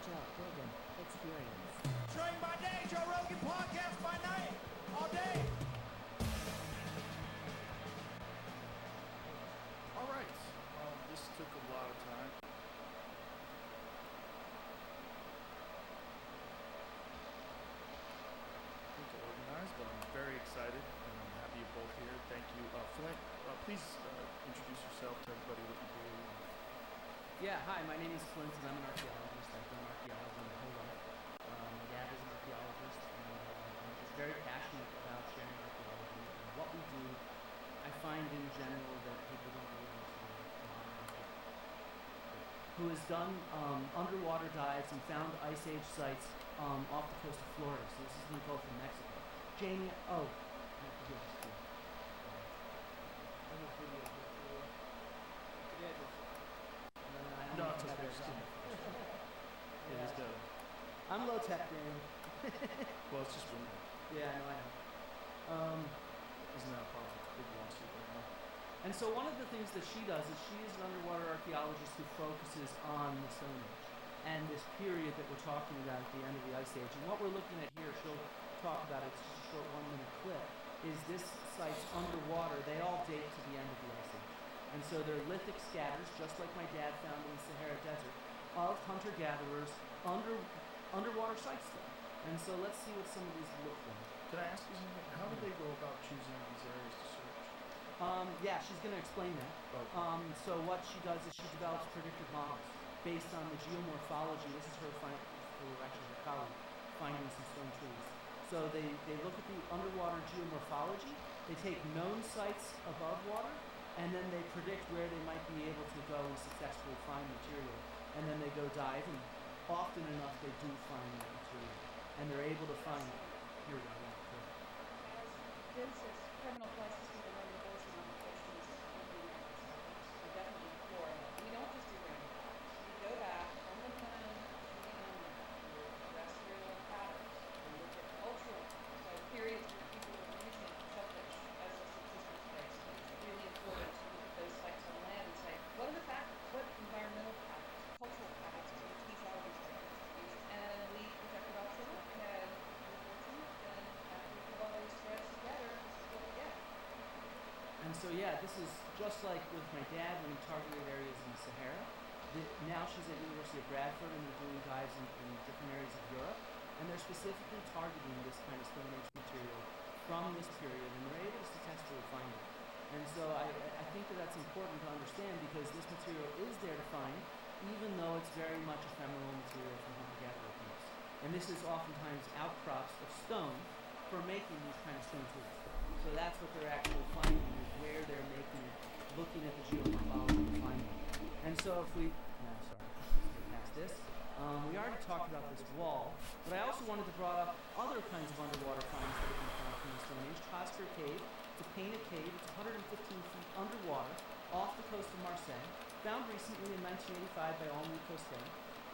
NHL building experience. Train by day, Joe Rogan podcast by night, all day. All right. This took a lot of time. To organize, but I'm very excited and I'm happy you're both here. Thank you. Flint, please introduce yourself to everybody, what you do. Yeah, hi, my name is Flint and I'm an archaeologist. I've done archaeology my whole life. My dad is an archaeologist and I'm just very passionate about sharing archaeology and what we do. I find in general that people don't really understand modern archaeology. Who has done underwater dives and found Ice Age sites off the coast of Florida. So this is in the Gulf of Mexico. Jamie, oh, I have to do this too. No, it's okay. It is the. I'm low tech, Dave. Well, it's just winter. Yeah, no, I know. Isn't that a part of the big lawsuit right now? And so one of the things that she does is she is an underwater archaeologist who focuses on the Stone Age and this period that we're talking about at the end of the Ice Age. And what we're looking at here, she'll talk about it, it's just a short 1-minute clip, is this site's underwater. They all date to the end of the Ice Age. And so they're lithic scatters, just like my dad found in the Sahara Desert, of hunter-gatherers underwater sites there. And so let's see what some of these look like. Can I ask you something? How do they go about choosing these areas to search? Yeah, she's going to explain that. Okay. So what she does is she develops predictive models based on the geomorphology. This is her colleague, finding some stone trees. So they look at the underwater geomorphology. They take known sites above water, and then they predict where they might be able to go and successfully find material. And then they go dive, and often enough they do find that material. And they're able to find it. Here we go. This is criminal justice with the murder abortion applications in the United States, or definitely in Florida. We don't just do random facts. We go back from the moon to the internet, we look at terrestrial patterns, we look at cultural, so periods where people were using shellfish as a subsistence base. And it's really important to look at those sites on land and say, what are the factors? What environmental patterns, cultural patterns do we tease out of these type of distributions? And we projected offshore, and we're fortunate, and after we put all those threads together, this is what we get. And so yeah, this is just like with my dad when he targeted areas in the Sahara. Now she's at University of Bradford and they're doing dives in different areas of Europe, and they're specifically targeting this kind of Stone Age material from this period, and they're able to successfully find it. And so I think that that's important to understand because this material is there to find, even though it's very much ephemeral material from hunter-gatherer camps. And this is oftentimes outcrops of stone for making these kind of stone tools. So that's what they're actually finding, is where they're making, looking at the geomorphology to find them. And so if we, no, sorry, let's get past this. We already talked about this wall, but I also wanted to bring up other kinds of underwater finds that have been found from the Stone Age. Cosper Cave, it's a painted cave, it's 115 feet underwater, off the coast of Marseille, found recently in 1985 by Henri Costet,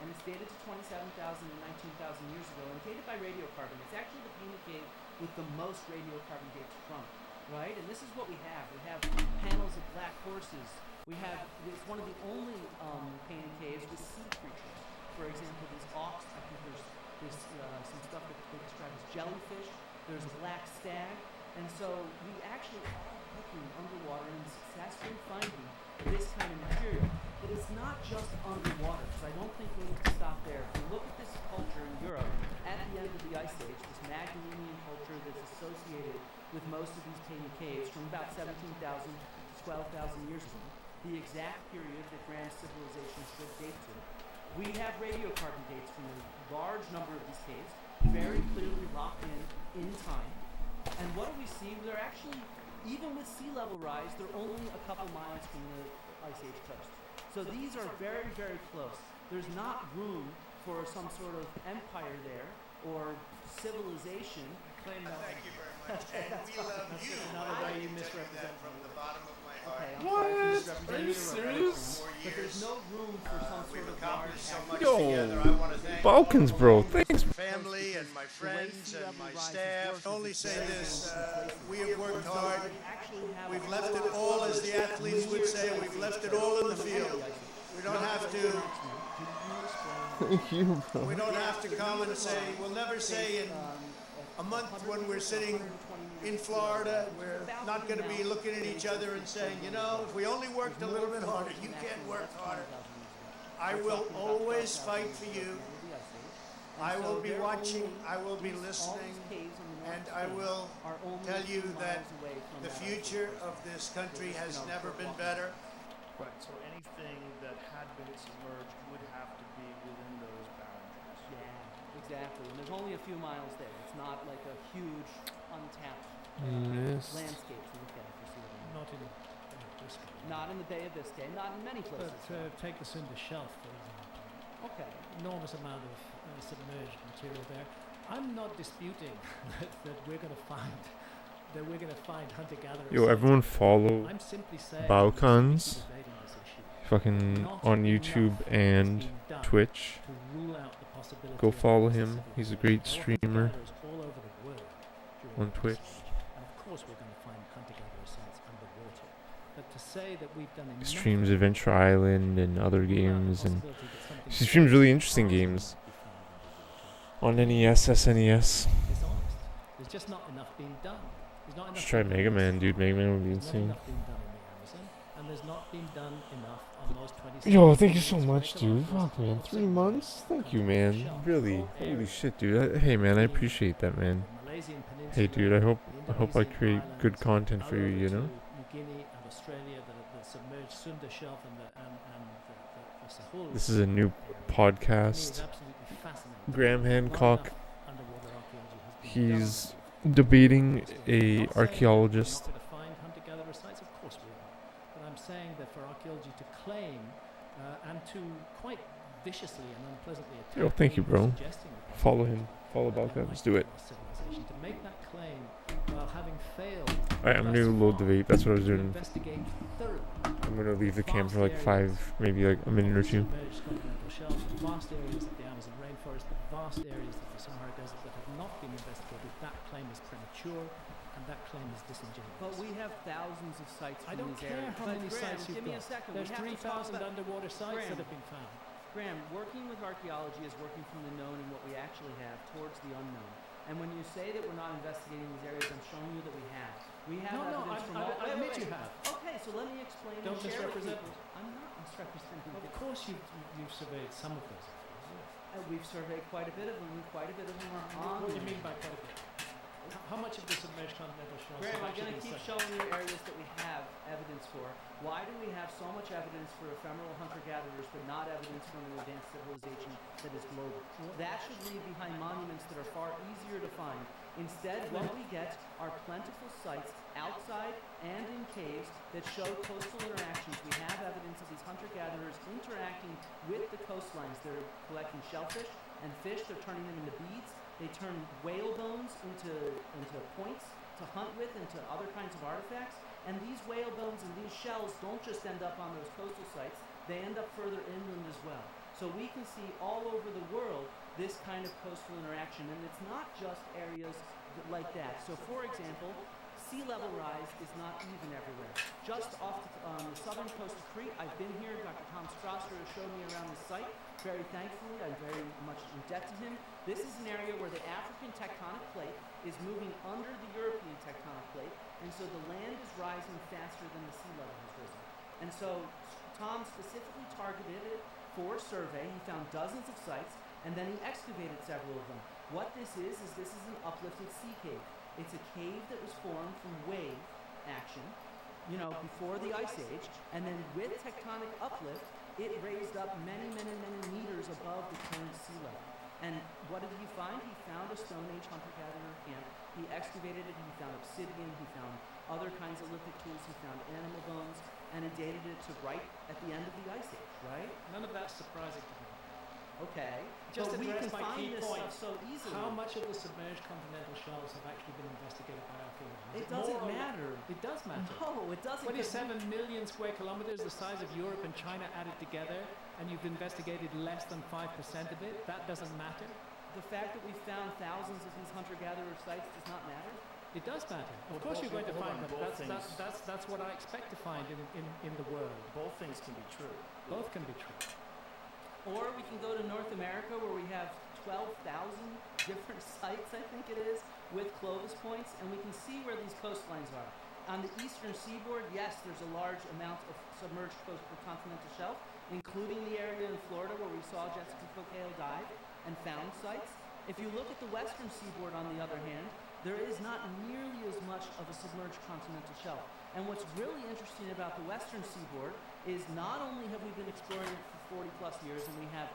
and it's dated to 27,000 and 19,000 years ago, and dated by radiocarbon. It's actually the painted cave with the most radiocarbon dates from it, right? And this is what we have. We have panels of black horses. It's one of the only painted caves with sea creatures. For example, these auks, I think there's some stuff that they describe as jellyfish. There's a black stag. And so we actually are looking underwater and successfully finding this kind of material. But it's not just underwater, because I don't think we need to stop there. If you look at this culture in Europe at the end of the Ice Age, this Magdalenian culture that's associated with most of these painted caves from about 17,000 to 12,000 years ago, the exact period that grand civilization should date to. We have radiocarbon dates from a large number of these caves, very clearly locked in time. And what do we see? They're actually, even with sea level rise, they're only a couple miles from the Ice Age coast. So these are very, very close. There's not room for some sort of empire there or civilization. Thank you very much. And we love you. Another way you I tell you that misrepresent from the bottom of my heart. Okay, I'm What? sorry for Are misrepresenting you your serious? reputation, but there's no room for some We've sort of accomplished so much Yo, together. I want to thank Balkans, bro. Thanks. my family and my friends and my staff. I only say this, we have worked hard. We've left it all, as the athletes would say, we've left it all in the field. We don't have to Thank you, bro. We don't have to come and say, we'll never say in a month when we're sitting in Florida, we're not going to be looking at each other and saying, you know, if we only worked a little bit harder, you can't work harder. I will always fight for you. I will be watching, I will be listening, and I will tell you that the future of this country has never been better. Right, so anything that had been submerged would have to be within those boundaries. Yeah, exactly. And there's only a few miles there. It's not like a huge, untapped landscape to look at, if you see what I mean. Not in Biscay. Not in the Bay of Biscay, not in many places. But take the Cinder Shelf, for example. Okay. Enormous amount of submerged material there. I'm not disputing that we're going to find hunter-gatherers. Yo, everyone follow I'm simply saying Balkans fucking on YouTube and Twitch. to rule out the possibility Go of follow him. accessibility. He's a great There are streamer hunter-gatherers all over the world during on the Twitch. Ice Age. And of course we're going to find hunter-gatherer sites underwater. But to say that we've done He enough streams Adventure Island and other to rule out the games, and possibility that something he streams really interesting possible games might be found underwater on NES, SNES. is honest. There's just not enough being done. There's not enough Just try being Mega done. Man, dude. Mega Man would be There's not insane. enough being done in the Amazon, and there's not been done enough on those 27 Yo, thank you so million much, square dude. kilometers Fuck, man. of 3 submerged months? Thank you, man. shelf. Really. Whole Holy area. shit, dude. Hey, man, I appreciate that, man. The Malaysian Peninsula, Hey, dude, I hope the I Indonesian create good islands, content out for you, over you to know? New Guinea and Australia, the submerged Sunda Shelf and the Sahul. This is a new area. To me, it's podcast. absolutely fascinating. Graham Not Hancock, enough underwater archaeology has been done he's on debating I'm a not saying that archaeologist. we're not going to find hunter-gatherer sites, of course we are. But I'm saying that for archaeology to claim and to quite viciously and unpleasantly attack Yo, thank you, people bro. suggesting that Follow him. Follow there Balkan. might Let's be do it. lost civilization, to make that claim while having failed Alright, I'm thus gonna load the far vape. That's what I was to doing. investigate thoroughly I'm gonna leave the cam vast for like areas 5, maybe like a minute or two. submerged continental shelves, the vast areas of the Amazon rainforest, the vast areas of the Sahara Desert that have not been investigated. That claim is premature, and that claim is disingenuous. But we have thousands of sites I from don't these care areas. how But many Graham, sites you've give me got. a second. There's we have to talk 3,000 about underwater sites Graham. that have been found. Graham, working with archaeology is working from the known and what we actually have towards the unknown. And when you say that we're not investigating these areas, I'm showing you that we have. We have No, evidence from all. I admit you have. Okay, so let me explain. Don't and share with misrepresent people. I'm not misrepresenting. Of people. course you've surveyed some of those areas. We've surveyed quite a bit of them, and quite a bit of them are on. What do you there. mean by quite a bit? How much of the submerged continental shelves Graham, have I'm going actually to been keep studied? showing you areas that we have evidence for. Why do we have so much evidence for ephemeral hunter-gatherers, but not evidence from an advanced civilization that is global? That should leave behind monuments that are far easier to find. Instead, what we get are plentiful sites outside and in caves that show coastal interactions. We have evidence of these hunter-gatherers interacting with the coastlines. They're collecting shellfish and fish. They're turning them into beads. They turn whale bones into points to hunt with, into other kinds of artifacts. And these whale bones and these shells don't just end up on those coastal sites, they end up further inland as well. So we can see all over the world this kind of coastal interaction, and it's not just areas like that. So for example, sea level rise is not even everywhere. Just off the southern coast of Crete, I've been here, Dr. Tom Strasser has showed me around the site. Very thankfully, I'm very much in debt to him. This is an area where the African tectonic plate is moving under the European tectonic plate, and so the land is rising faster than the sea level has risen. And so Tom specifically targeted it for survey. He found dozens of sites, and then he excavated several of them. What this is an uplifted sea cave. It's a cave that was formed from wave action, before the Ice Age, and then with tectonic uplift, it raised up many, many, many meters above the current sea level. And what did he find? He found a Stone Age hunter-gatherer camp. He excavated it, he found obsidian, he found other kinds of lithic tools, he found animal bones, and he dated it to right at the end of the Ice Age, right? None of that's surprising to me. Okay. Just but we address can my find key this point. stuff so easily. How much of the submerged continental shelves have actually been investigated by archaeologists? It doesn't matter. It does matter. No, it doesn't. 27 million square kilometers, the size of Europe and China added together, and you've investigated less than 5% of it. That doesn't matter. The fact that we found thousands of these hunter-gatherer sites does not matter. It does matter. Well, Of course, you're going to hold find on, them. both That's what I expect to find in the world. Both things can be true. Both can be true. Or we can go to North America different sites, I think it is, with Clovis points, and we can see where these coastlines are. On the eastern seaboard, yes, there's a large amount of submerged coastal continental shelf, including the area in Florida where we saw Jessica Coquelle dive and found sites. If you look at the western seaboard, on the other hand, there is not nearly as much of a submerged continental shelf. And what's really interesting about the western seaboard is not only have we been exploring it for 40 plus years, and we have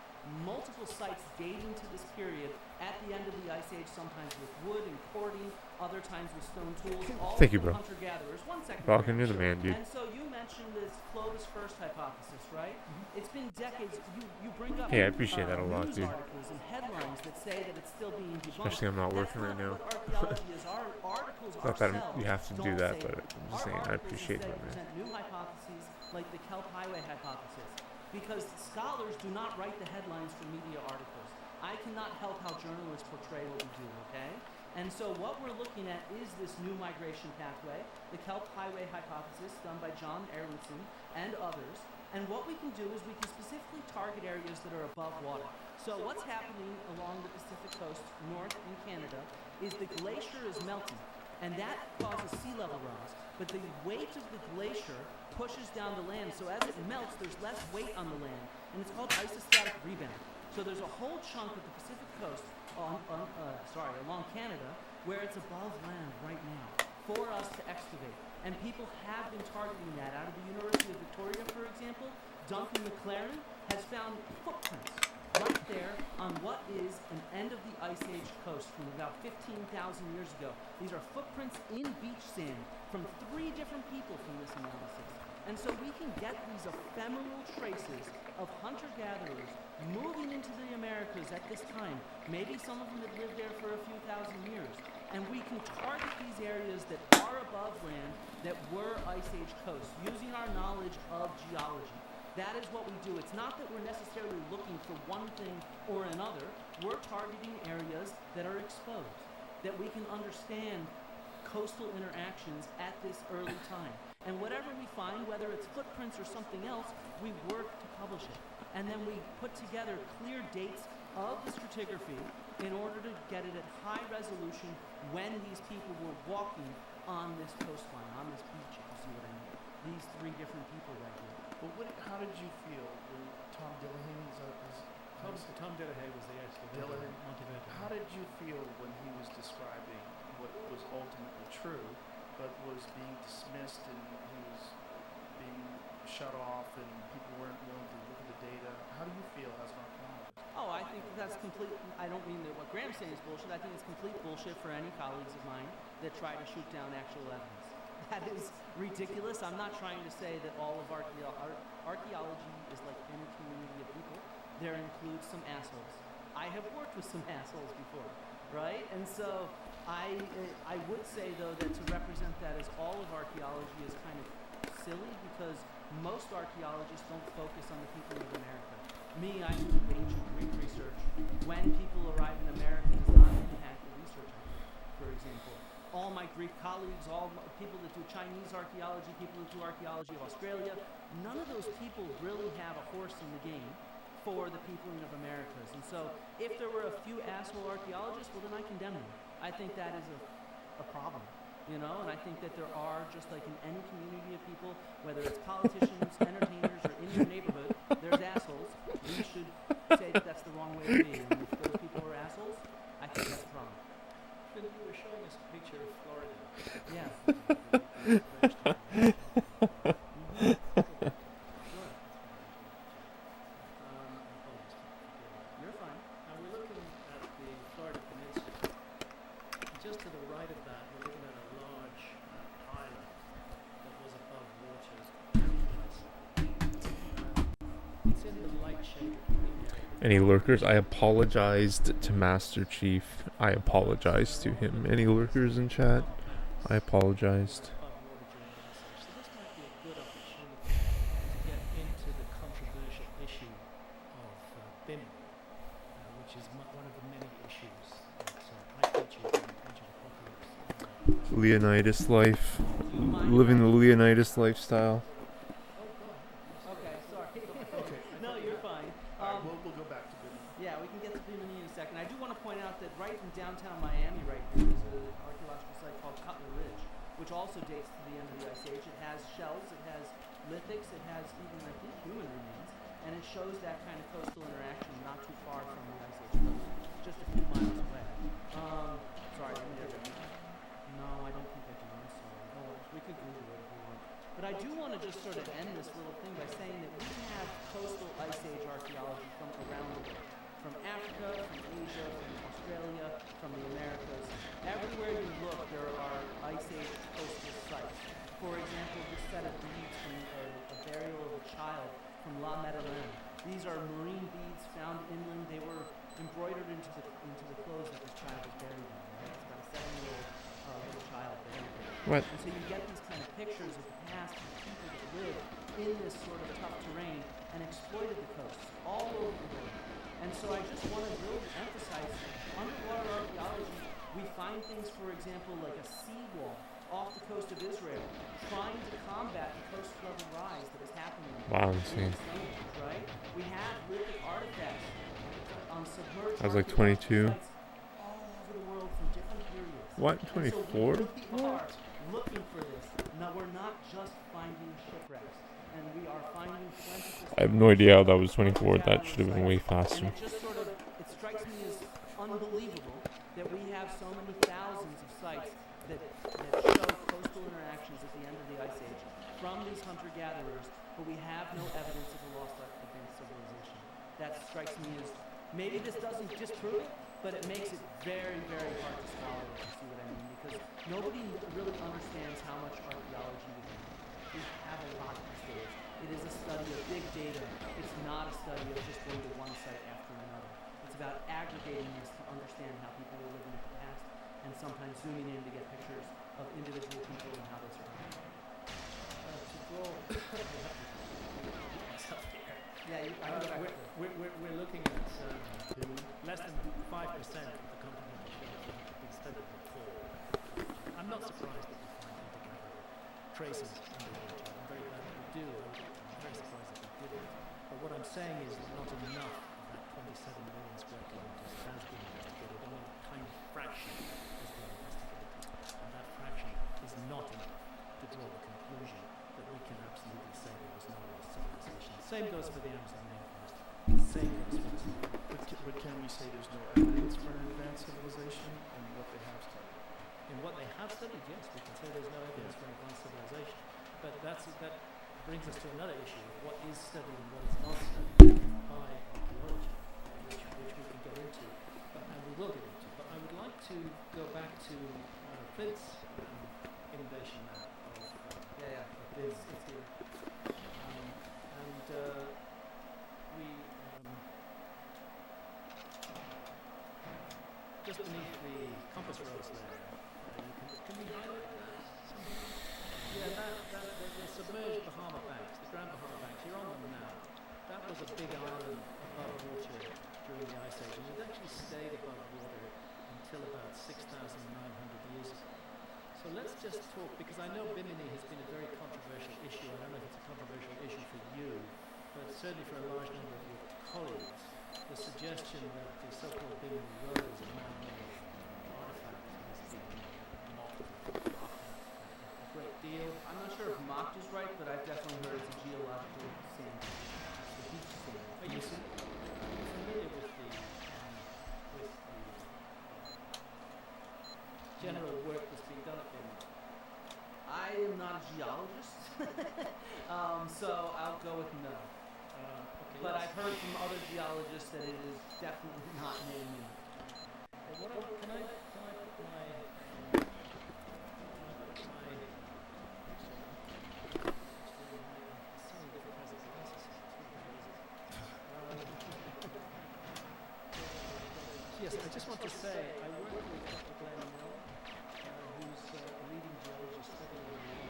multiple sites dating to this period at the end of the Ice Age, sometimes with wood and cording, other times with stone tools, all Thank you, from bro. hunter-gatherers. 1 second. Falcon, Graham. you're the man, dude. And so you mentioned this Clovis first hypothesis, right? It's been decades. You bring up Hey, I appreciate that a lot, news dude. articles and headlines that say that it's still being debunked. Especially I'm not That's working right now. what archaeology is. Our articles Not that ourselves you have to do don't that, say but that. I'm Our just saying I articles appreciate instead that, man. present new hypotheses like the Kelp Highway hypothesis, because scholars do not write the headlines for media articles. I cannot help how journalists portray what we do, okay? And so what we're looking at is this new migration pathway, the Kelp Highway hypothesis done by John Erlandson and others. And what we can do is we can specifically target areas that are above water. So what's happening along the Pacific coast, north in Canada, is the glacier is melting. And that causes sea level rise. But the weight of the glacier pushes down the land. So as it melts, there's less weight on the land. And it's called isostatic rebound. So there's a whole chunk of the Pacific coast along Canada where it's above land right now for us to excavate. And people have been targeting that. Out of the University of Victoria, for example, Duncan McLaren has found footprints right there on what is an end of the Ice Age coast from about 15,000 years ago. These are footprints in beach sand from 3 different people from this analysis. And so we can get these ephemeral traces of hunter-gatherers moving into the Americas at this time. Maybe some of them had lived there for a few thousand years. And we can target these areas that are above land that were Ice Age coasts using our knowledge of geology. That is what we do. It's not that we're necessarily looking for one thing or another. We're targeting areas that are exposed, that we can understand coastal interactions at this early time. And whatever we find, whether it's footprints or something else, we work to publish it. And then we put together clear dates of the stratigraphy in order to get it at high resolution when these people were walking on this coastline, on this beach, if you see what I mean. These 3 different people right here. Well, how did you feel when Tom Dillahan Tom Delahaye was the excavator. Dillahan. Motivator. How did you feel when he was describing what was ultimately true, but was being dismissed and he was being shut off and people weren't willing to look at the data? How do you feel as an archaeologist? Oh, I think that's complete. I don't mean that what Graham's saying is bullshit. I think it's complete bullshit for any colleagues of mine that try to shoot down actual evidence. That is ridiculous. I'm not trying to say that all of archaeology is like any community of people. There includes some assholes. I have worked with some assholes before, right? And so I would say, though, that to represent that as all of archaeology is kind of silly, because most archaeologists don't focus on the people of America. Me, I do ancient Greek research. When people arrive in America, does not impact the research I do, for example. All my Greek colleagues, people that do Chinese archaeology, people that do archaeology of Australia, none of those people really have a horse in the game for the peopling of Americas. And so if there were a few asshole archaeologists, well, then I condemn them. I think that is a problem, you know, and I think that there are, just like in any community of people, whether it's politicians, entertainers, or in your neighborhood, there's assholes. We should say that that's the wrong way to be. And if those people are assholes, I think that's a problem. Phil, you were showing us a picture of Florida. Yeah. You're fine. And we're looking at the Florida Peninsula. Just to the right of that, we're looking at a large island that was above waters. It's in the light shade. Any lurkers? I apologized to Master Chief. I apologized to him. Any lurkers in chat? I apologized. Above water during the Ice Age. So this might be a good opportunity to get into the controversial issue of binning, which is one of the many issues that I featured in Ancient Apocalypse. Leonidas life. Living the Leonidas lifestyle. Okay, sorry. Okay. No, you're fine. All right, we'll go back to Bimini. Yeah, we can get to Bimini in a second. I do want to point out that right in downtown Miami right now is an archaeological site called Cutler Ridge, which also dates to the end of the Ice Age. It has shells, it has lithics, it has even, I think, human remains, and it shows that kind of coastal interaction not too far from the Ice Age coast, just a few miles away. Sorry, let me get it. No, I don't think I do. I'm sorry. No worries. We could Google it if we want. But I do want to just sort of end this little thing by saying that we have coastal Ice Age archaeology from around the world. From Africa, from Asia, from Australia, from the Americas. Everywhere you look, there are Ice Age coastal sites. For example, this set of beads from a burial of a child from La Madeleine. These are marine beads found inland. They were embroidered into the clothes that this child was buried in. Right? It's about a 7-year-old little child buried there. What? And so you get these kind of pictures of the past of people that lived in this sort of tough terrain and exploited the coasts all over the world. And so I just want to really emphasize, underwater archaeology, we find things, for example, like a seawall off the coast of Israel, trying to combat the coast level rise that is happening. Wow, insane. Right? We have lithic artifacts on submerged I was like archaeological 22. sites all over the world from different periods. What? And so we 24? really are looking for this. Now, we're not just finding shipwrecks, and we are finding plentiful. I have no idea how that was 24. That should have been way And faster. it just sort of, it strikes me as unbelievable that we have so many thousands of sites that show coastal interactions at the end of the Ice Age from these hunter-gatherers, but we have no evidence of a lost advanced civilization. That strikes me as, maybe this doesn't disprove it, but it makes it very, very hard to swallow, if you see what I mean, because nobody really understands how much archaeology we have. We have a lot these days. It is a study of big data. It's not a study of just going to one site after another. It's about aggregating this to understand how people were living in the past, and sometimes zooming in to get pictures of individual people and how they survived. To draw, myself here. Yeah, We're looking at less than 5% of the continental shelf that have been studied before. I'm not surprised that we find hunter-gatherer traces underwater. I'm very glad that we do. I'm very surprised that we didn't. But what I'm saying is that not enough of that 27 million square kilometers has been investigated. Only a tiny fraction has been investigated. And that fraction is not enough to draw the conclusion that we can absolutely say there was no lost civilization. Same goes for the Amazon rainforest. Same goes for the But can we say there's no evidence for an advanced civilization in what they have studied? In what they have studied, yes, we can say there's no evidence for an advanced civilization. But that brings us to another issue of what is studied and what is not studied by archaeology, which we can get into, and we will get into. But I would like to go back to Flint's inundation map of it's here. We just beneath the compass rose there. Can we highlight that? Yeah, the submerged Bahama Banks, the Grand Bahama Banks. You're on them now. That was a big island above water during the Ice Age, and it actually stayed above water until about 6,900 years ago. So let's just talk, because I know Bimini has been a very controversial issue. I don't know if it's a controversial issue for you, but certainly for a large number of your colleagues. The suggestion that the so-called Bimini Road is a man-made artifact has been mocked a great deal. I'm not sure if mocked is right, but I've definitely heard it's a geological sand. The beach sand. Are you familiar with the general work that's being done at Bimini? I am not a geologist, so I'll go with no. Okay, But I've heard from other geologists that it is definitely not man-made. Can I put my yes, I just want to say I work with Dr. Glenn Mill, who's a leading geologist studying the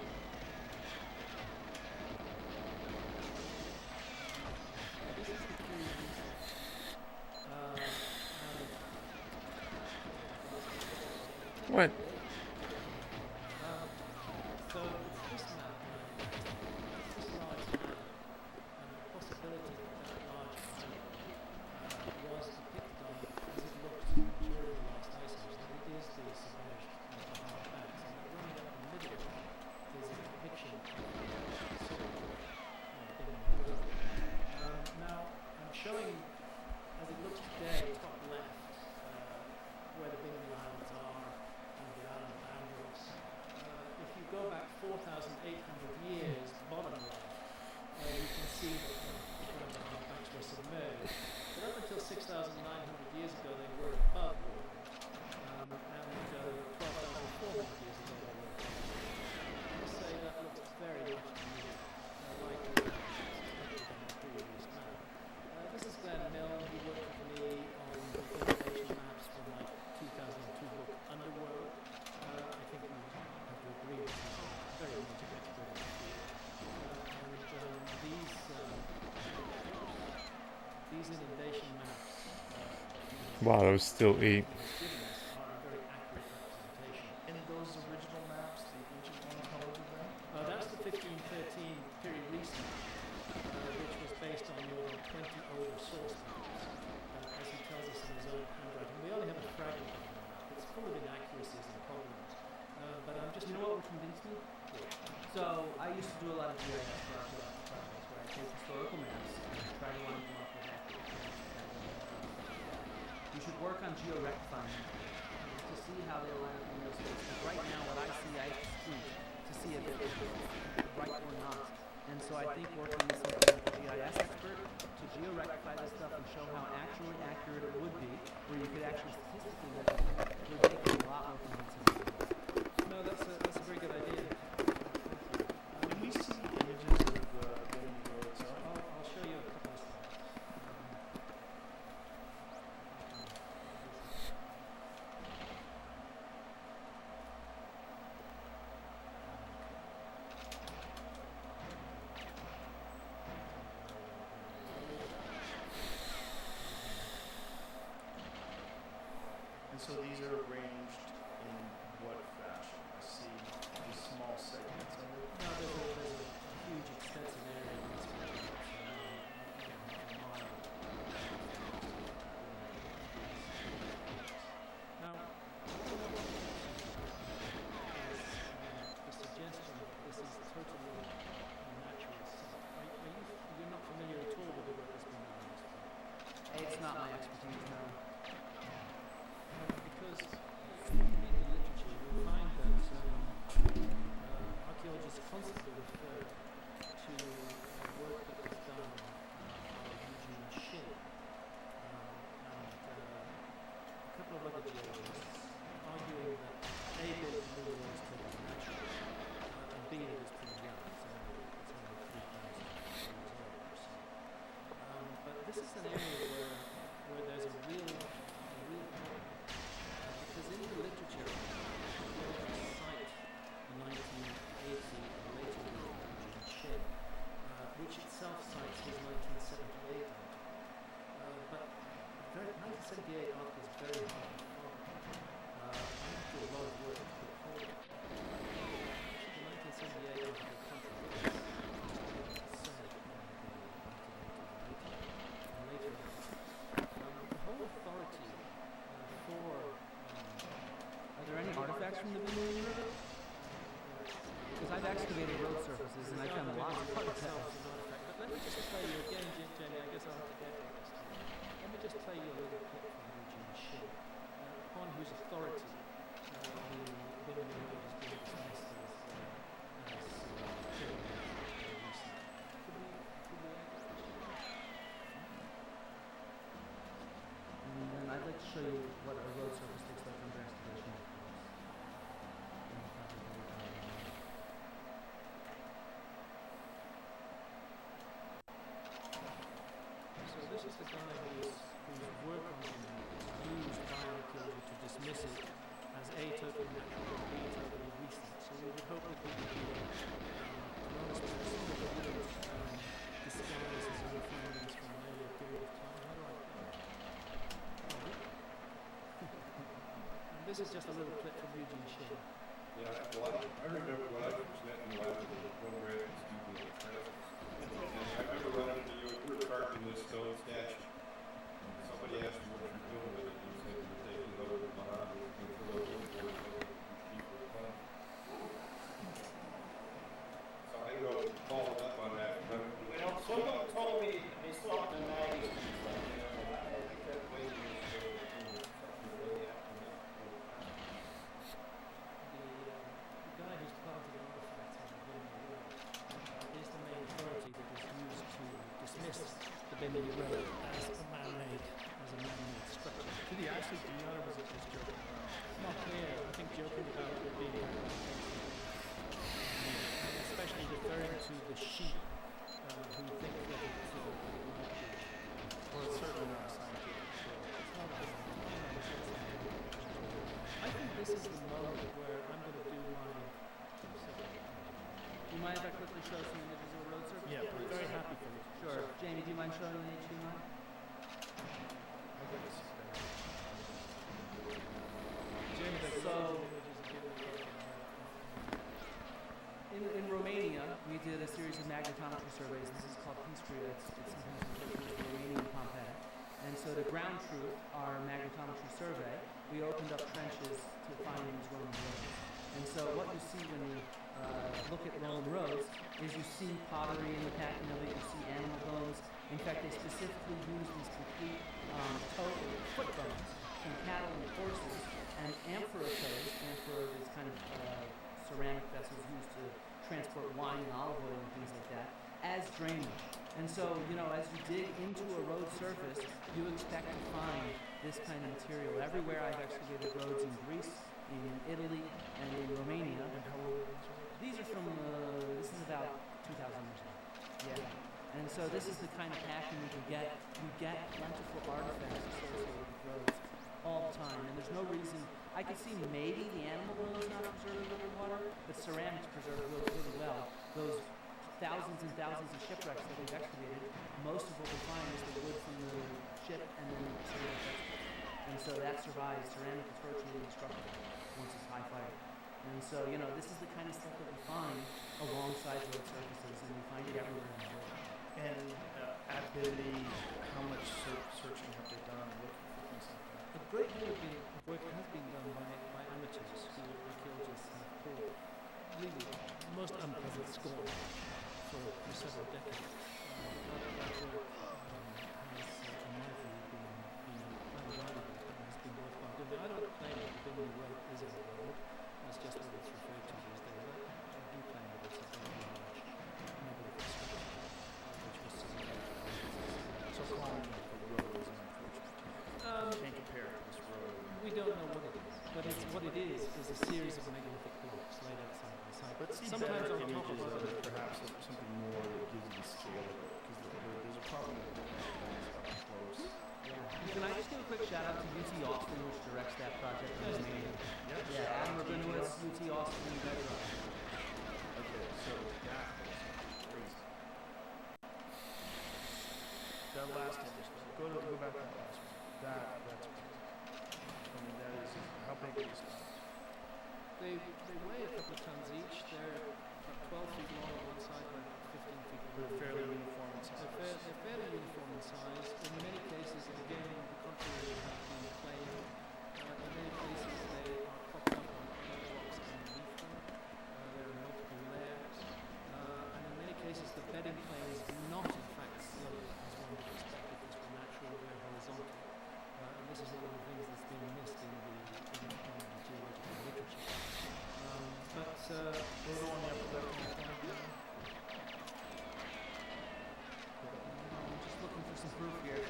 this is the key What? so this map, this large island, and the possibility that that large island was depicted 2,900 years ago they were above water, and 12,400 years ago they were above water. I must say that looks very much to me like the previous map. This is Glenn Milne. He worked with me on the inundation maps for my 2002 book Underworld. I think we have to agree that he's a very major expert in the field. These inundation maps Wow, that was still 8. he's given us are a very accurate representation. And those original maps, the ancient ones, how old are they? That's the 1513 period recent, which was based on more than 20 older source maps, as he tells us in his own handwriting. We only have a fragment of the map. It's full of inaccuracies and problems. But I'm just... You know what would convince me? So I used to do a lot of GIS for our projects, where I take historical maps and try to line them up with accurate maps. You should work on georectifying them to see how they line up in real space. Because right now, what I see, I have to squint to see if it's right or not. And so I think working with something like a GIS expert to georectify this stuff and show how actually accurate it would be, where you could actually statistically measure it, would make it a lot more convincing. No, that's a very good idea. Can we see images of the roads? I'll show you a couple of slides. And so these are arranged in what fashion? I see these small segments of it. No, there's a huge extensive area in this map. Now, the suggestion that this is totally natural site. You're not familiar at all with the work that's been done on this part? It's not my expertise, no. Because if you read the literature, you'll find that archaeologists constantly refer to work that was done by Eugene Shin and a couple of other geologists arguing that A, built the new roads totally natural, and B, it is pretty young. It's only 3,000 years old or so. But this is an area where there's a real problem. Because in the literature, archaeologists cite the 1980 and later work of Eugene Shin, which itself cites his 1978 article. But 1978 article is very hard to follow. I have to do a lot of work to hold it. Actually, the 1978 article contradicts what's said in the 1980s and later. The whole authority for Are there any artifacts from the Bimini River? Because I've excavated road surfaces and I found a lot of artifacts. But let me just play you again, Jenny. I guess I'll have to get there this time. Let me just play you a little clip from Eugene Shin, upon whose authority the Bimini River has been dismissed as recent. Could we add that question? And then I'd like to show you what a road surface looks like under excavation. So this is the guy whose work on him is used by archaeology to dismiss it as A, totally natural, and B, totally recent. So we would hope that he would be an honest person that wouldn't disguise his own findings from an earlier period of time. How do I put it? And this is just a little clip from Eugene Shin. Yeah, well, I remember when I was netting live with the program and student of presence. And I remember running into you, we were carving this stone statue. And somebody asked you what you're doing with it, and you said you were taking it over to Mohammed and fill out the board and keep it fun. So I go follow up on that. But, someone told me they saw it in the magazine. I kept waiting to show it to me. The guy who's planted artifacts on the Bimini Road is the main authority that is used to dismiss the Bimini Road as a man-made actually do that, or was it just joking around? It's not clear. I think joking about it would be especially referring to the sheep who think that it might be. Well, it's certainly not scientific. So. It's not a, I think this is the moment where I'm going to do my. Do you mind if I quickly show some images of a road surface? Yeah, please. Very happy for you. Sure. Jamie, do you mind showing the HD line? I guess. So, in Romania, we did a series of magnetometry surveys. This is called Piskria. It's sometimes referred to as the Romanian Pompeii. And so to ground truth our magnetometry survey, we opened up trenches to find these Roman roads. And so what you see when you look at Roman roads is you see pottery in the packing of it, you see animal bones. In fact, they specifically use these complete foot bones from cattle and horses, and amphora toes. Amphora is kind of ceramic vessels used to transport wine and olive oil and things like that, as drainage. And so, as you dig into a road surface, you expect to find this kind of material. Everywhere I've excavated roads in Greece, in Italy, and in Romania. And how old are these? These are from, this is about 2,000 years old. Yeah. And so this is the kind of packing you can get. You get plentiful artifacts associated with roads all the time. And there's no reason, I could see maybe the animal bone is not preserved underwater, but ceramics preserved really well. Those thousands and thousands of shipwrecks that we've excavated, most of what we find is the wood from the ship and then the ceramic vessels. And so that survives. Ceramic is virtually indestructible once it's high fire. And so, this is the kind of stuff that we find alongside road surfaces, and we find it everywhere in the world. And at Bimini, how much searching have they done looking for things like that? A great deal of work has been done by amateurs who archaeologists have pulled really most unpleasant score for several decades. That work has, in my view, been unvaluable and has been worthwhile doing. I don't claim that the Bimini Road is a road. That's just what it's referred to these days. I do claim that it's a very large megalithic structure, which was So calling it a road is unfortunate. You can't compare it to this road. we don't know what it is, but what it is a series of megalithic blocks laid out side by side. But see sometimes better on top images of of other. it, perhaps something more that gives you the scale of it. Because there's a problem with looking at things up close. Can I just give a quick shout out to UT Austin, which directs that project in Romania? Yeah. Adam Rabinowitz, UT Austin, you guys are Okay, so that is crazy. That last image, go back to that last one. That's crazy. I mean, that is, how big are these guys? They weigh a couple of tons each. They're 12 feet long on one side and 15 feet long. They're fairly uniform in size. They're fairly uniform in size. In many cases, again, the contrary have been claimed. In many cases, they are propped up on other blocks underneath them. There are multiple layers. And in many cases, the bedding plane is not, in fact, sloped as one would expect if this were natural. They're horizontal. And this is one of the things that's been missed in the geological literature. Those are on the upper left-hand corner. I'm just looking for some proof here.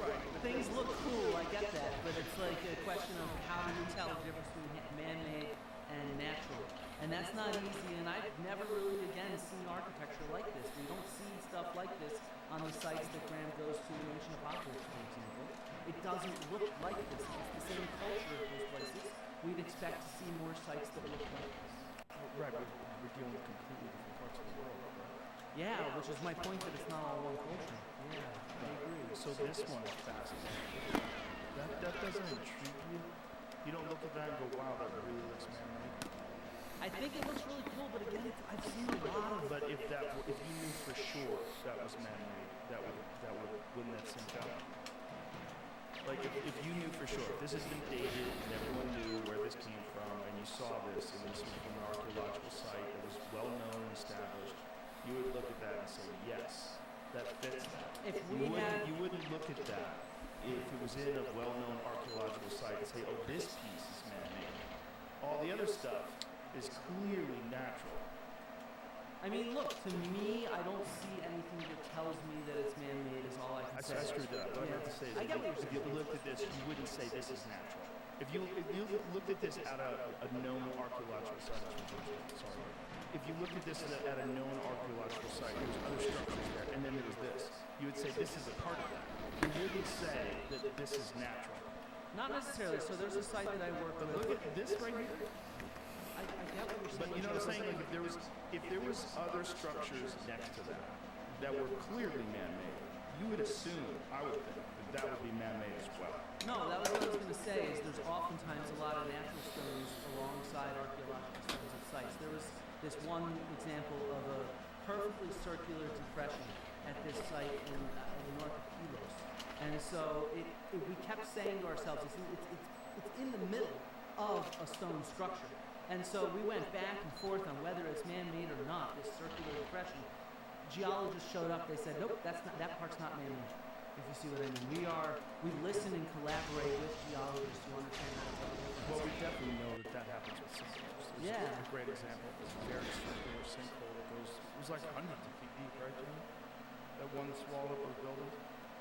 Right. Things look cool, I get that, but it's like a question of how do you tell the difference between man-made and natural. And that's not easy, and I've never really, again, seen architecture like this. We don't see stuff like this on the sites that Graham goes to in Mission Apocalypse, for example. It doesn't look like this. It's the same culture of those places. We'd expect to see more sites that look like this. Right, but we're dealing with completely different parts of the world, right? Yeah, which is my point that it's not all one culture. Yeah, I agree. So this one is fascinating. That doesn't intrigue you? You don't look at that and go, wow, that really looks man-made? I think it looks really cool, but again, I've seen a lot of. But if you knew for sure that was man-made, wouldn't that sink out? Like if you knew for sure, if this has been dated and everyone knew where this came from, and you saw this and this was from an archaeological site that was well known and established, you would look at that and say, yes, that fits that. If we had, You wouldn't look at that if it was in a well-known archaeological site and say, oh, this piece is man-made. All the other stuff is clearly natural. I mean, look, to me, I don't see anything that tells me that it's man-made is all I can say. I screwed that up. What I Yeah. meant to say is I get what you're if you saying. looked at this, you wouldn't say this is natural. If you looked at this at a known archaeological site, sorry. If you looked at this at a known archaeological site, there was other structures there, and then there was this. You would say this is a part of that. You wouldn't say that this is natural. Not necessarily. So there's a site that I work But with. look at this right here. I get what you're saying. But you know what I'm saying? Like if there was other structures next to that were clearly man-made, you would assume, I would think, that would be man-made as well. No, that was what I was going to say. Is there's oftentimes a lot of natural stones alongside archaeological stones at sites. There was this one example of a perfectly circular depression at this site in north of Pylos, and so we kept saying to ourselves, it's in the middle of a stone structure. And so we went back and forth on whether it's man-made or not, this circular depression. Geologists showed up, they said, nope, that part's not man-made, if you see what I mean. We listen and collaborate with geologists to understand that. Well, we definitely know that happens with sinkholes. Yeah. A great example is a very circular sinkhole that it was like hundreds of feet deep, right, Jimmy? That one swallowed up a building.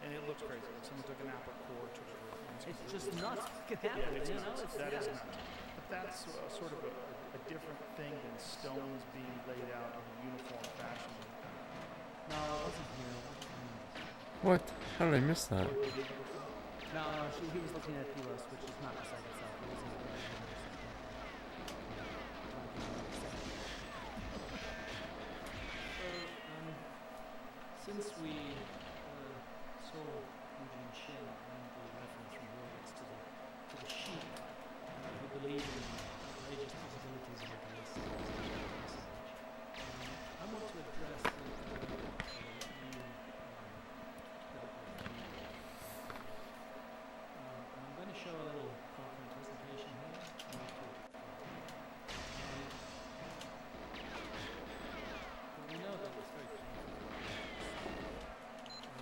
And it looks crazy. Like someone took an apple core to the roof. It's just nuts. It Yeah, happens, it's you know? nuts. That is nuts. But that's sort of a different thing than stones being laid out in a uniform fashion. No, it wasn't here. What? How did I miss that? No, he was looking at Pylos, which is not the site itself. It was Since we saw Eugene Shin and the reference from Roberts to the sheep who believe in outrageous possibilities of a galaxy, I want to address the I'm going to show a little PowerPoint presentation here. But we know that it's very powerful.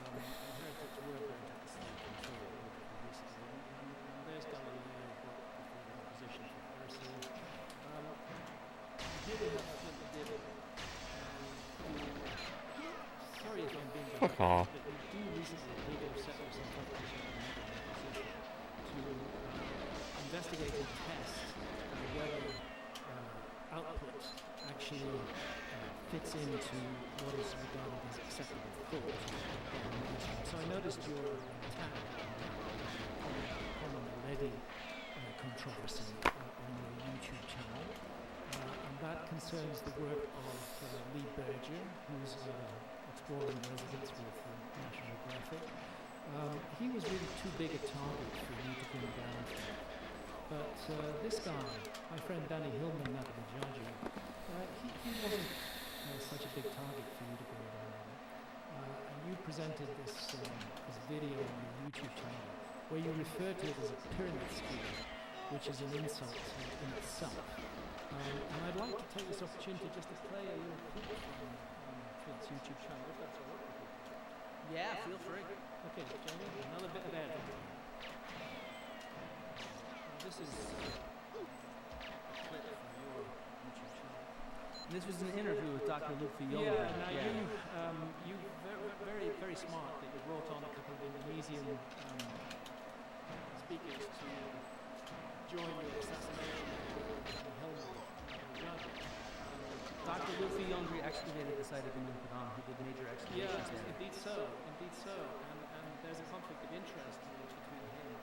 I heard that you were going to have the same control recently, and there's Galileo brought before the opposition for heresy. Here we have Flint Dibble. Sorry if I'm being Fuck off. but you do recently appear to have set yourself up as an opposition to investigate and test whether output actually fits into what is regarded as acceptable thought. So I noticed your attack on the Levy controversy on your YouTube channel, and that concerns the work of Lee Berger, who's exploring residence with National Geographic. He was really too big a target for you to bring down. But this guy, my friend Danny Hillman, Nagamajaji, he wasn't such a big target for you to bring down. And you presented this video on your YouTube channel where you refer to it as a pyramid scheme, which is an insult in itself. And I'd like to take this opportunity just to play a little clip from Flint's YouTube channel, if that's all right with you. Yeah, feel free. Okay, Jamie, another bit of ad. This is a clip from your YouTube channel. And this was an interview with Dr. Luke Fiyola. Yeah, now you very, very smart that you brought on a couple of Indonesian speakers to join your assassination of Helmut. Dr. Luffy Yondri excavated the site of Inun Padang, who did major Yeah, excavations there. indeed so. And there's a conflict of interest between him.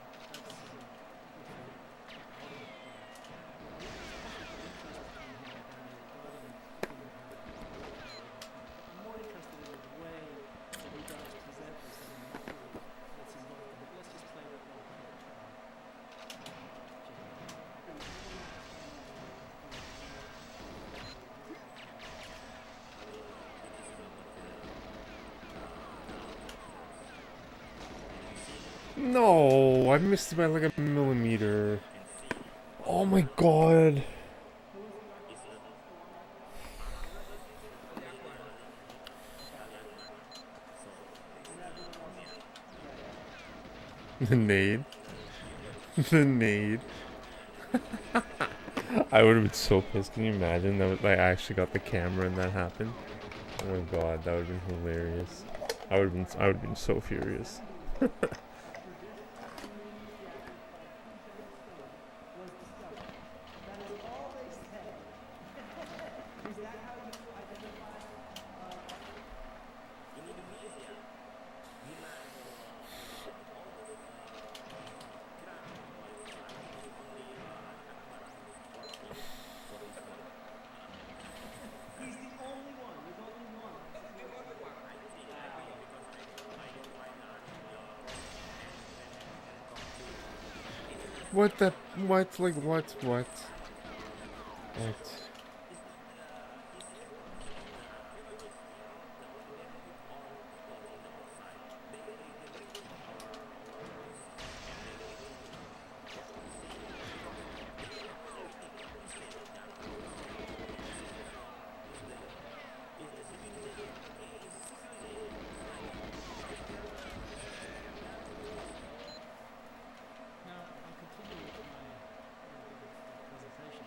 I'm more interested in the way that you guys present this and the mockery that's involved in it. Let's just play that one. No, I missed it by like a millimeter. Oh my god. The nade. The nade. I would have been so pissed. Can you imagine that? I actually got the camera and that happened. Oh god, that would have been hilarious. I would have been so furious. Was discovered. That is all they say. Is that how you identify? He's the only one. There's only one. What the? What? Like what? What? What? Now, I'll continue with my presentation.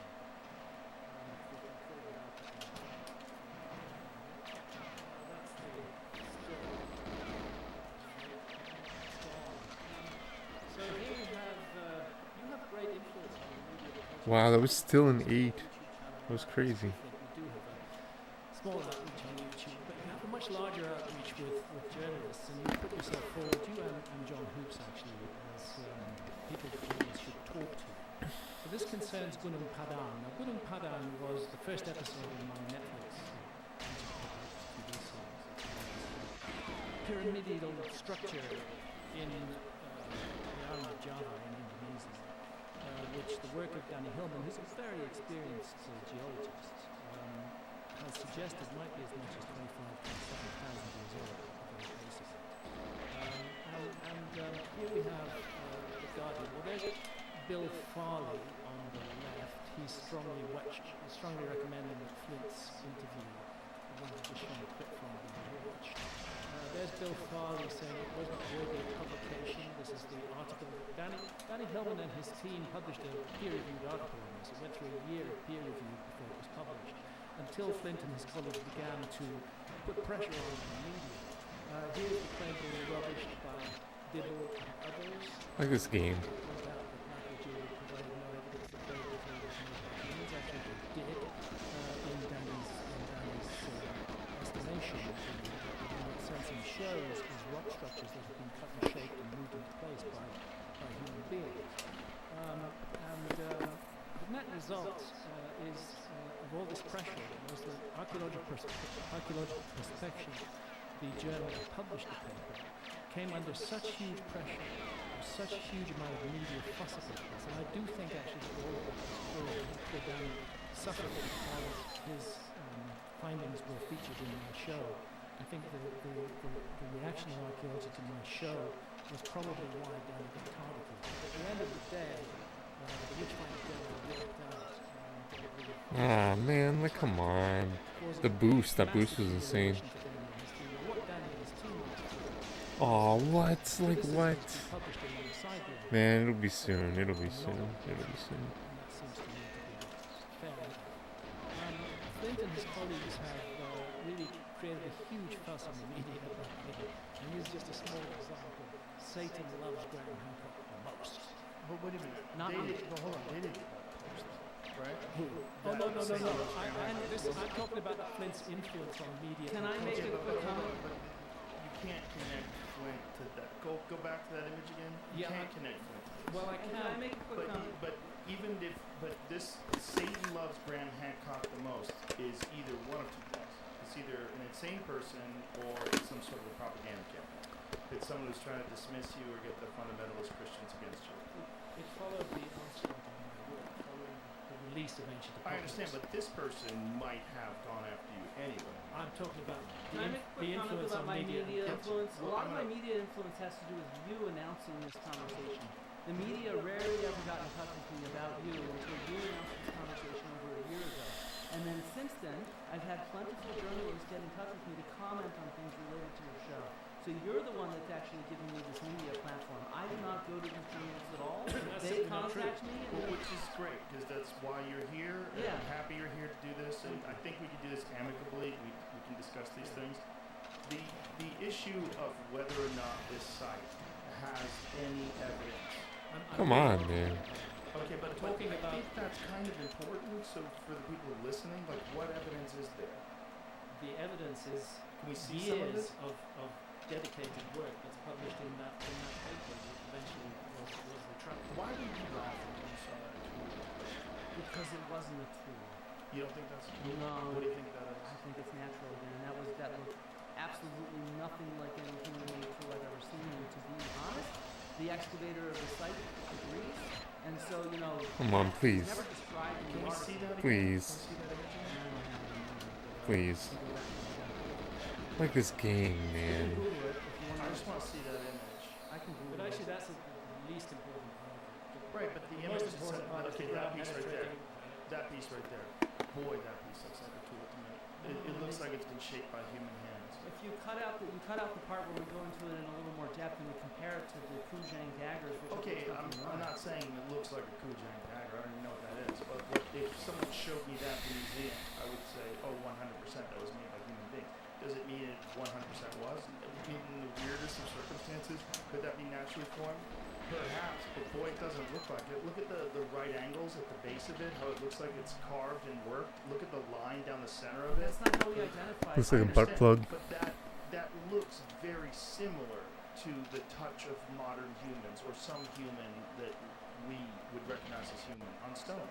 If we can clear it out. That's the still. It's gone. So here you have great influence on the media. Wow, that was still an 8. That was crazy. We do have a small outreach on YouTube, but you have a much larger outreach with journalists, and you put yourself forward, you and John Hoops actually, as people that journalists should talk to. So this concerns Gunung Padang. Now, Gunung Padang was the first episode in my Netflix TV series. Pyramidal structure in the island of Java in Indonesia, which the work of Danny Hillman, who's a very experienced geologist, has suggested might be as much as 25,000 to 27,000 years old, very basically. Here we have the Guardian. Well, there's Bill Farley on the left. He's strongly recommending that Flint's interview, the one I've just shown a clip from, be watched. There's Bill Farley saying it wasn't worthy of publication. This is the article. Danny Hillman and his team published a peer-reviewed article on this. It went through a year of peer review before it was published, until Flint and his colleagues began to put pressure on the media. Here's the claim being rubbished by Dibble and others. Like this game. Point out that McAjee provided no evidence that Bale was made by humans. Actually, they did in Danny's estimation. What sensing shows is rock structures that have been cut and shaped and moved into place by human beings. The net result is of all this pressure was that archaeological perspection, the journal that published the paper, came under such huge pressure, such a huge amount of media fuss about this, and I do think actually that all of it was Danny suffered because his findings were featured in my show. I think the reaction of archaeology to my show was probably why Danny got targeted. At the end of the day, the witch-finder general worked out. Ah man, like come on. The boost, that boost was insane. Oh, what? Like what? Man, it'll be soon. It'll be soon. It'll be soon. Flint and his colleagues have really created a huge fuss on the media about me, and here's just a small example. Satan loves Graham Hancock the most. But wait a minute. Not they me. did, no, hold on. They didn't post it, right? Who? Oh, no. I'm talking about Flint's influence on media. Can I make a quick comment? But you can't connect Flint to that. Go back to that image again. You Yeah, can't connect Flint to this. Well, I Can I can. make a quick comment? But even if this Satan loves Graham Hancock the most is either one of two things. It's either an insane person or it's some sort of a propaganda campaign. It's someone who's trying to dismiss you or get the fundamentalist Christians against you. It followed the onslaught on my work, following the release of Ancient I understand, Apocalypse. but this person might have gone after you anyway. I'm talking about Can I make a the quick comment influence about on my media. media influence? A Well, lot of I'm my not- media influence has to do with you announcing this conversation. The media rarely ever got in touch with me about you until you announced this conversation over a year ago. And then since then, I've had plentiful journalists get in touch with me to comment on things related to your show. So you're the one that's actually giving me this media platform. I do not go to these journalists at all. That's They simply not true. contact me and Well, which is great, because that's why you're here. And Yeah. I'm happy you're here to do this, and I think we can do this amicably. We can discuss these things. The issue of whether or not this site has any evidence. Come on, man. Okay, but Talking I about- think that's kind of important. So for the people listening, like, what evidence is there? The evidence is Can we see some of years it? of dedicated work that's published in that paper that eventually was retracted. Why were you laughing when you saw that tweet? Because it wasn't a tool. You don't think that's No. What do you think that is? I think it's natural again. That looked absolutely nothing like any human-made tool I've ever seen. And to be honest, the excavator of the site agrees. And so, you know, Come on, it's please. never described in Can the we article. see that again? Please. Can we see that image again? Please. Like this game, You can man. Google it if you want I to. just want to see that image. I can Google But actually, it. that's the least important part of it. Right, but the The image most is important part is okay. the That piece right there. administrating, That piece right there. Boy, that piece looks like a tool to me. It looks like it's been shaped by human hands. If you cut out the part where we go into it in a little more depth and we compare it to the Kujang daggers, which Okay, are I'm not saying it looks like a Kujang dagger. I don't even know what that is. But if someone showed me that in the museum, I would say, oh, 100% that was made by human beings. Does it mean it 100% was? In the weirdest of circumstances, could that be naturally formed? Perhaps, but boy, it doesn't look like it. Look at the right angles at the base of it, how it looks like it's carved and worked. Look at the line down the center of it. That's not how we identify. Looks it. like a butt understand, plug. But that looks very similar to the touch of modern humans or some human that we would recognize as human on stone.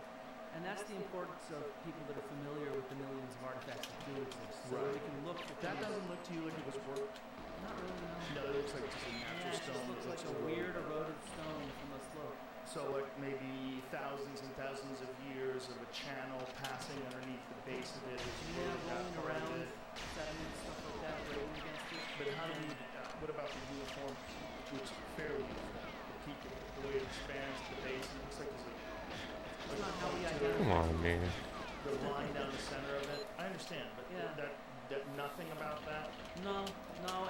And that's the importance of people that are familiar with the millions of artifacts that do exist. So Right. we can look for That things- doesn't look to you like it was worked. Not really, no. No, it looks like it's just a Yeah, natural it just stone. looks that like a eroded. weird eroded stone from a slope. So like maybe thousands and thousands of years of a channel passing underneath the base of it. Has Yeah, eroded that rolling part of around, it. sediment, stuff like that, rolling against it. But how do we? What about the uniform, which is fairly uniform? The peak, the way it expands at the base, it looks like there's It's not how we like identify. Come on, man. the line down the center of it. I understand, but Yeah. that nothing about that. No,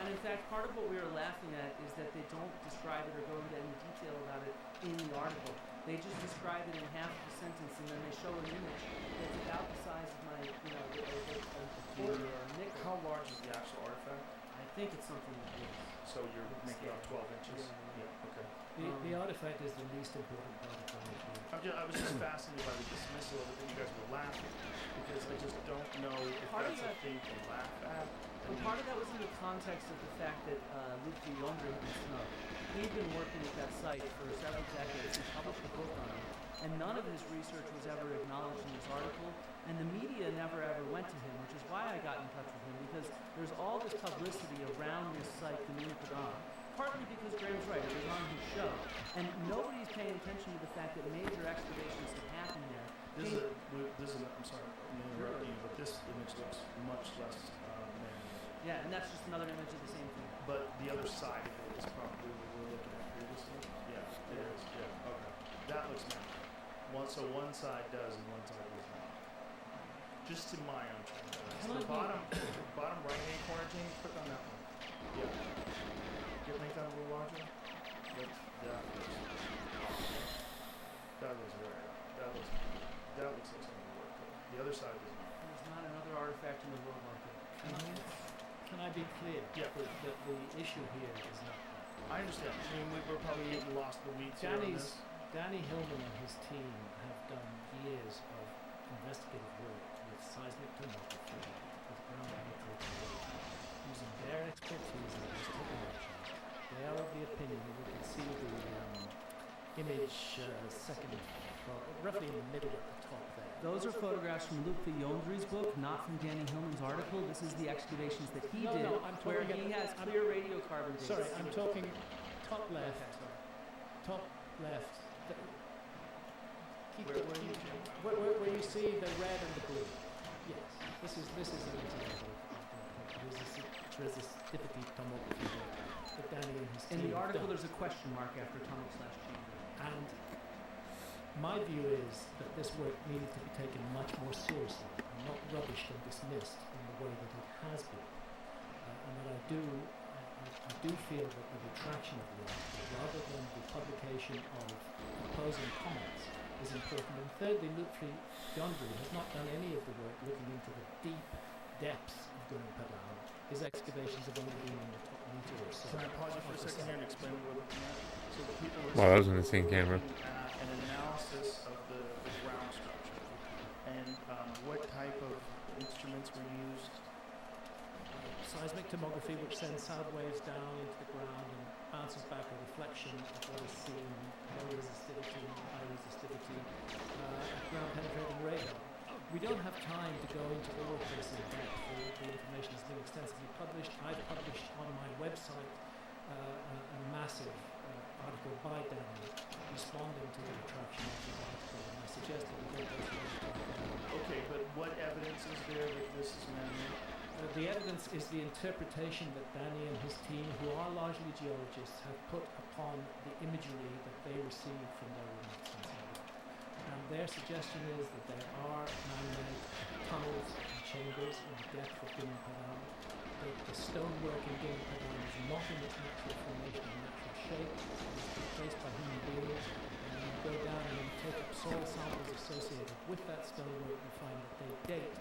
and in fact, part of what we were laughing at is that they don't describe it or go into any detail about it in the article. They just describe it in half of a sentence, and then they show an image that's about the size of my, a quarter or a nickel. How large is the actual artifact? I think it's something like this. So you're making about 12 inches. Yeah. Yeah. Okay. The artifact is the least important part of the review. I was just fascinated by the dismissal of it that you guys were laughing because I just don't know if Part of that's a that- thing to laugh at. But part of that was in the context of the fact that Luke de Yonder had been snubbed. He'd been working at that site for several decades. He published a book on it, and none of his research was ever acknowledged in this article, and the media never ever went to him, which is why I got in touch with him, because there's all this publicity around this site, the Mina Padan, partly because Graham's right, it was on his show, and nobody's paying attention to the fact that major excavations have happened there. I'm sorry, I'm interrupting you, but this image looks much less man-made. Yeah, and that's just another image of the same thing. But the other side of it is probably what we're looking at previously. Yeah, it is. Yeah, okay. That looks man-made. So one side does and one side does not. Just to my own transparency. Can I The be- bottom right-hand corner, Jamie, click on that one. Yeah. Make that a little larger. That looks very. That looks like something to work with. The other side does not. There's not another artifact in the world like it. Can I be clear? Yeah. That the issue here is not that. I understand. I mean, we're probably lost the weeds here on this. Danny Hillman and his team have done years of investigative work with seismic tomography, with ground penetrating work, using their expertise in these technologies. They are of the opinion that we can see the image second, roughly in the middle at the top there. Those are photographs from Luc de Yondry's book, not from Danny Hillman's article. This is the excavations that he did, I'm where talking he has I'm- clear radiocarbon dates. Sorry, I'm talking top left. Okay, sorry. Top left. Keep Where the, are you, keep- Jim? where you see the red and the blue. Yes, this is an example of resistivity tomography that Danny and his In team the have article, done. there's a question mark after tunnel/G. And my view is that this work needed to be taken much more seriously and not rubbished and dismissed in the way that it has been. And that I do feel that the retraction of the article, rather than the publication of opposing comments, is important. And thirdly, Lutfi Gondry has not done any of the work looking into the deep depths of Gunung Padang. His excavations have only been in the top meter or so. Can I pause you for a second here and explain what we're looking at? So the people Wow, that was an listening, insane we're camera. looking at an analysis of the ground structure and what type of instruments were used. Seismic tomography, which sends sound waves down into the ground and bounces back a reflection of what is seen, low resistivity, high resistivity, ground penetrating radar. We don't have time to go into all of this in depth. The information has been extensively published. I've published on my website a massive article by Daniel responding to the retraction of his article, and I suggest that we don't go through it. Okay, but what evidence is there that this is man-made? The evidence is the interpretation that Danny and his team, who are largely geologists, have put upon the imagery that they received from their remote sensing work. And their suggestion is that there are man-made tunnels and chambers in the depth of Gunung Padang. The stonework in Gunung Padang is not in its natural formation and natural shape. It is placed by human beings. And when you go down and you take up soil samples associated with that stonework, you find that they date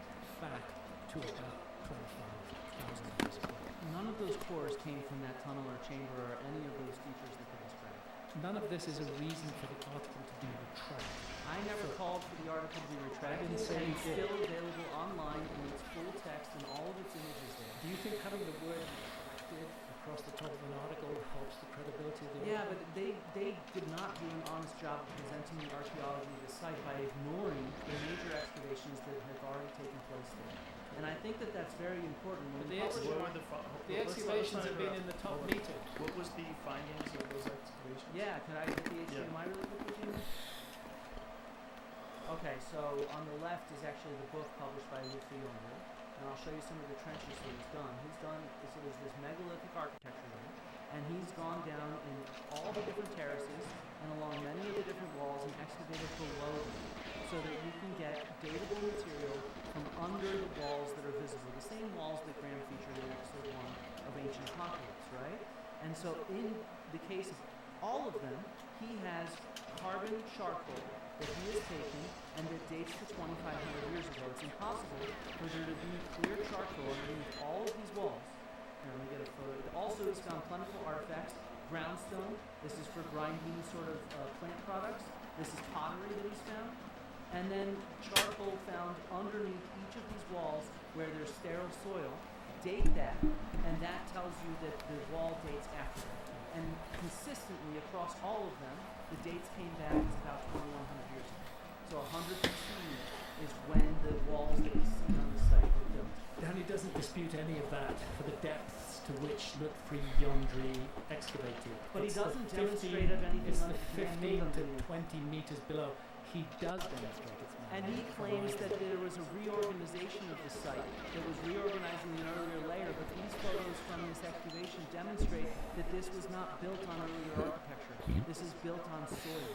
back to about 25,000 years ago. None of those cores came from that tunnel or chamber or any of those features that they described. None of this is a reason for the article to be retracted. I never called for the article to be retracted, I didn't say and you it's did. still available online in its full text and all of its images there. Do you think having the word retracted across the top of an article helps the credibility of the Yeah, article? but they did not do an honest job of presenting the archaeology of the site by ignoring the major excavations that have already taken place there. And I think that that's very important. When But you publish What a- were the The excavations have been in the top meter. What was the findings of those excavations? Yeah, can I get the Yeah. HDMI really quickly, Jimmy? Okay, so on the left is actually the book published by Lutfi Gondry, and I'll show you some of the trenches that he's done. So there's this megalithic architecture there, and he's gone down in all the different terraces and along many of the different walls and excavated below them, so that you can get datable material from under the walls that are visible, the same walls that Graham featured in episode 1 of Ancient Apocalypse, right? And so in the case of all of them, he has carbon charcoal that he has taken and that dates to 2,500 years ago. It's impossible for there to be clear charcoal underneath all of these walls. Here, let me get a photo. Also, he's found plentiful artifacts. Groundstone. This is for grinding sort of plant products. This is pottery that he's found. And then charcoal found underneath each of these walls where there's sterile soil. Date that, and that tells you that the wall dates after that. And consistently across all of them, the dates came back as about 2,100 years ago. So 100 BC is when the walls that we see on the site were built. Danny doesn't dispute any of that for the depths to which Lutfi Gondry excavated. But he It's the doesn't 15 demonstrate of anything It's like the 15 to man-made. 20 meters below. He does demonstrate it's And man-made, he claims provided- that there was a reorganization of the site that was reorganizing an earlier layer, but these photos from this excavation demonstrate that this was not built on earlier architecture. This is built on soil.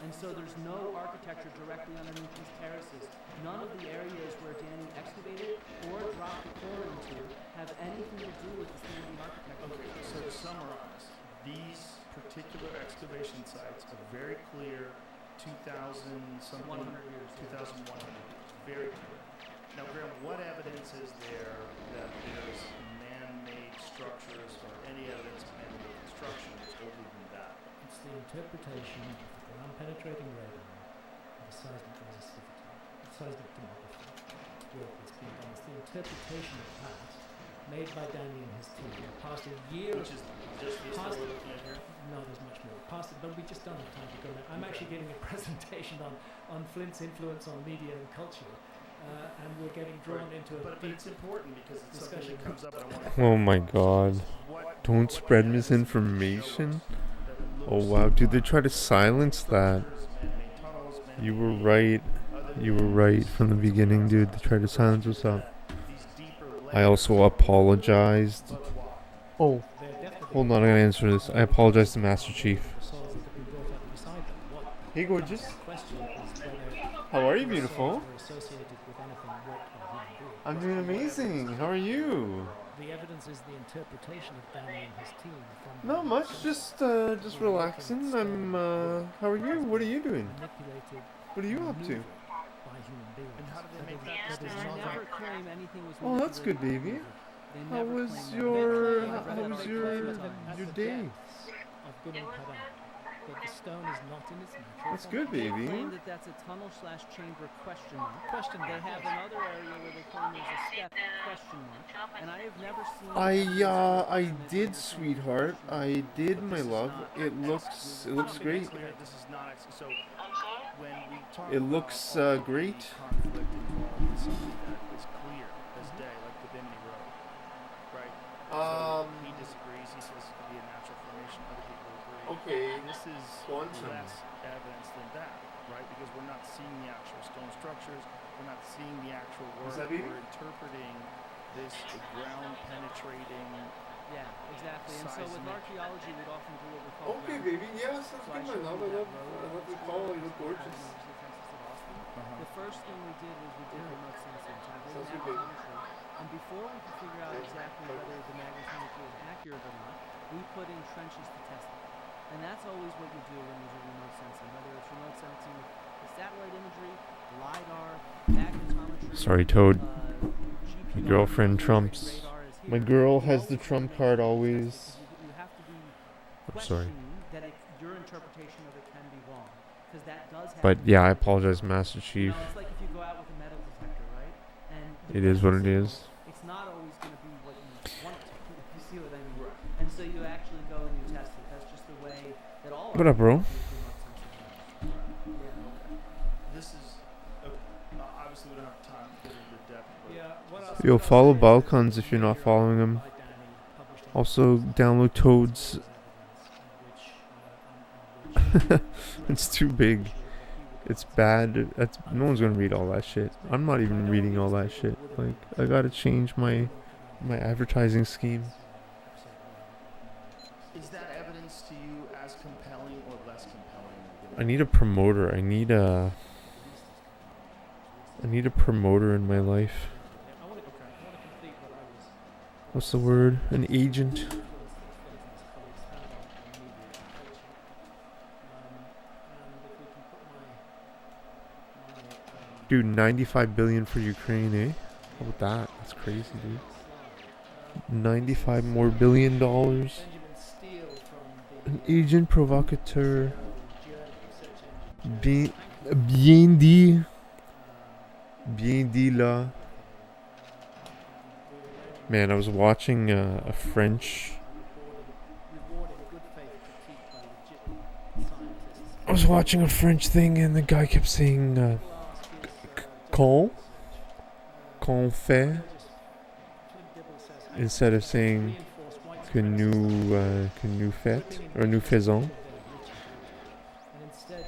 And so there's no architecture directly underneath these terraces. None of the areas where Danny excavated or dropped the core into have anything to do with the standing architecture. Okay, so to summarize, these particular excavation sites are very clear, 2,000 something, 100 years. 2,100 years, very clear. Now, Graham, what evidence is there that there's man-made structures or any evidence of man-made construction that's older than that? It's the interpretation of the ground penetrating radar and the seismic resistivity, seismic tomography work that's been done. It's the interpretation of that made by Danny and his team. Past a year Which is just this that we're looking at here? No, there's much more. But we just don't have time to go there. I'm actually giving a presentation on Flint's influence on media and culture, and we're getting drawn into a But deep it's important because it's something discussion. that comes up and I want to... Oh my god. Don't spread misinformation. Oh wow, dude, they try to silence that. You were right. You were right from the beginning, dude. They tried to silence us up. I also apologized. Oh, they're definitely hold on, I gotta answer this. I apologize to Master Chief. the soils that have been brought up beside them. What Hey, gorgeous. the question is whether How are you, the beautiful? soils were associated with anything worked by human beings. I'm doing amazing. How are you? The evidence is the interpretation of Danny and his team from Not much, just relaxing. How are you? What are you doing? manipulated What are you up to? maneuvered by human beings. And how do they That make is- that that is decision? not They a- never claim anything was Oh, that's good, manipulated or baby. maneuvered. They How never was claim that. your I've read that how was article a your few that times. at your the day? depths of Gunung Padang, that the stone is not in its natural That's form. good, They baby. claim that that's a tunnel slash chamber question mark. Question They mark, have yes. another area where they claim there's a step question mark. And I have never seen I evidence of I pyramid did, underpinning sweetheart. question mark. I did, But my this is love. not It looks exclusive. great. Clear, this is not so. When we talk It about looks, all of great. the conflict involved in something that is clear as day, like the Bimini Road, right? So he disagrees. He says it could be a natural formation. Other people agree. Okay. This is Quantum. less evidence than that, right? Because we're not seeing the actual stone structures. We're not seeing the actual work. that baby? We're interpreting this ground penetrating. Yeah, exactly. And so with Seismic. archaeology, we'd often do what we call Okay, ground baby. Yes, that's So good, I my showed love. you I that love road. the It's call. one You of look those gorgeous. University of Texas at Austin. Uh-huh. The first thing we did was we did remote sensing. So we Sounds did good, baby. magnetometry. And before we could figure out exactly whether the magnetometry was accurate or not, we put in trenches to test it. And that's always what you do when you do remote sensing, whether it's remote sensing with satellite imagery, LiDAR, magnetometry. Sorry, Toad. GPR, My girlfriend radar trumps. is My here. girl You has always the wanna trump make card sure you test it, always. 'cause you have to be I'm sorry. questioning that your interpretation of it can be wrong, because that does happen. But yeah, I apologize, Master You Chief. know, it's like if you go out with a metal detector, right? And you It get is a what it signal, is. It's not always going to be what you want it to be, if you see what I mean. And so you actually go and you test it. That's just the way that all What up, bro? This is obviously we don't have time to get into depth, but Yeah, what else? Yo, what else follow is Balkans if you're not familiar following him. by Danny, published in Also, Gyges, download Toad's. which, It's too big. It's bad. That's no one's gonna read all that shit. I'm not even reading all that shit. Like, I gotta change my advertising scheme. is that evidence to you as compelling or less compelling? I need a promoter. I need a promoter in my life. I want to complete what I was. What's the word? An agent. Dude, 95 billion for Ukraine, eh? How about that? That's crazy, dude. 95 more billion dollars. An agent provocateur. Bien, bien dit. Bien dit là. Man, I was watching a French. I was watching a French thing, and the guy kept saying, "Quand fait," instead of saying "que nous faites" or "nous faisons."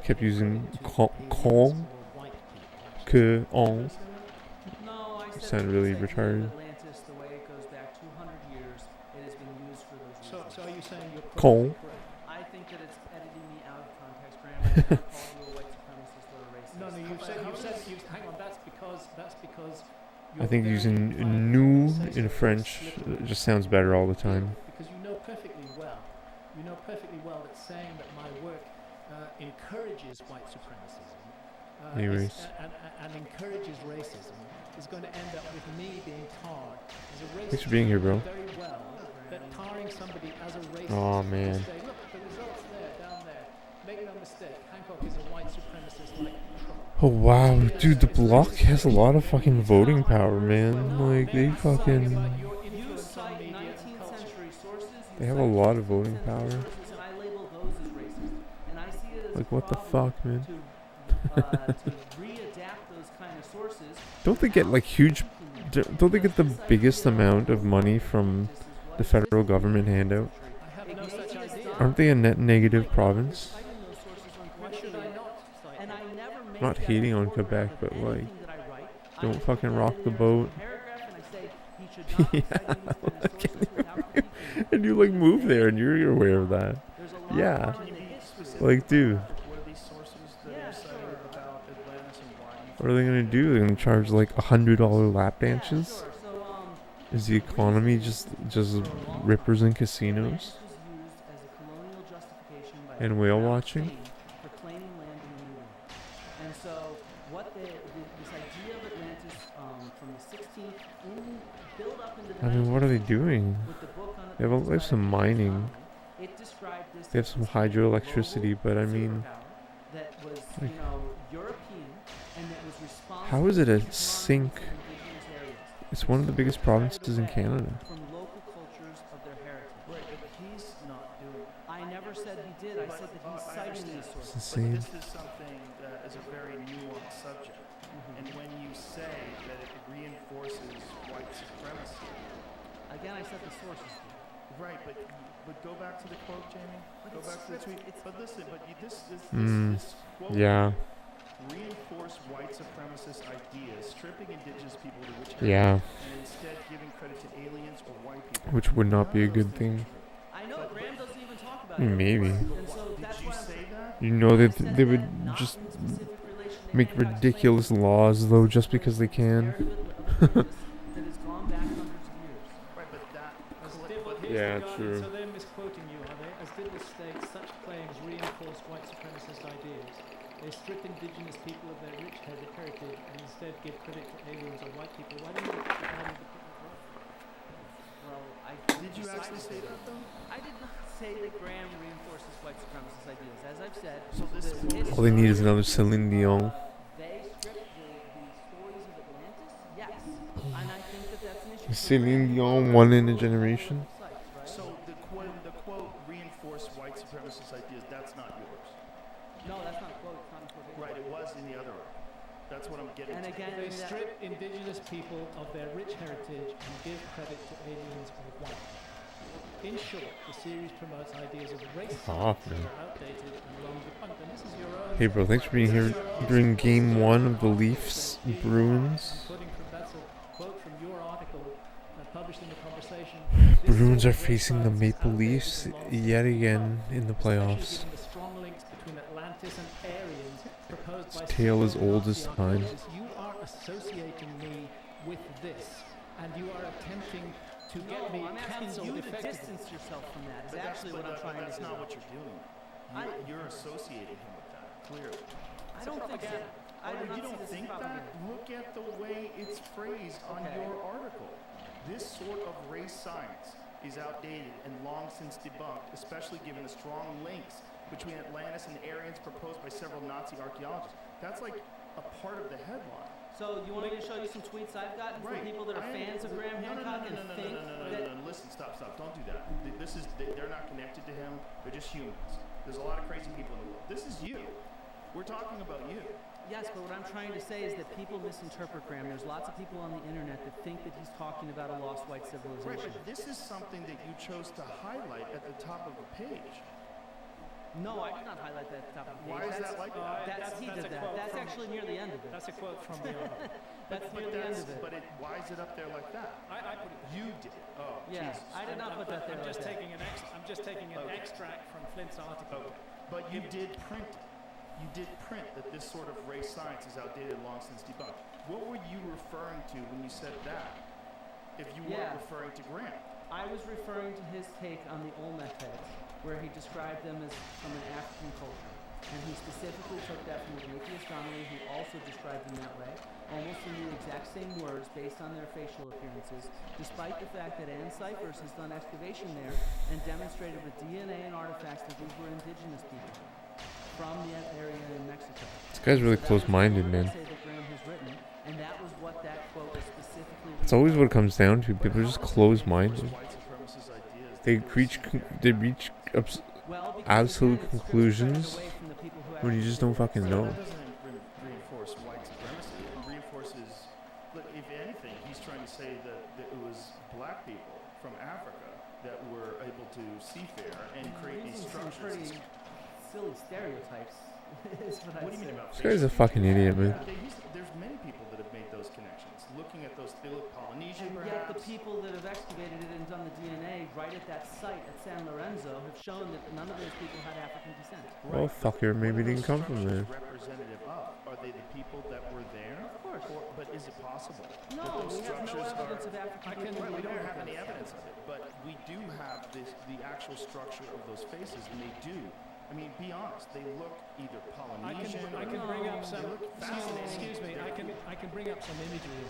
Kept using quand, que, on. No, I said Sound that really this idea of retarded. Atlantis, the way it goes back 200 years, it has been used for those reasons. So are you saying you're Con. perfectly correct? I think that it's editing me out of context, Graham. I did not call you a white supremacist or a racist. No, hang on, that's because I think using nous in French just sounds better all the time. because you know perfectly well that saying that my work encourages white supremacism Anyways. and encourages racism is going to end up with me being tarred as a racist. Thanks for being here, bro. Very well that tarring somebody as a racist. Aw, will man. say, look, the results there, down there. Make no mistake, Hancock is a white supremacist like Trump. Oh wow, dude, the bloc has a lot of fucking voting power, man. Like, they fucking... You cite 19th century sources. They have a lot of voting power. And I label those as racist. And I see it as Like, a what the problem fuck, man? to readapt those kind of sources. Don't they get, like, huge... Don't they get the biggest amount of money from the federal government handout? I have no such idea. Aren't they a net negative province? Why should I not? And I never make Not that hating a on forefront Quebec, of but, like, anything that I write. I don't just fucking put that rock in the there as a boat. paragraph, and I say he should not be citing these kind of sources without critiquing. And you, like, move there and you're aware of that. There's a lot Yeah. more in the history. Like, dude, What are these sources that Yeah, are cited sure. about Atlantis and why do you what are they gonna do? They're gonna charge, like, $100 lap Yeah, dances? sure. So, Is the economy just rippers and casinos? Atlantis was used as a colonial justification by And the whale Crown of watching? Spain for claiming land in the New World. And So what this idea of Atlantis from the 16th build up into the I mean, what are they 19th doing? with the book on They have, Atlantis they have by some James mining. Donnelly, it described this They have as some this global hydroelectricity, but I mean, superpower that was, like, you know, European and that was responsible how is it for a the sink? economies of indigenous areas. It's one of the biggest provinces in Away Canada. from local cultures of their heritage. Right, but he's not doing it. I never said he did. I said that he's I citing understand. these It's sources. insane. But this is something that is a very nuanced subject. And when you say that it reinforces white supremacy, Again, I said the sources did. right? But go back to the quote, Jamie. Go back to the tweet. But listen, this quote Yeah. reinforce white supremacist ideas, stripping indigenous people to which Yeah. and instead giving credit to aliens or white people. Which would not be a None of those good things thing. are I know Graham doesn't even talk about I mean, it. maybe. And so true. that's Did you why I'm say that? You know that I said they that would not just in specific relation to make Hancock's ridiculous claims, laws, though, just this because they this can. narrative of Atlantis that has gone back hundreds of years. Right, but that. Here's Yeah, the Guardian, true. So they're misquoting you, are they? As Didless states, such claims reinforce white supremacist ideas. They strip indigenous people of their rich heritage and instead give credit to aliens or white people. Why didn't you put that word? Well, Did you actually say that though? I did not say that Graham reinforces white supremacist ideas. As I've said, So this the All they need is history, another Celine Dion. they strip the stories of Atlantis, yes. And I think that that's an issue. for Celine Graham. Dion, one in a generation. Sites, right? So the quote reinforce white supremacist ideas. That's not yours. No, that's not a quote. It's not a quote. Right, it was in the other one. That's what I'm getting And to. again, They that- strip indigenous people of their rich heritage and give credit to aliens or white people. In short, the series promotes ideas of race Off, that man. are outdated and long debunked. And this is your own. Hey, bro, thanks for being here during Game 1 of the Leafs Bruins. I'm quoting from that's a quote from your article published in the Conversation. Bruins are facing the Maple Leafs yet again in the playoffs. Given the strong links between Atlantis and Aryans proposed by tale as several old Nazi as time. archaeologists, you are associating me with this, and you are attempting to get me I'm asking cancelled you to effectively. distance yourself from that. Is But actually what I'm trying that's to do. not what you're doing. You're associating him with that, clearly. I don't think so. I Oh, do not you see don't this as think that? propaganda. Look at the way it's phrased on Okay. your article. This sort of race science is outdated and long since debunked, especially given the strong links between Atlantis and Aryans proposed by several Nazi archaeologists. That's like a part of the headline. So you want me to show you some tweets I've gotten from people that are fans of Graham Hancock and think that... No. Listen, stop. Don't do that. They're not connected to him. They're just humans. There's a lot of crazy people in the world. This is you. We're talking about you. Yes, but what I'm trying to say is that people misinterpret Graham. There's lots of people on the internet that think that he's talking about a lost white Right, civilization. but this is something that you chose to highlight at the top of the page. No, I did not highlight that at the top of the page. Why is that like that? He That's did a that. quote That's from- actually near the end of it. That's a quote from the article. That's near the end of it. But why is it up there like that? I put it. You did it. Oh, Yeah, Jesus. I did not put that there. I'm just like that. taking I'm just taking an Okay. extract from Flint's article. Okay. But you did print it. You did print that this sort of race science is outdated and long since debunked. What were you referring to when you said that? If you weren't Yeah. referring to Graham. I was referring to his take on the Olmec heads, where he described them as from an African culture. And he specifically took that from the atheist Donnelly, who also described them that way, almost in the exact same words based on their facial appearances, despite the fact that Ann Cyphers has done excavation there and demonstrated with DNA and artifacts that these were indigenous people from the area in Mexico. This guy's really close-minded, man. Say that Graham has written, and that was what that quote was specifically. It's always what it comes down to. People are just close-minded. White supremacist ideas. They reach Well, because absolute again, it strips conclusions credit away from the people who when you actually just don't did it. fucking So know. that doesn't reinforce white supremacy. It reinforces, look, if anything, he's trying to say that it was black people from Africa that were able to seafair and create these Using some structures. pretty silly stereotypes. Is what What I'd do you mean say. about This guy's a fucking idiot, man. There's many people that have made those connections. Looking at those, they look Polynesian And yet the perhaps. people that have excavated it and done the DNA right at that site at San Lorenzo have shown that none of those people had African descent. Oh, fucker, maybe What are it didn't those come from there. structures representative of? Are they the people that were there? Of course. But is it possible? that No, those we have no structures evidence are- of African Right, people. we don't have any evidence of it, but we do have the actual structure of those faces, and they do I mean, be honest. They look either I Polynesian. can bring up some. They look fascinating. Excuse me. I can bring up some imagery.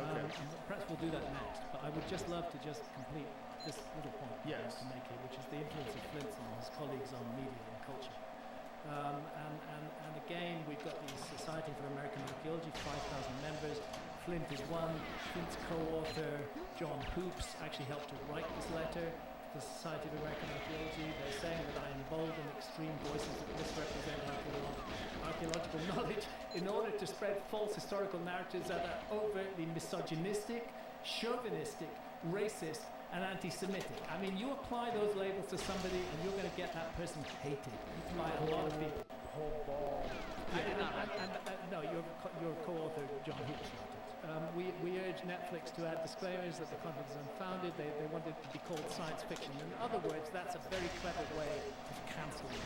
Okay. And perhaps we'll do that next. But I would just love to just complete this little point Yes. to make here, which is the influence of Flint and his colleagues on media and culture. And again, we've got the Society for American Archaeology, 5,000 members. Flint is one. Flint's co-author, John Hoops, actually helped to write this letter to the Society of American Archaeology. They're saying that I embolden extreme voices that misrepresent archaeological knowledge in order to spread false historical narratives that are overtly misogynistic, chauvinistic, racist, and anti-Semitic. I mean, you apply those labels to somebody and you're going to get that person hated by a lot of people. No, your co-author, John Hoops, wrote it. We urge Netflix to add disclaimers that the content is unfounded. They want it to be called science fiction. In other words, that's a very clever way of cancelling.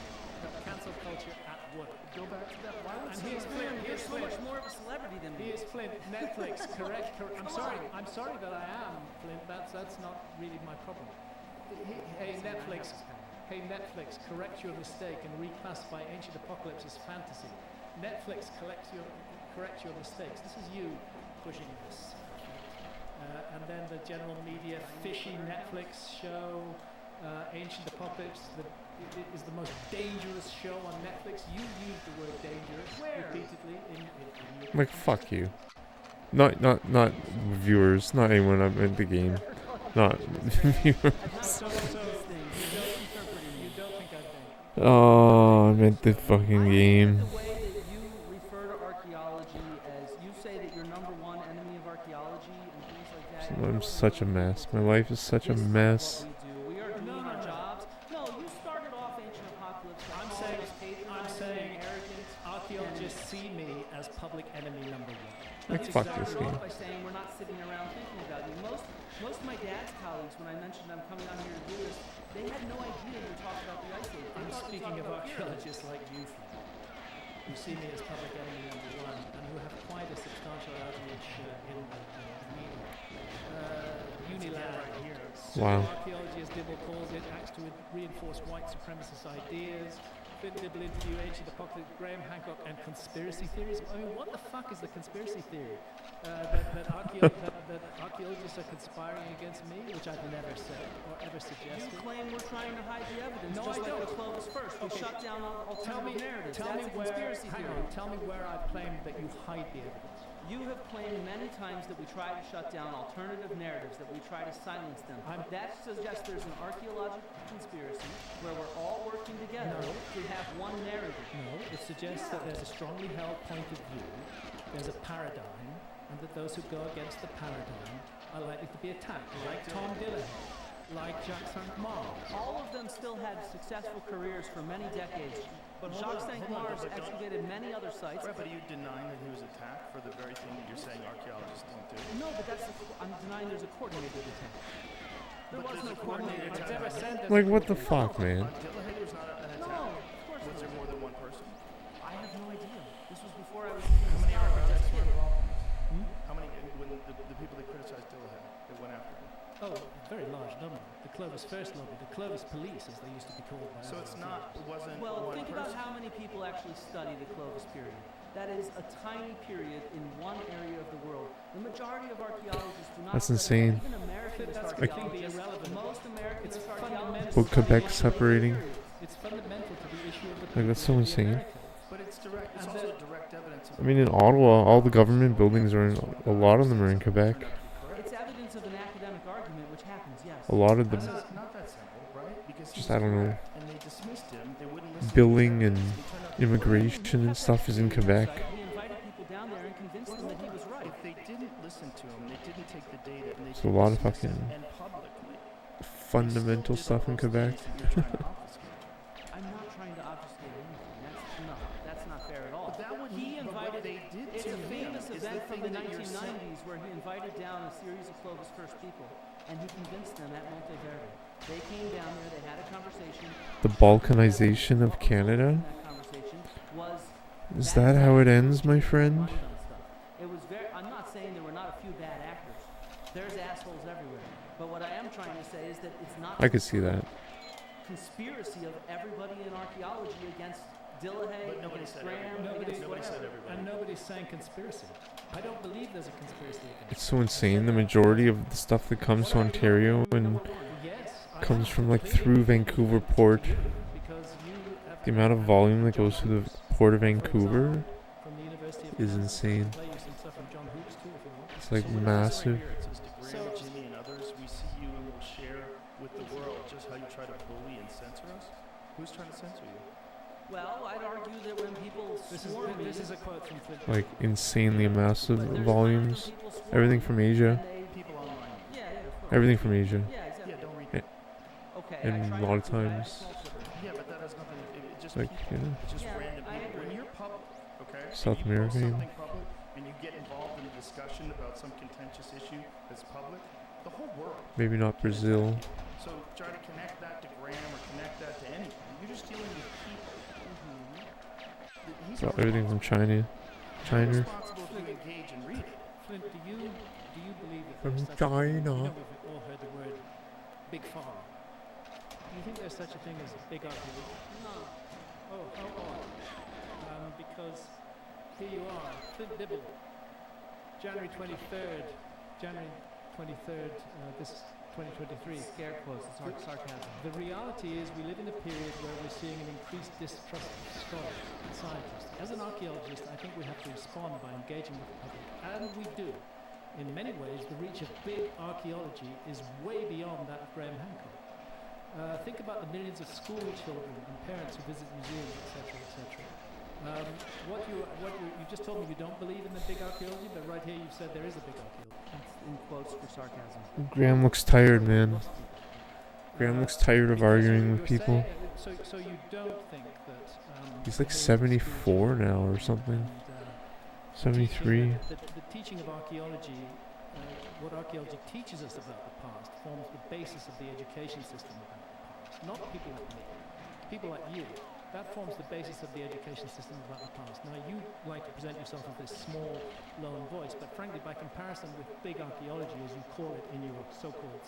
Cancel culture at work. Go back to that. Why would And here's Flint. You're so much more of a celebrity than me. Here's Flint. Netflix. Correct. I'm sorry that I am, Flint. That's not really my problem. Hey Netflix. Hey Netflix. Correct your mistake and reclassify Ancient Apocalypse as fantasy. Netflix. Correct your mistakes. This is you pushing this. And then the general media, fishy Netflix show, Ancient Apocalypse, is the most dangerous show on Netflix. You used the word dangerous repeatedly in your Like, fuck you. Not viewers, not anyone at the game. Not viewers. So you don't think I've done. Oh, I meant the fucking game. The way that you refer to archaeology as, you say that you're number one enemy of archaeology and things like that. I'm such a mess. My life is such a This is mess. what we do. We are doing our jobs. No, you started off Ancient Apocalypse. I'm saying archaeologists see me as public enemy number one. Like, That's fuck exactly this Started game. off by saying we're not sitting around thinking about you. Most of my dad's colleagues, when I mentioned I'm coming on here to do this, they had no idea you were talking about the ice age. They I'm thought you speaking were of talking about archaeologists like you, Flint, who see me as public enemy number one and who have quite a substantial outreach in the media. Unilateral here. Wow. Archaeology, as Dibble calls it, acts to reinforce white supremacist ideas. Flint Dibble interview Ancient Apocalypse, Graham Hancock, and conspiracy theories. I mean, what the fuck is the conspiracy theory? That archaeologists are conspiring against me, which I've never said or ever You suggested. claim we're trying to hide the evidence, No, just I like don't. with Clovis First. We Okay. shut down alternative narratives. Tell That's me a conspiracy theory. Tell me where I've claimed that you hide the evidence. You have claimed many times that we try to shut down alternative narratives, that we try to silence them. That suggests there's an archaeological conspiracy where we're all working together to have one narrative. No, it suggests that there's a strongly held point of view, there's a paradigm, and that those who go against the paradigm are likely to be attacked, like Tom Dillon, like Jacques Saint-Mars. All of them still had successful careers for many decades. But Jacques Saint-Mars excavated many other sites. Right, but are you denying that he was attacked for the very thing that you're saying archaeologists don't do? No, but I'm denying there's a coordinated attack. There was no coordinated coordinated attack. attack. Like, what the fuck, man? Dillahunt was not an No, attack. of course Was there not. more than one person? I have no idea. This was before I was even a scholar. That's it. How many? When the people that criticized Dillahunt, that went after him. Oh, a very large number. The Clovis First lobby, the Clovis police, as they used to be called by So it's others. not. It wasn't Well, one think about person. how many people actually study the Clovis period. That is a tiny period in one area of the world. The majority of archaeologists do not That's study insane. Even Americanist That's archaeologists, irrelevant. most Americanist It's archaeologists Well, study Quebec's only later separating. periods. It's fundamental to the issue of the Like, that's so people of the insane. Americas. But it's direct. It's And also the- direct evidence. I mean, in Ottawa, all the government buildings are in. A lot of them are in Quebec. It's evidence of an academic argument, which happens, yes. A lot of them. That's not that simple, right? Because Just, he I was don't know. correct, and they dismissed him. They wouldn't listen. to Billing his and evidence, they turned out to be immigration and stuff is in Quebec. He invited people down there and convinced them that he was right. If they didn't listen to him, they didn't take the data, and they There's a lot of dismissed him, fucking and publicly, fundamental they stuff still did in all those Quebec. things that you're trying to obfuscate. I'm not trying to obfuscate anything. That's not fair at all. But that would He but what invited. they did It's to a famous him is event the from thing the that you're saying. 1990s where he invited down a series of Clovis First people, and he convinced them at Monteverde. They came down there. They had a conversation. The balkanization of Canada? That conversation was. Is that how it ends, my friend? It was very. I'm not saying there were not a few bad actors. There's assholes everywhere. But what I am trying to say is that it's not. I could see that. conspiracy of everybody in archaeology against Dillahay, But nobody against said Graham, everybody. against Nobody said whatever. everybody. And nobody's saying conspiracy. I don't believe there's a conspiracy against It's so insane. The majority of the stuff that comes to Ontario and Yes, I comes am from like completely through agree Vancouver with Port. you, because you have The amount of volume that goes through the Port of Vancouver from the University of is Kansas. insane. Play you some stuff from John Hoops too if you want. It's like So what it says massive. right here, it says to Graham, So- Jimmy, and others, we see you and will share with the world just how you try to bully and censor us. Who's trying to censor you? Well, I'd argue that when people swarm me, This is a quote from Flint. Like insanely massive there's times when volumes. people swarm Everything me from Asia. and they- People online. Yeah, yeah, of course. Everything from Asia. Yeah, exactly. Yeah, don't read Eh, it. Okay, and I try a lot not of to, I have times, small children. Yeah, but that has nothing. It just like, people. you know, It's just Yeah, random I people. When agree. you're public, okay, South and you America, post yeah. something public, and you get involved in a discussion about some contentious issue that's public, the whole world. maybe not Brazil. So try to connect that to Graham or connect that to anything. You're just dealing with people. He's Well, not everything from responsible. China. You're responsible if you engage and read it. Flint, do you believe that From there's such a thing? You China. know, we've all heard the word big pharma. Do you think there's such a thing as a big archaeology? No. Oh, how odd. Because here you are, Flint Dibble, January 23rd, this 2023. Scare quotes, it's sarcasm. The reality is we live in a period where we're seeing an increased distrust of scholars and scientists. As an archaeologist, I think we have to respond by engaging with the public, and we do. In many ways, the reach of big archaeology is way beyond that of Graham Hancock. Think about the millions of school children and parents who visit museums, etc., etc. You just told me you don't believe in the big archaeology, but right here you've said there is a big archaeology. That's in quotes for sarcasm. Graham looks tired, man. Graham looks tired of arguing with people. So you don't think that He's like the 74 now or something. and, 73. the teaching of archaeology, what archaeology teaches us about the past, forms the basis of the education system about the past. Not people like me, people like you. That forms the basis of the education system about the past. Now, you like to present yourself as this small, lone voice, but frankly, by comparison with big archaeology, as you call it in your so-called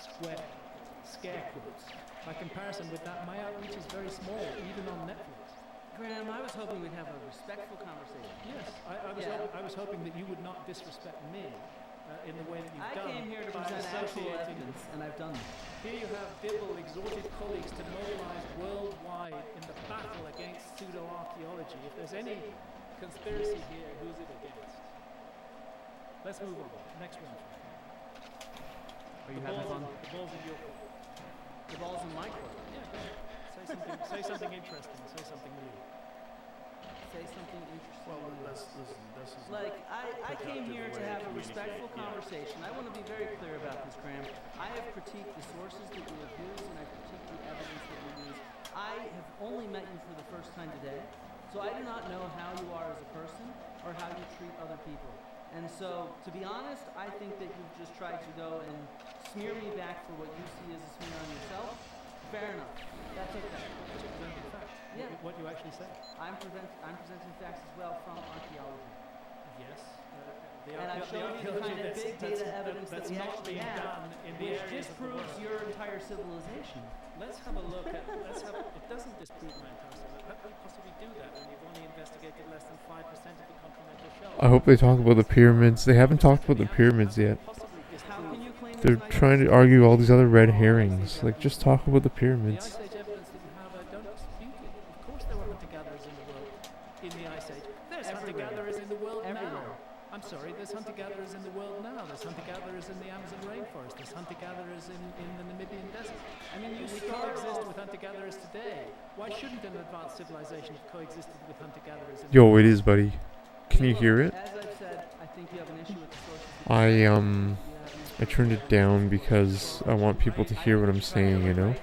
scare quotes, by comparison with that, my outreach is very small, even on Netflix. Graham, I was hoping we'd have a respectful conversation. Yes, I was hoping that you would not disrespect me in the way that you've I done. came here to by present actual associating- evidence, and I've done that. Here you have Dibble exhorted colleagues to mobilize worldwide in the battle against pseudo-archaeology. If there's any conspiracy here, who's it against? Let's move on. Next one. Are you The having ball's fun? the ball's in your court. The ball's in my court. Yeah, go ahead. Say something interesting. Say something new. Say something interesting. Well, this is Like, I came here to have a respectful conversation. I want to be very clear about this, Graham. I have critiqued the sources that you have used, and I've critiqued the evidence that you use. I have only met you for the first time today, so I do not know how you are as a person or how you treat other people. And so, to be honest, I think that you've just tried to go and smear me back for what you see as a smear on yourself. Fair enough. That's okay. Just presenting facts. Yeah. What you actually say. I'm presenting facts as well from archaeology. Yes. And I've shown you the kind of big data evidence that that's we not actually being have, done in the which areas of the disproves world. your entire civilization. Let's have a look at. It doesn't disprove my entire system. How can you possibly do that when you've only investigated less than 5% of the continental shelf? I hope they talk about the pyramids. They haven't talked about the pyramids yet. Possibly How disprove can you claim They're it's an trying to argue all these other red herrings. Like, just talk about the the pyramids. Ice Age evidence that you have. I don't dispute it. Of course, there were hunter-gatherers in the world in the Ice Age. There's Everywhere. hunter-gatherers in the world Everywhere. now. I'm sorry, there's hunter-gatherers in the world now. There's hunter-gatherers in the Amazon rainforest. There's hunter-gatherers in the Namibian desert. I mean, we coexist with hunter-gatherers today. Why shouldn't an advanced civilization have coexisted with hunter-gatherers in Yo, it is, buddy. Can you hear it? As I've said, I think you have an issue with the sources. I turned it down because I want people to hear what I'm saying, you know?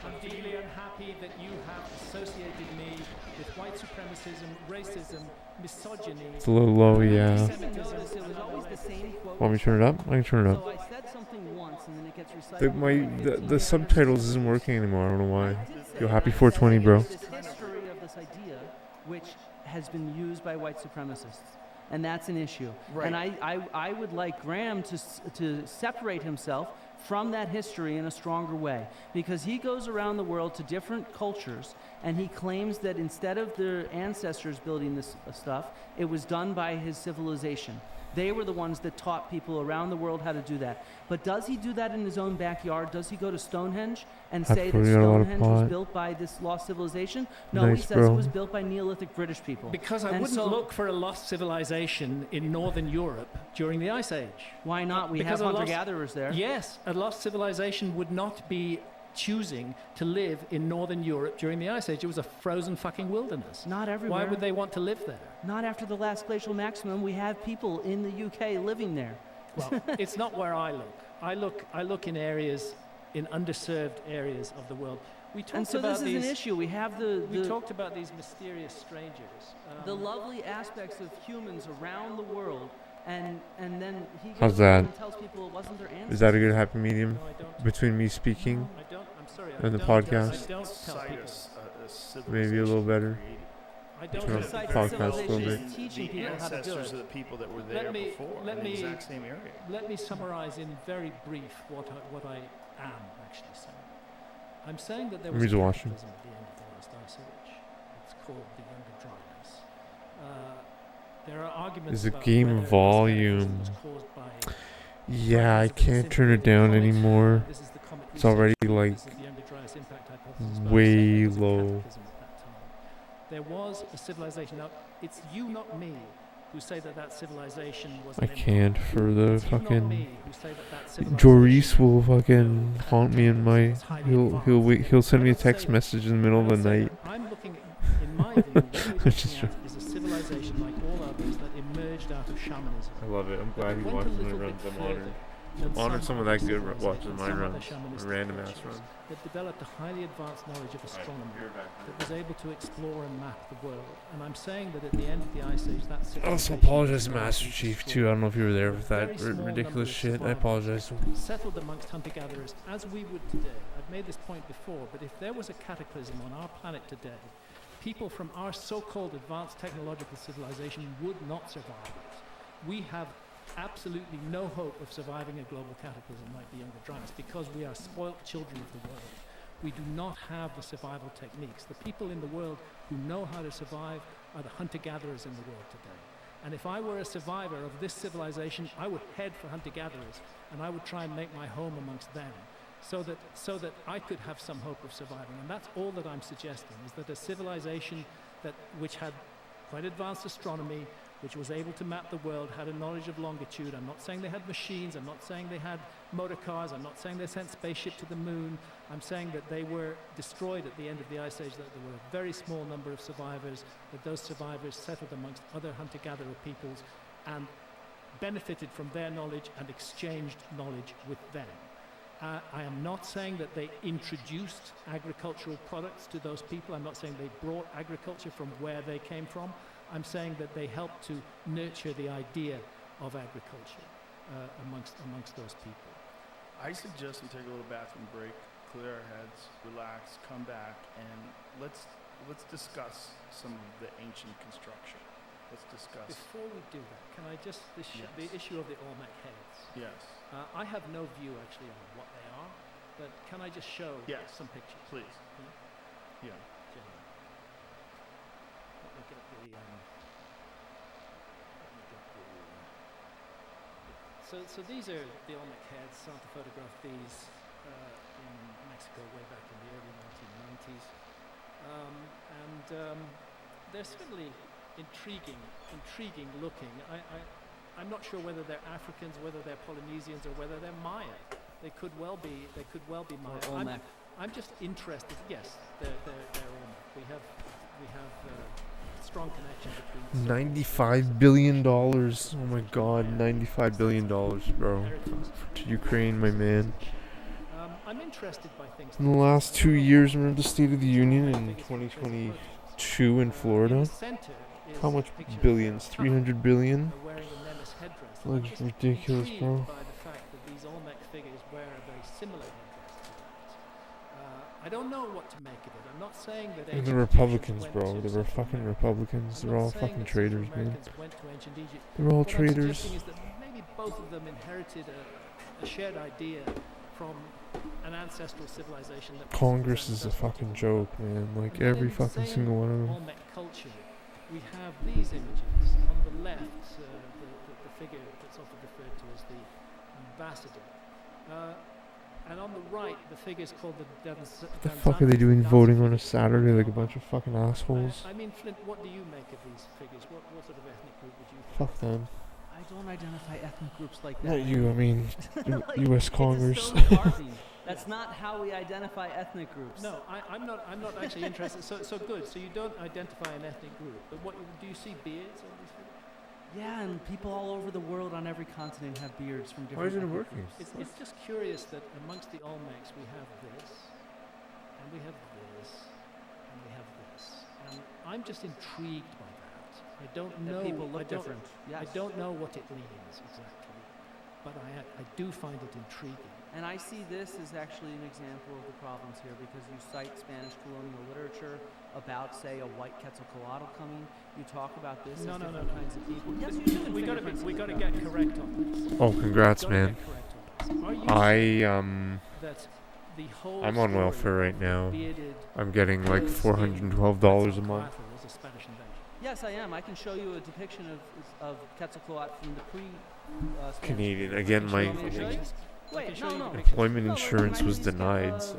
I'm deeply unhappy that you have associated me with white supremacism, racism, misogyny. It's a little low, yeah. Notice it was always the same quote. Want me to turn it up? I can turn it So up. I said something once and then it gets recited. The subtitles isn't working anymore. I don't know why. Yo, happy 420, bro. This history of this idea, which has been used by white supremacists, and that's an issue. Right. And I would like Graham to separate himself from that history in a stronger way, because he goes around the world to different cultures and he claims that instead of their ancestors building this stuff, it was done by his civilization. They were the ones that taught people around the world how to do that. But does he do that in his own backyard? Does he go to Stonehenge and say that probably got a lot of Stonehenge was pot. built by this lost civilization? No, Nice, he says bro. it was built by Neolithic British people. Because I And wouldn't so- look for a lost civilization in northern Europe during the Ice Age. Why not? We Because have a lost- hunter-gatherers there. Yes, a lost civilization would not be choosing to live in northern Europe during the Ice Age. It was a frozen fucking wilderness. Not everywhere. Why would they want to live there? Not after the last glacial maximum. We have people in the UK living there. Well, it's not where I look. I look in areas, in underserved areas of the world. We talked And so about this is these, an issue. We have We the talked about these mysterious strangers. the lovely aspects of humans around the world, and then he How's goes around that? and tells people it wasn't their ancestors. Is that a good happy medium No, I don't. between me speaking I don't. I'm sorry. and the I podcast? don't tell Cite people. Maybe a little better? I don't Turn tell off the Besides people. podcast a little civilization bit. is teaching people how to do ancestors it. of the people that were Let there me- before let in the me- exact same area. Let me summarize in very brief what I am actually saying. I'm saying that there was Who's a watching? cataclysm at the end of the last ice age. It's called the Younger Dryas. There are arguments Is the about game whether this volume? cataclysm was caused by Yeah, I rise of can't turn it disintegrated down comet. anymore. This is the comet It's already, research group. like, This is the Younger Dryas impact hypothesis, but I'm way saying there was a low. cataclysm at that time. There was a civilization. Now, it's you, not me, who say that that civilization was I an empire. can't for the It's you, not fucking. me, who say that that civilization Joris will fucking haunt me in my. was highly He'll send me a advanced. text message in the middle of the I would say night. that I'm looking, in my view, what we're Just looking at is a civilization like all others that emerged out of shamanism. I love it. I'm glad he Went a watches my little runs. bit I'm further honored. than I'm honored some someone other that good civilizations watches and my some other runs. shamanistic A random ass cultures run. that developed a highly advanced knowledge of astronomy that was able to explore and map the world. And I'm saying that at the end of the Ice Age, that I civilization also apologize to was Master largely Chief destroyed. too. I don't know if you were there with A that very small number ridiculous of shit. I survivors apologize. settled amongst hunter-gatherers as we would today. I've made this point before, but if there was a cataclysm on our planet today, people from our so-called advanced technological civilization would not survive it. We have absolutely no hope of surviving a global cataclysm like the Younger Dryas because we are spoilt children of the world. We do not have the survival techniques. The people in the world who know how to survive are the hunter-gatherers in the world today. And if I were a survivor of this civilization, I would head for hunter-gatherers and I would try and make my home amongst them so that I could have some hope of surviving. And that's all that I'm suggesting, is that a civilization which had quite advanced astronomy, which was able to map the world, had a knowledge of longitude. I'm not saying they had machines, I'm not saying they had motor cars, I'm not saying they sent spaceship to the moon. I'm saying that they were destroyed at the end of the Ice Age, that there were a very small number of survivors, that those survivors settled amongst other hunter-gatherer peoples and benefited from their knowledge and exchanged knowledge with them. I am not saying that they introduced agricultural products to those people. I'm not saying they brought agriculture from where they came from. I'm saying that they helped to nurture the idea of agriculture amongst those people. I suggest we take a little bathroom break, clear our heads, relax, come back, and let's discuss some of the ancient construction. Let's discuss. Before we do that, can I just, the Yes. issue of the Olmec heads. Yes, I have no view actually on what they are, but can I just show Yes. some pictures? please. Yeah. Gentlemen. Let me get the, So these are the Olmec heads. Santa photographed these in Mexico way back in the early 1990s. They're certainly intriguing looking. I'm not sure whether they're Africans, whether they're Polynesians, or whether they're Maya. They could well be Maya. Or Olmec. I'm just interested. Yes, they're Olmec. We have strong connection between $95 billion. Oh my god, $95 billion, bro. To Ukraine, my man. I'm interested by things. In the last 2 years, remember the State of the Union in 2022 in Florida? How much billions? 300 billion? Looks ridiculous, bro. By the fact that these Olmec figures wear a very similar headdress to that. I don't know what to make of it. I'm not saying that They're the ancient Republicans, Egyptians bro. went to They were Central fucking America. Republicans. I'm They're not all saying fucking that traitors, Central man. Americans went to ancient Egypt. They're all What I'm traitors. suggesting is that maybe both of them inherited a shared idea from an ancestral civilization that Congress is a does fucking what it joke, man. Like And every in the fucking same single one of them. Olmec culture, we have these images. On the left, the figure that's often referred to as the ambassador. And on the right, the figure's called the What the fuck are they doing voting on a Saturday like a bunch of fucking assholes? I mean, Flint, what do you make of these figures? What sort of ethnic group would you think? Fuck them. I don't identify ethnic groups like that. Not you, I mean Like, U.S. it's a Congress. stone carving. That's not how we identify ethnic groups. No, I'm not actually interested. So good. So you don't identify an ethnic group, but what do you see beards on these figures? Yeah, and people all over the world on every continent have beards from different. Why isn't it ethnic working? groups. It's just curious that amongst the Olmecs we have this, and we have this, and we have this, and I'm just intrigued by that. I don't That know. people look I don't, different. Yes. I don't know what it means exactly, but I do find it intriguing. And I see this as actually an example of the problems here because you cite Spanish colonial literature about, say, a white Quetzalcoatl coming. You talk about this as different kinds of people. Yes, you do. We got to get correct on this. Oh, congrats, Gotta man. get correct on this. Are you saying I that the whole I'm on story welfare right of now. bearded I'm getting like Is $412 a month. Quetzalcoatl was a Spanish invention? Yes, I am. I can show you a depiction of Quetzalcoatl from the pre-Spanish. Canadian again. My Want me to show you? Wait, show you no. pictures. employment No, wait, insurance can I was please get, denied. So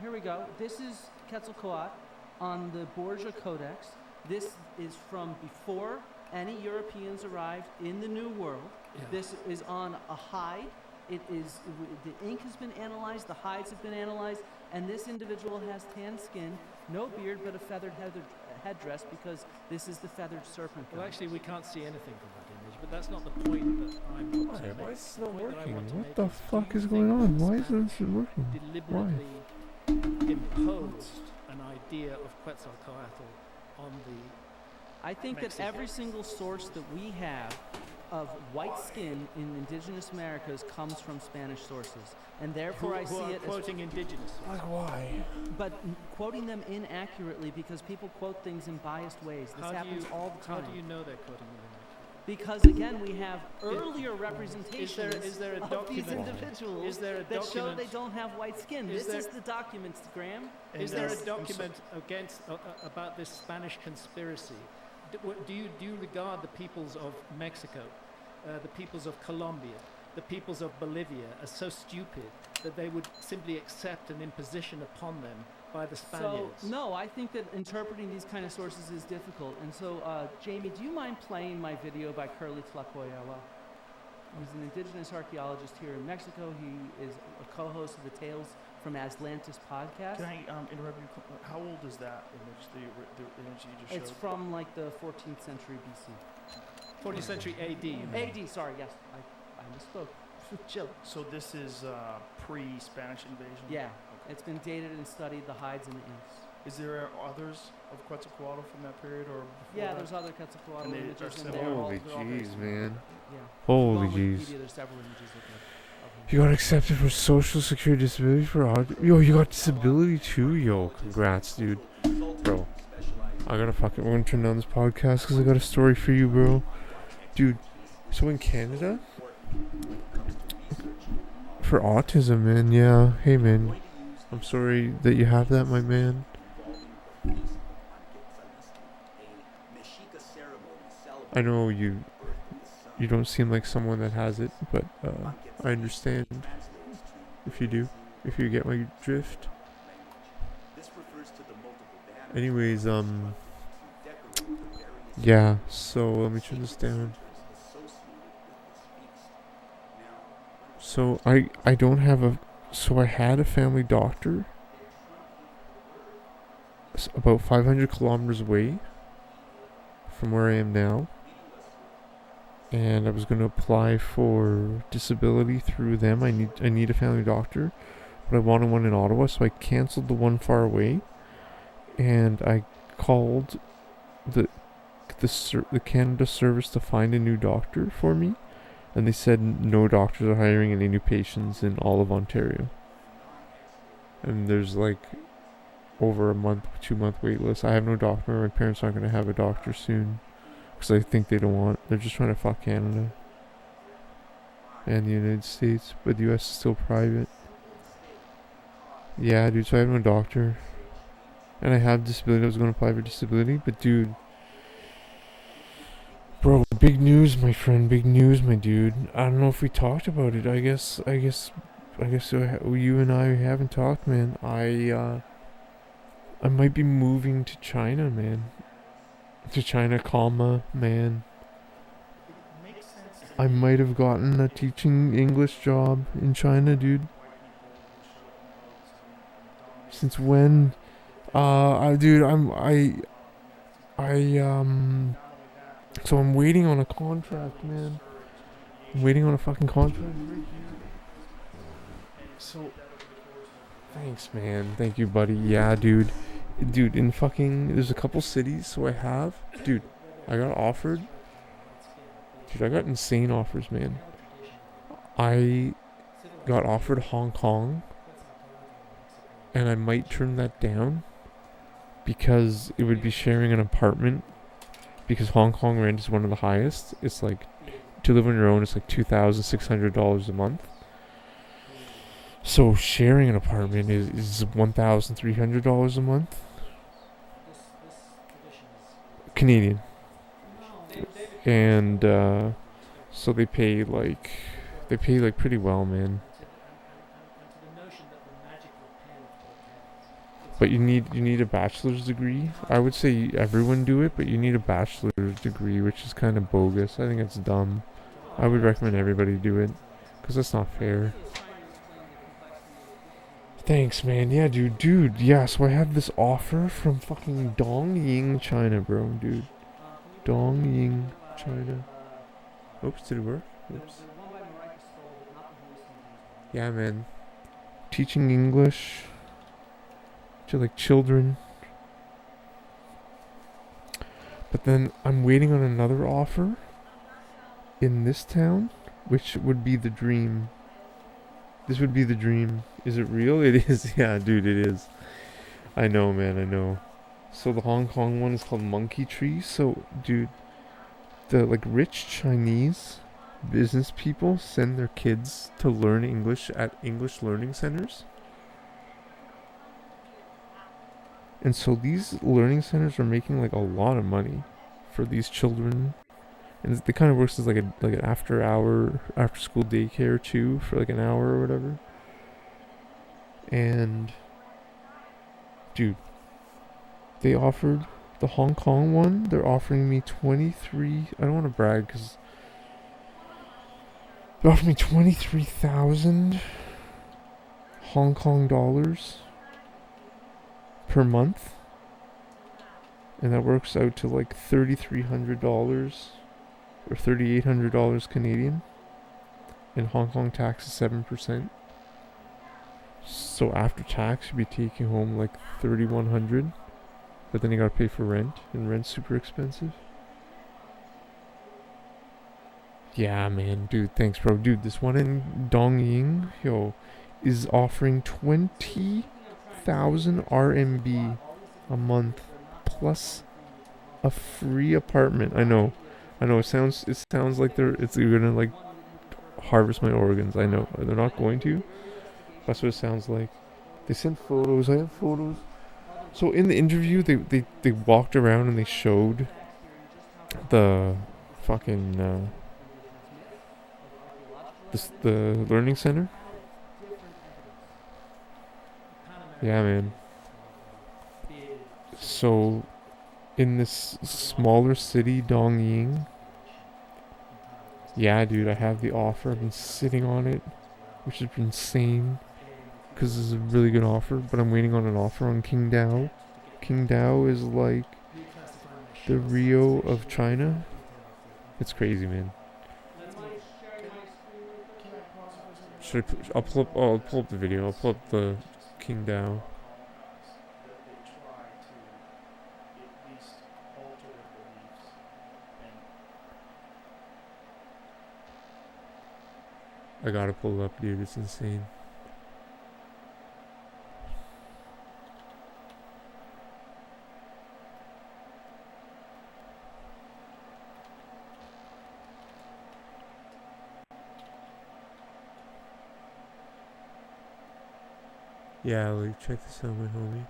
Here we go. This is Quetzalcoatl on the Borgia Codex. This is from before any Europeans arrived in the New World. Yeah. This is on a hide. The ink has been analyzed, the hides have been analyzed, and this individual has tan skin, no beard, but a feathered headdress because this is the feathered serpent. Well, god. actually, we can't see anything from that image, but that's not the point that I'm want to make. why is it not The point that I working? want to What make the is, fuck do you is think going on? that Why isn't Spanish this working? deliberately imposed an idea of Quetzalcoatl on the I think that Mexico. every single source that we have of white skin in indigenous Americas comes from Spanish sources, and therefore I who see are it as quoting indigenous. Like why? but quoting them inaccurately because people quote things in biased ways. This happens all the How time. do you know they're quoting them? Because again, we have earlier representations is there a of these document- individuals is there a that show document- they don't have white skin. is This there- is the document, Graham. Is there a This- document against about this Spanish conspiracy? Do you regard the peoples of Mexico, the peoples of Colombia, the peoples of Bolivia as so stupid that they would simply accept an imposition upon them by the Spaniards? So, no, I think that interpreting these kind of sources is difficult. And so, Jamie, do you mind playing my video by Curly Tlacoyala? He's an indigenous archaeologist here in Mexico. He is a co-host of the Tales from Atlantis podcast. Can I interrupt you? How old is that image? The image you just It's showed? from like the 14th century BC. 14th century AD. You mean? AD, sorry, yes, I misspoke. Chill. So this is pre-Spanish invasion. Yeah, Okay. it's been dated and studied, the hides and the inks. Is there others of Quetzalcoatl from that period, or before Yeah, that? there's other Quetzalcoatl And they images, are and similar. they're all, Holy they're all very jeez, similar. man. Yeah. Holy Well, on jeez. Wikipedia, there's several images of him. You got accepted for social security disability for yo, you got disability too, yo. Congrats, dude. Bro. I gotta fucking we're gonna turn down this podcast because I got a story for you, bro. Dude, so in Canada for autism, man, yeah. Hey man. I'm sorry that you have that, my man. I know you don't seem like someone that has it, but I understand if you do, if you get my drift. Anyways, yeah, so let me turn this down. So I don't have so I had a family doctor about 500 kilometers away from where I am now. And I was going to apply for disability through them. I need a family doctor, but I wanted one in Ottawa, so I canceled the one far away, and I called the Canada service to find a new doctor for me, and they said no doctors are hiring any new patients in all of Ontario. And there's like over a 2-month wait list. I have no doctor. My parents aren't going to have a doctor soon. Because I think they're just trying to fuck Canada. and the United States, but the US is still private. Yeah, dude, so I have no doctor. And I have disability. I was going to apply for disability, but dude, bro, big news, my friend. Big news, my dude. I don't know if we talked about it. I guess you and I haven't talked, man. I might be moving to China, man. To China, comma, man. It makes sense to I me. might have gotten a teaching English job in China, dude. Since when? Dude, so I'm waiting on a contract, man. I'm waiting on a fucking contract right here. So, thanks, man. Thank you, buddy. Yeah, dude. Dude, in fucking, there's a couple cities, so dude, I got offered. Dude, I got insane offers, man. I got offered Hong Kong, and I might turn that down because it would be sharing an apartment. Because Hong Kong rent is one of the highest. It's like, to live on your own, it's like $2,600 a month. So sharing an apartment is $1,300 a month. Canadian. And so they pay like pretty well, man. But you need a bachelor's degree. I would say everyone do it, but you need a bachelor's degree, which is kind of bogus. I think it's dumb. I would recommend everybody do it, because that's not fair. Thanks, man. Yeah, dude. Yeah, so I have this offer from fucking Dongying, China, bro, dude. Dongying, China. Oops, did it work? Oops. Yeah, man. Teaching English to like children. But then I'm waiting on another offer in this town, which would be the dream. This would be the dream. Is it real? It is. Yeah, dude, it is. I know, man, I know. So the Hong Kong one is called Monkey Tree. So, dude, the like rich Chinese business people send their kids to learn English at English learning centers. And so these learning centers are making like a lot of money for these children. And it kind of works as like an after school daycare too, for like an hour or whatever. And dude, they offered the Hong Kong one. They're offering me 23. I don't want to brag because they offered me 23,000 Hong Kong dollars per month, and that works out to like $3,300 or $3,800 Canadian. And Hong Kong tax is 7%. So after tax, you'd be taking home like 3,100. But then you gotta pay for rent, and rent's super expensive. Yeah, man, dude, thanks, bro. Dude, this one in Dongying, is offering 20,000 RMB a month plus a free apartment. I know. It sounds like they're gonna like harvest my organs. I know they're not going to. That's what it sounds like. They sent photos. I have photos. So in the interview, they walked around and they showed the fucking the learning center. Yeah, man. So in this smaller city, Dongying. Yeah, dude, I have the offer. I've been sitting on it, which has been insane, because this is a really good offer. But I'm waiting on an offer on Qingdao. Qingdao is like the Rio of China. It's crazy, man. I'll pull up the video. I'll pull up the Qingdao. I gotta pull it up, dude. It's insane. Yeah, like, check this out, my homie.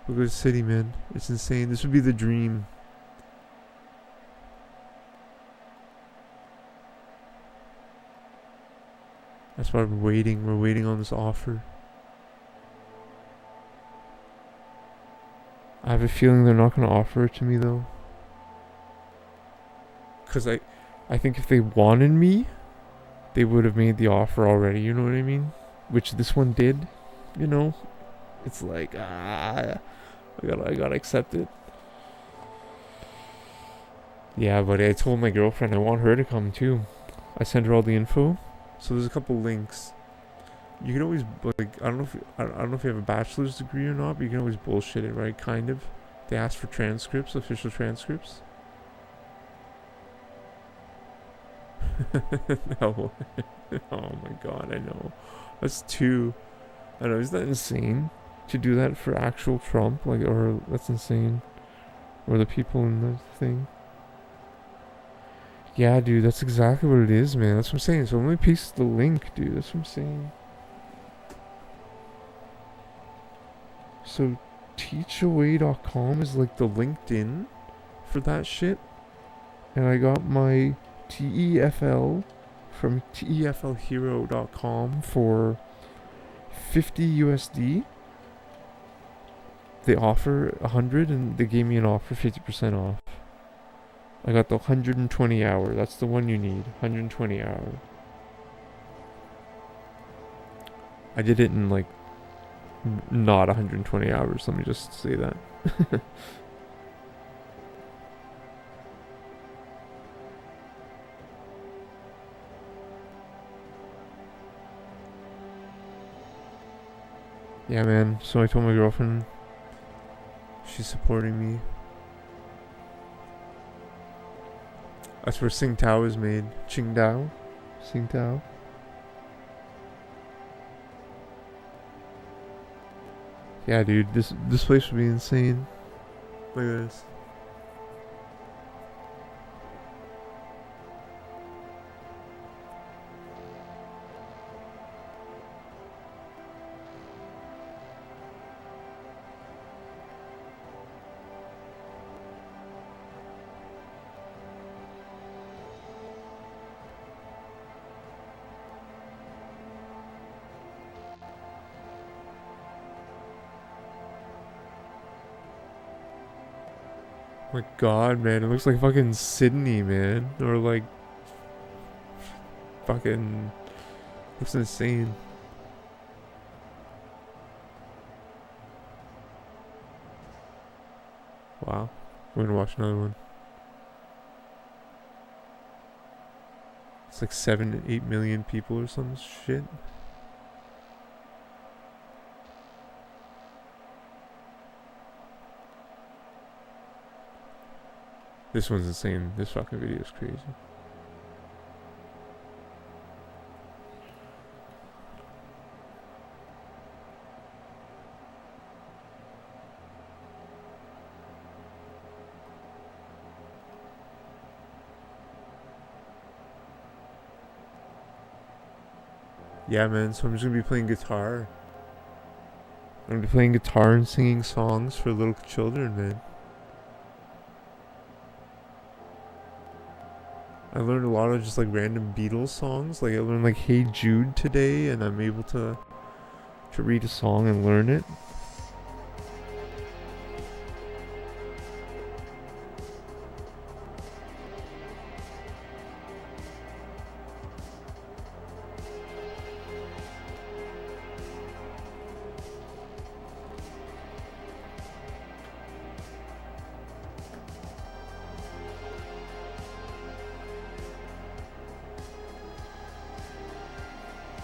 Look at the city, man. It's insane. This would be the dream. That's why we're waiting. We're waiting on this offer. I have a feeling they're not going to offer it to me, though. Because I think if they wanted me, they would have made the offer already. You know what I mean? Which this one did. You know? It's like, I gotta accept it. Yeah, but I told my girlfriend I want her to come too. I sent her all the info. So there's a couple links. You can always, like, I don't know if you have a bachelor's degree or not, but you can always bullshit it, right? Kind of. They ask for transcripts, official transcripts. No. Oh my god, I know. That's too. I know, isn't that insane? To do that for actual Trump? Like, or that's insane. Or the people in the thing. Yeah, dude, that's exactly what it is, man. That's what I'm saying. So let me paste the link, dude. That's what I'm saying. So teachaway.com is like the LinkedIn for that shit. And I got my TEFL from TEFLhero.com for 50 USD. They offer 100 and they gave me an offer 50% off. I got the 120 hour. That's the one you need. 120 hour. I did it in like not 120 hours. Let me just say that. Yeah, man. So I told my girlfriend. She's supporting me. That's where Tsingtao is made. Qingdao. Tsingtao. Yeah, dude. This place would be insane. Look at this. Oh my god, man, it looks like fucking Sydney, man. Or like fucking looks insane. Wow. We're gonna watch another one. It's like 7 to 8 million people or some shit. This one's insane. This fucking video is crazy. Yeah, man, so I'm just gonna be playing guitar. I'm gonna be playing guitar and singing songs for little children, man. I learned a lot of just like random Beatles songs. Like I learned like Hey Jude today, and I'm able to read a song and learn it.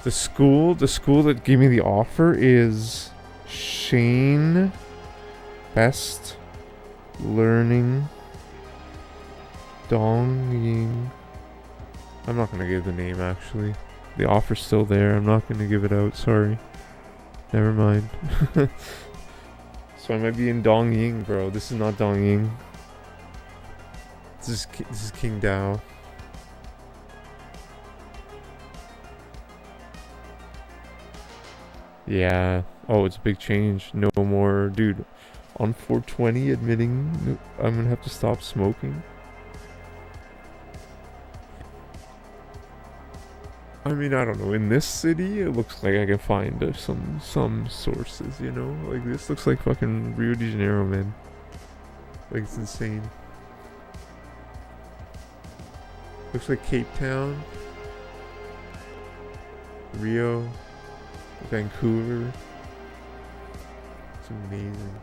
The school that gave me the offer is Shane Best Learning Dongying. I'm not gonna give the name actually. The offer's still there. I'm not gonna give it out, sorry. Never mind. So I might be in Dongying, bro. This is not Dongying. This is King Dao. Yeah. Oh, it's a big change. No more, dude. On 420, admitting I'm gonna have to stop smoking. I mean, I don't know. In this city, it looks like I can find some sources. You know, like this looks like fucking Rio de Janeiro, man. Like it's insane. Looks like Cape Town, Rio, Vancouver. It's amazing.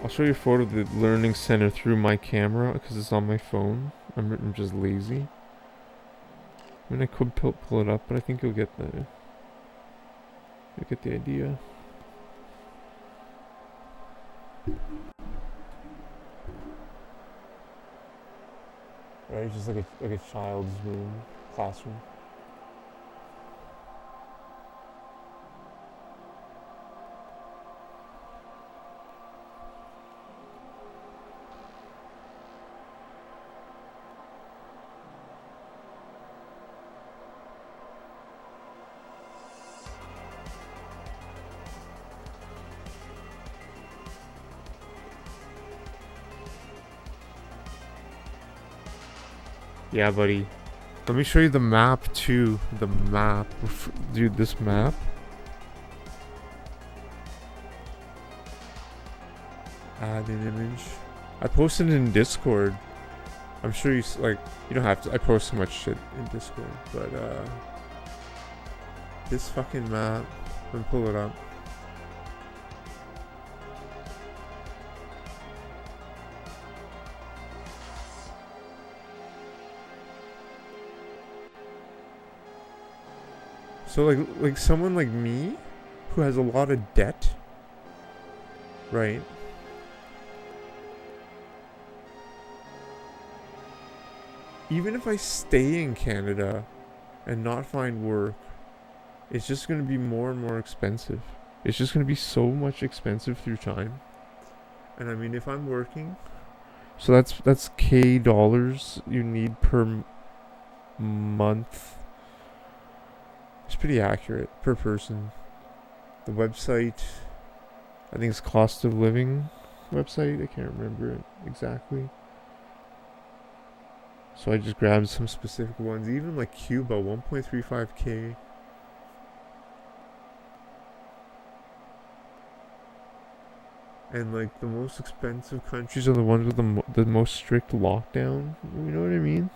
I'll show you a photo of the learning center through my camera because it's on my phone. I'm just lazy. I mean, I could pull it up, but I think you'll get the idea. Right, just like a child's room, classroom. Yeah, buddy. Let me show you the map too. The map. Dude, this map. Add an image. I posted it in Discord. I'm sure you don't have to. I post so much shit in Discord, but this fucking map. Let me pull it up. So like someone like me who has a lot of debt, right? Even if I stay in Canada and not find work, it's just going to be more and more expensive. It's just going to be so much expensive through time. And I mean, if I'm working, so that's K dollars you need per month. It's pretty accurate per person. The website, I think it's cost of living website. I can't remember it exactly. So I just grabbed some specific ones. Even like Cuba, 1.35K. And like the most expensive countries are the ones with the most strict lockdown. You know what I mean?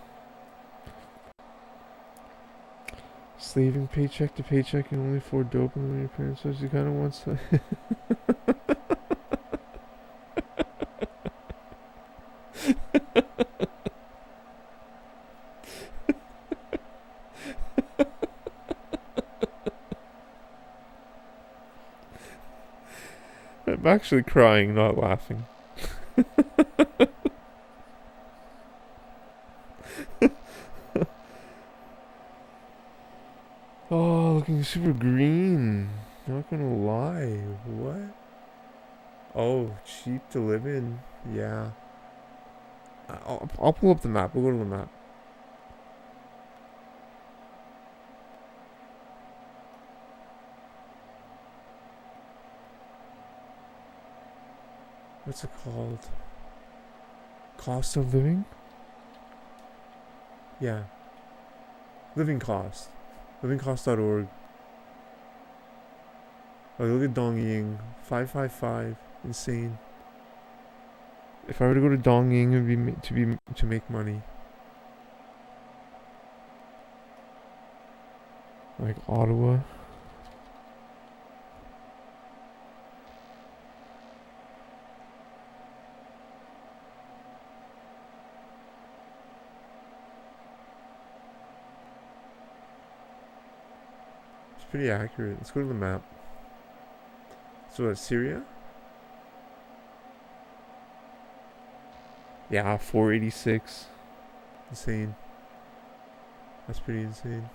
Slaving paycheck to paycheck and only afford dope and when your parents says you kind of want to. I'm actually crying, not laughing. Oh, looking super green. Not gonna lie. What? Oh, cheap to live in. Yeah. I'll pull up the map. We'll go to the map. What's it called? Cost of living? Yeah. Living cost. Livingcost.org. Oh, look at Dongying. 555. Insane. If I were to go to Dongying, it would be to make money. Like Ottawa. Pretty accurate. Let's go to the map. So that's Syria? Yeah, 486. Insane. That's pretty insane.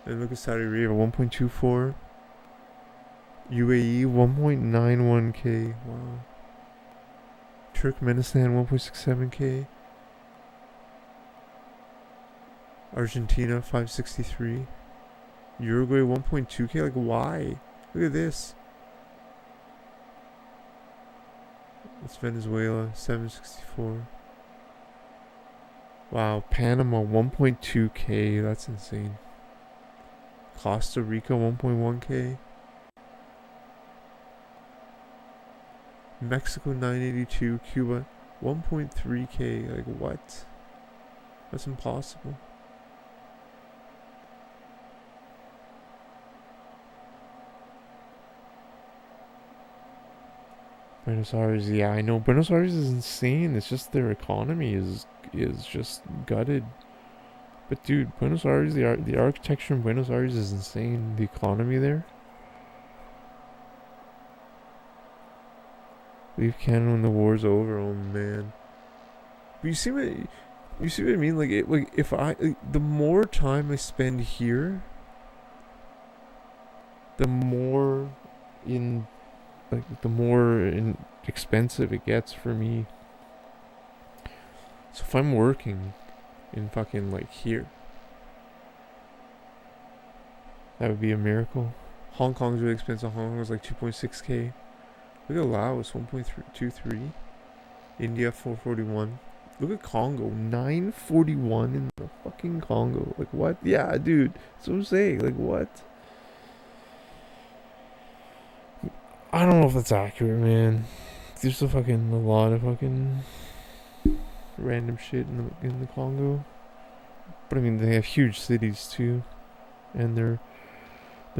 And look at Saudi Arabia, 1.24. UAE, 1.91k. Wow. Turkmenistan, 1.67k. Argentina, 563. Uruguay, 1.2k. Like, why? Look at this. It's Venezuela, 764. Wow, Panama, 1.2k. That's insane. Costa Rica, 1.1k. Mexico, 982. Cuba, 1.3k. Like, what? That's impossible. Buenos Aires, yeah, I know. Buenos Aires is insane. It's just their economy is just gutted. But dude, Buenos Aires, the architecture in Buenos Aires is insane. The economy there. Leave Canada when the war's over. Oh man. But you see what I mean? Like if the more time I spend here, the more expensive it gets for me. So if I'm working in fucking like here, that would be a miracle. Hong Kong's really expensive. Hong Kong was like 2.6k. Look at Laos, 1.23. India, 441. Look at Congo, 941 in the fucking Congo. Like what? Yeah, dude. That's what I'm saying. Like what? I don't know if that's accurate, man. There's a lot of fucking random shit in the Congo. But I mean, they have huge cities too, and their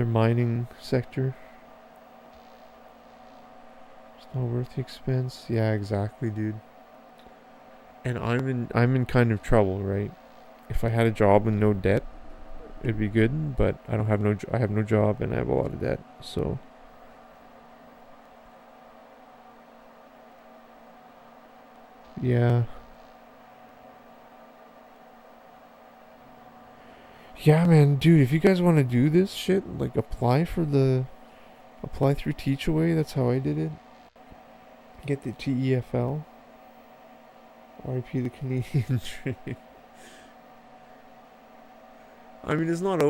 mining sector. It's not worth the expense. Yeah, exactly, dude. And I'm in kind of trouble, right? If I had a job and no debt, it'd be good. But I don't have I have no job and I have a lot of debt, so. Yeah. Yeah, man, dude, if you guys want to do this shit, like apply through Teachaway. That's how I did it. Get the TEFL. RIP the Canadian dream. I mean, it's not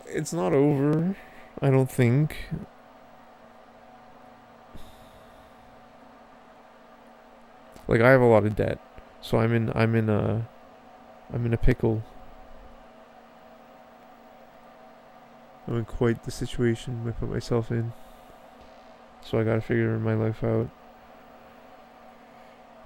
it's not over. I don't think. Like I have a lot of debt, so I'm in a pickle. I'm in quite the situation I put myself in. So I gotta figure my life out.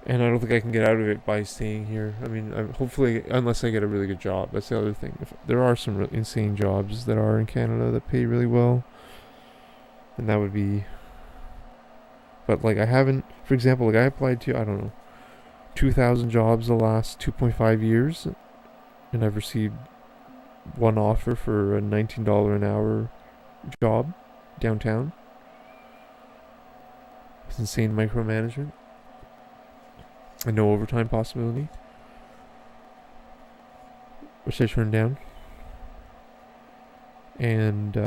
And I don't think I can get out of it by staying here. I mean, hopefully, unless I get a really good job. That's the other thing. There are some really insane jobs that are in Canada that pay really well. And that would be... But, like, I haven't... For example, like, I applied to, I don't know, 2,000 jobs the last 2.5 years. And I've received one offer for a $19 an hour job downtown. With insane micromanagement. And no overtime possibility. Which I turned down. And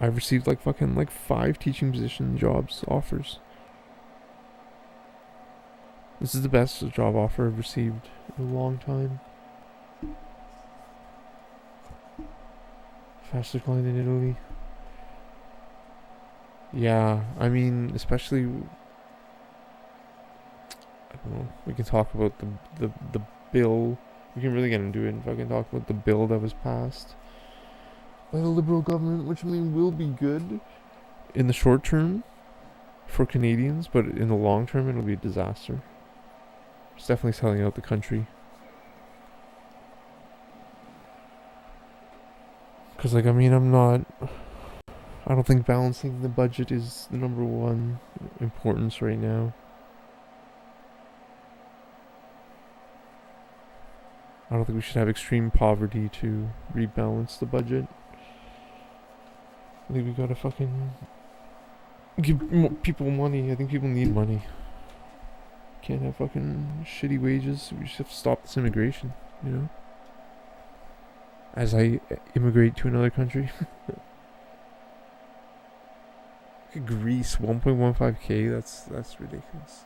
I've received like 5 teaching position jobs offers. This is the best job offer I've received in a long time. Fast decline in Italy. Yeah, I mean, especially... I don't know. We can talk about the bill. We can really get into it and fucking talk about the bill that was passed by the Liberal government, which I mean will be good in the short term for Canadians, but in the long term it'll be a disaster. It's definitely selling out the country. Because, like, I mean, I don't think balancing the budget is the number one importance right now. I don't think we should have extreme poverty to rebalance the budget. I think we gotta fucking give people money. I think people need money. Can't have fucking shitty wages. We just have to stop this immigration. you know, as I immigrate to another country. Greece, 1.15k. That's ridiculous.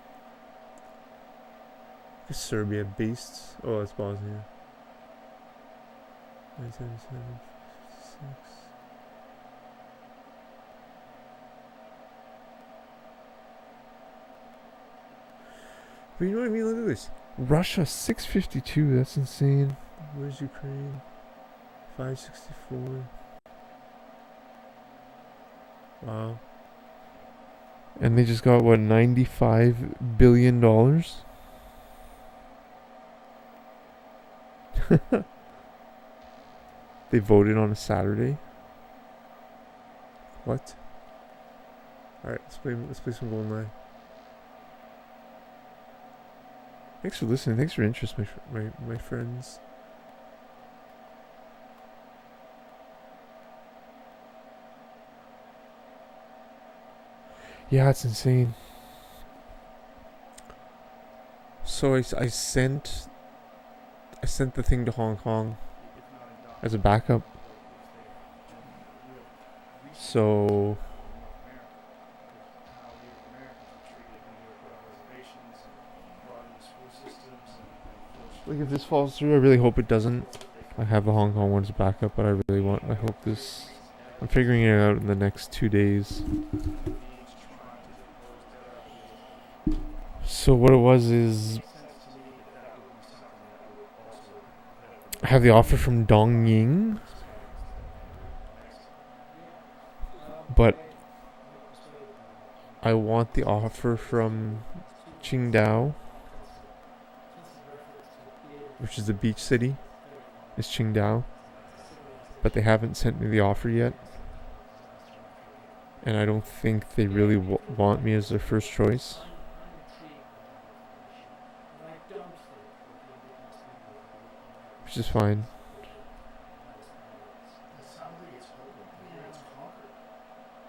Serbia based. Oh, that's Bosnia. 977, 56. But you know what I mean? Look at this. Russia, 652. That's insane. Where's Ukraine? 564. Wow. And they just got, what, $95 billion? They voted on a Saturday? What? Alright, let's play some GoldenEye. Thanks for listening. Thanks for your interest, my friends. Yeah, it's insane. So I sent the thing to Hong Kong as a backup. So like, if this falls through, I really hope it doesn't. I have the Hong Kong one as a backup, but I hope this. I'm figuring it out in the next 2 days. So what it was is, I have the offer from Dongying, but I want the offer from Qingdao, which is the beach city. It's Qingdao, but they haven't sent me the offer yet, and I don't think they really want me as their first choice. Which is fine.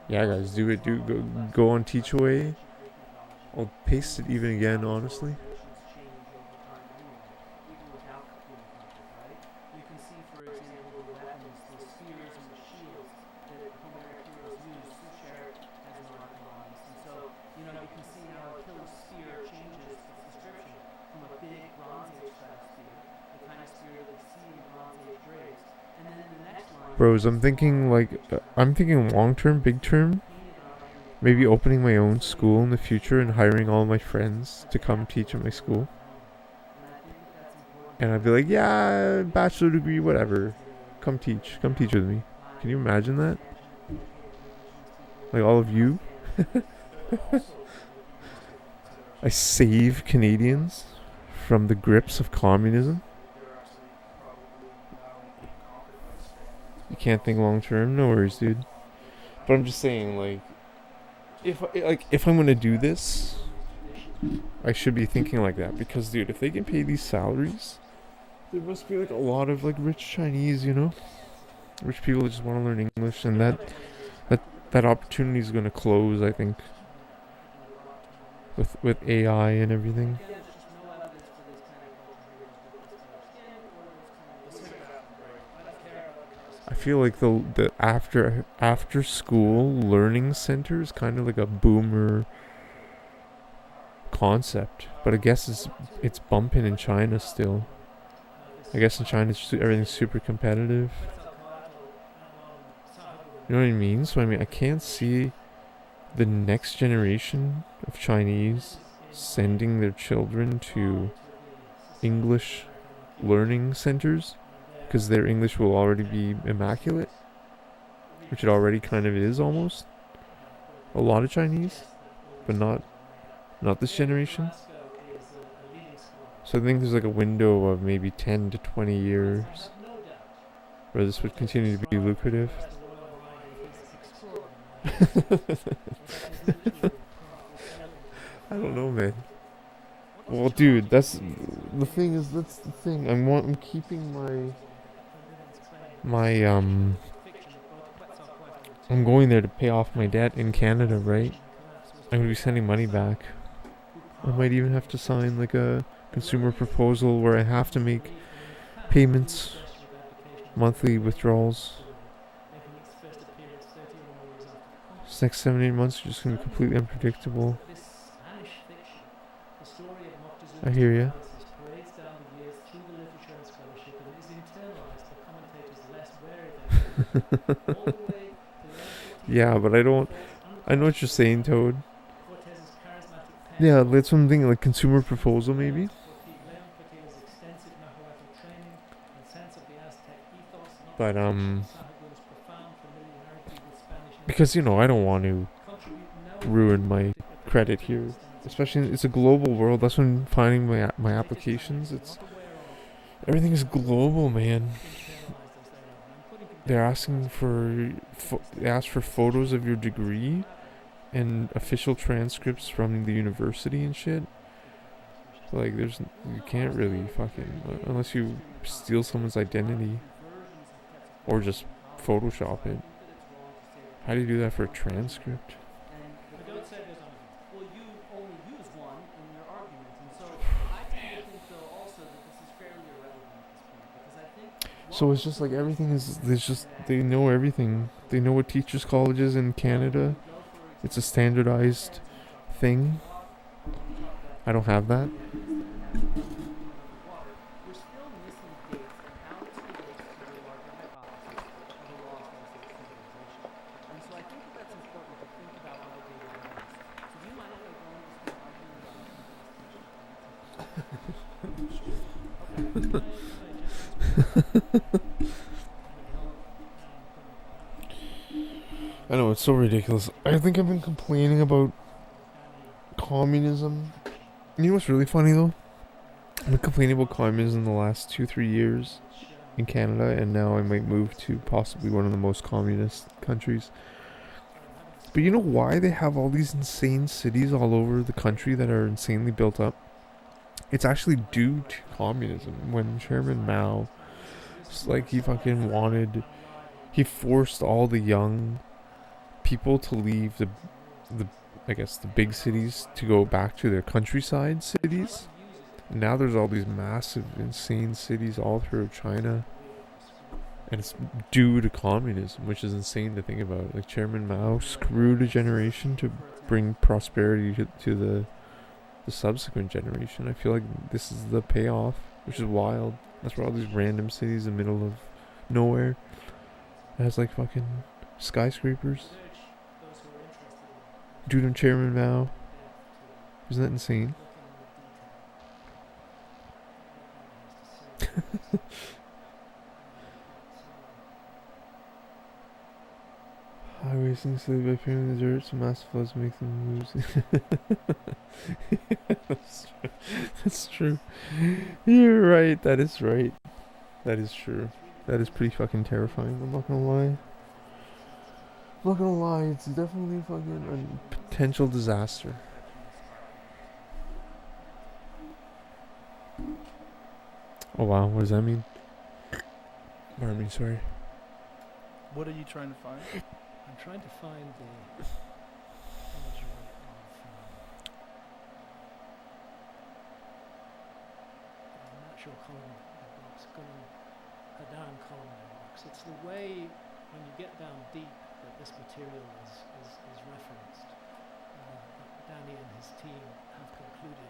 Yeah, guys, do it. Go on Teachaway. I'll paste it even again, honestly. Bros, I'm thinking long term, big term. Maybe opening my own school in the future and hiring all my friends to come teach at my school. And I'd be like, yeah, bachelor degree, whatever. Come teach with me. Can you imagine that? Like, all of you. I save Canadians from the grips of communism. You can't think long term, no worries, dude. But I'm just saying, like, if I'm gonna do this, I should be thinking like that, because, dude, if they can pay these salaries, there must be like a lot of like rich Chinese, you know, rich people that just want to learn English, and that opportunity is gonna close, I think, with AI and everything. I feel like the after school learning center is kind of like a boomer concept, but I guess it's bumping in China still. I guess in China everything's super competitive. You know what I mean? So I mean, I can't see the next generation of Chinese sending their children to English learning centers, because their English will already be immaculate, which it already kind of is almost. A lot of Chinese, but not this generation. So I think there's like a window of maybe 10 to 20 years where this would continue to be lucrative. I don't know, man. Well, dude, that's the thing. I'm keeping I'm going there to pay off my debt in Canada, right? I'm gonna be sending money back. I might even have to sign like a consumer proposal where I have to make payments, monthly withdrawals. making its first appearance 30 or more years after the This next 7 8 months are just gonna be completely unpredictable. This Spanish fiction, the story of I Moctezuma's hear ya. paralysis, parades down the years through the literature and scholarship and is internalized by commentators less wary than all the way to Leon Yeah, but I don't. Cortes's I know what you're saying, Toad. Cortes's charismatic pen Yeah, that's something like consumer proposal, maybe. Leon Cortes's extensive Nahuatl training and sense of the Aztec ethos, not But Sahagún's profound familiarity with Spanish because I don't want to contribute no ruin my credit here. Especially, it's a global world. That's when I'm finding my applications. It's everything is global, man. They're asking for they ask for photos of your degree and official transcripts from the university and shit. Like, you can't really fucking unless you steal someone's identity or just Photoshop it. How do you do that for a transcript? And the don't say there's well, you only use one in your argument, and so I tend to think though also that this is fairly irrelevant at this point because I think. So it's just like everything is. There's just they know everything. They know what teachers' colleges in Canada. It's a standardized thing. I don't have that. We're still missing dates and how this relates to the larger hypothesis of a lost Islamic civilization. And so I think that that's important to think about how the data varies. So do you mind if I go into some argument about I know, it's so ridiculous. I think I've been complaining about communism. You know what's really funny though? I've been complaining about communism the last 2-3 years in Canada, and now I might move to possibly one of the most communist countries. But you know why they have all these insane cities all over the country that are insanely built up? It's actually due to communism. When Chairman Mao, he forced all the young people to leave the big cities to go back to their countryside cities. And now there's all these massive, insane cities all through China. And it's due to communism, which is insane to think about. Like, Chairman Mao screwed a generation to bring prosperity to the subsequent generation. I feel like this is the payoff, which is wild. That's where all these random cities in the middle of nowhere. It has like fucking skyscrapers. Dude, I'm Chairman Mao. Isn't that insane? Highways and slowly by paving the dirt, so massive floods make them lose. That's true. You're right. That is right. That is true. That is pretty fucking terrifying. I'm not gonna lie. It's definitely fucking a potential disaster. Oh wow, what does that mean? Pardon me, sorry. What are you trying to find? I'm trying to find the imagery of a natural column box, down columnar box. It's the way when you get down deep that this material is referenced. Danny and his team have concluded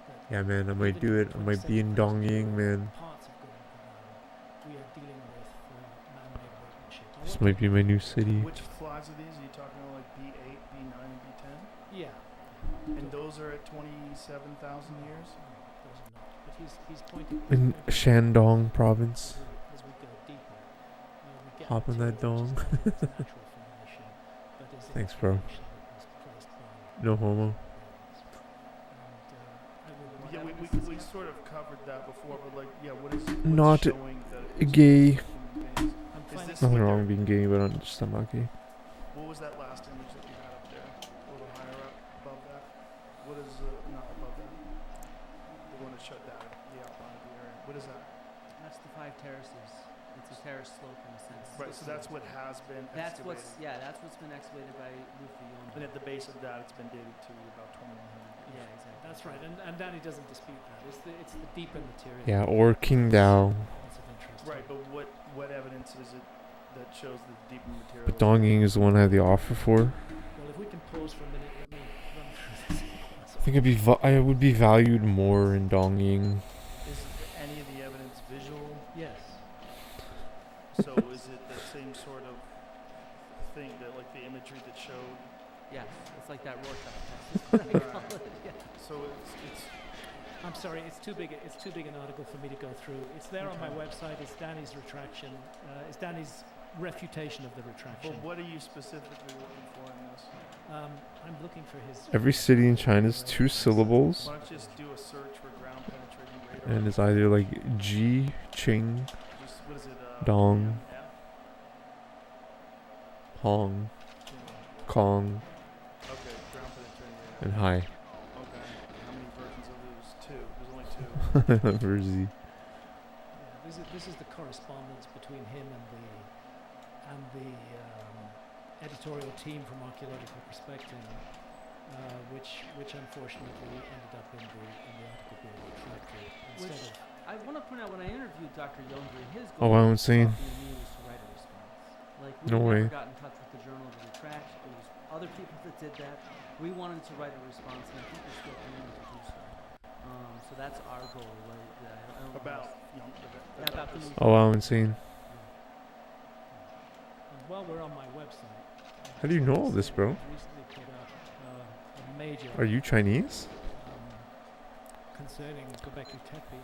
that Yeah, man, I might do it. I might be in Dongying, man. parts of we are dealing with man-made workmanship. This might be my new city. Which flags are these? Are you talking about like B8, B9, and B10? Yeah. And those are at 27,000 years? Those are not. But he's pointing In Shandong province. as we go deeper. We get Hop on that dong. Thanks, bro. No homo. Yeah, we sort of covered that before, but like, yeah, what is Not showing that it's gay. Is this Nothing what wrong they're- with being gay, but I'm not gay. What was that last image that you had up there? A little higher up, above that? What is, not above that? The one that shut down the outline of the area. What is that? That's the 5 terraces. It's it's a terrace slope in a sense. Right, so that's what has been That's excavated. that's what's been excavated by Luffy And at the base of that, it's been dated to about 2100 Yeah, years. exactly. That's right, and Danny doesn't dispute that. It's the deeper material. Yeah, or King Dao. That's of interest. Right, but what evidence is it that shows the deeper material? But Dongying is the one I had the offer for. Well, if we can pause for a minute, let me run through this. I think I would be valued more in Dongying. Is any of the evidence visual? Yes. So is it the same sort of thing that, like the imagery that showed? Yes, it's like that Rorschach test. That's what I call it, yeah. So it's I'm sorry, it's too big an article for me to go through. It's there on my Okay. website. It's Danny's retraction. It's Danny's refutation of the retraction. But what are you specifically looking for in this? I'm looking for his. Every city in China is 2 syllables, Why don't you just do a search for ground penetrating radar? and it's either like Ji, Qing, Just, what is it? Dong, F? Hong, Kong, Okay, ground penetrating radar. and Hai. Okay. How many versions of those? 2. There's only 2. For Z. Yeah, this is the correspondence between him and the editorial team from Archaeological Perspective, which unfortunately ended up in the article being retracted instead Which- of. I want to point out when I interviewed Dr. Younger, his Oh, goal wow, was insane. for the news to write a response. Like we No never way. got in touch with the Journal of the Retraction. It was other people that did that. We wanted to write a response, and I think we're still aiming to do so. So that's our goal, right? I don't know About, yeah, about the this. news. Oh wow, insane. And while we're on my website, How do you know all this, bro? I've recently put up a major Are you Chinese? concerning Göbekli Tepe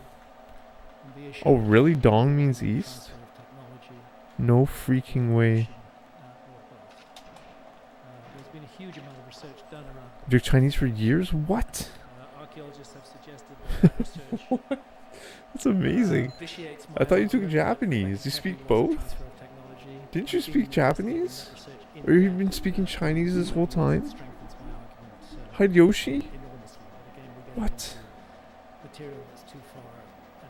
and the issue. Oh of really? Dong means east? transfer of technology. No freaking way. Or both. There's been a huge amount of research done around. You're Chinese for years? What? Archaeologists have suggested that research That's amazing. vitiates I thought you took my argument that Japanese. You Göbekli speak Tepe was a both? transfer of technology. Didn't you I've speak been investigating Japanese? that research in Or you've depth. been speaking Chinese this whole time? Strengthens my argument, Hideyoshi? enormously. But again, we get What? into material that's too far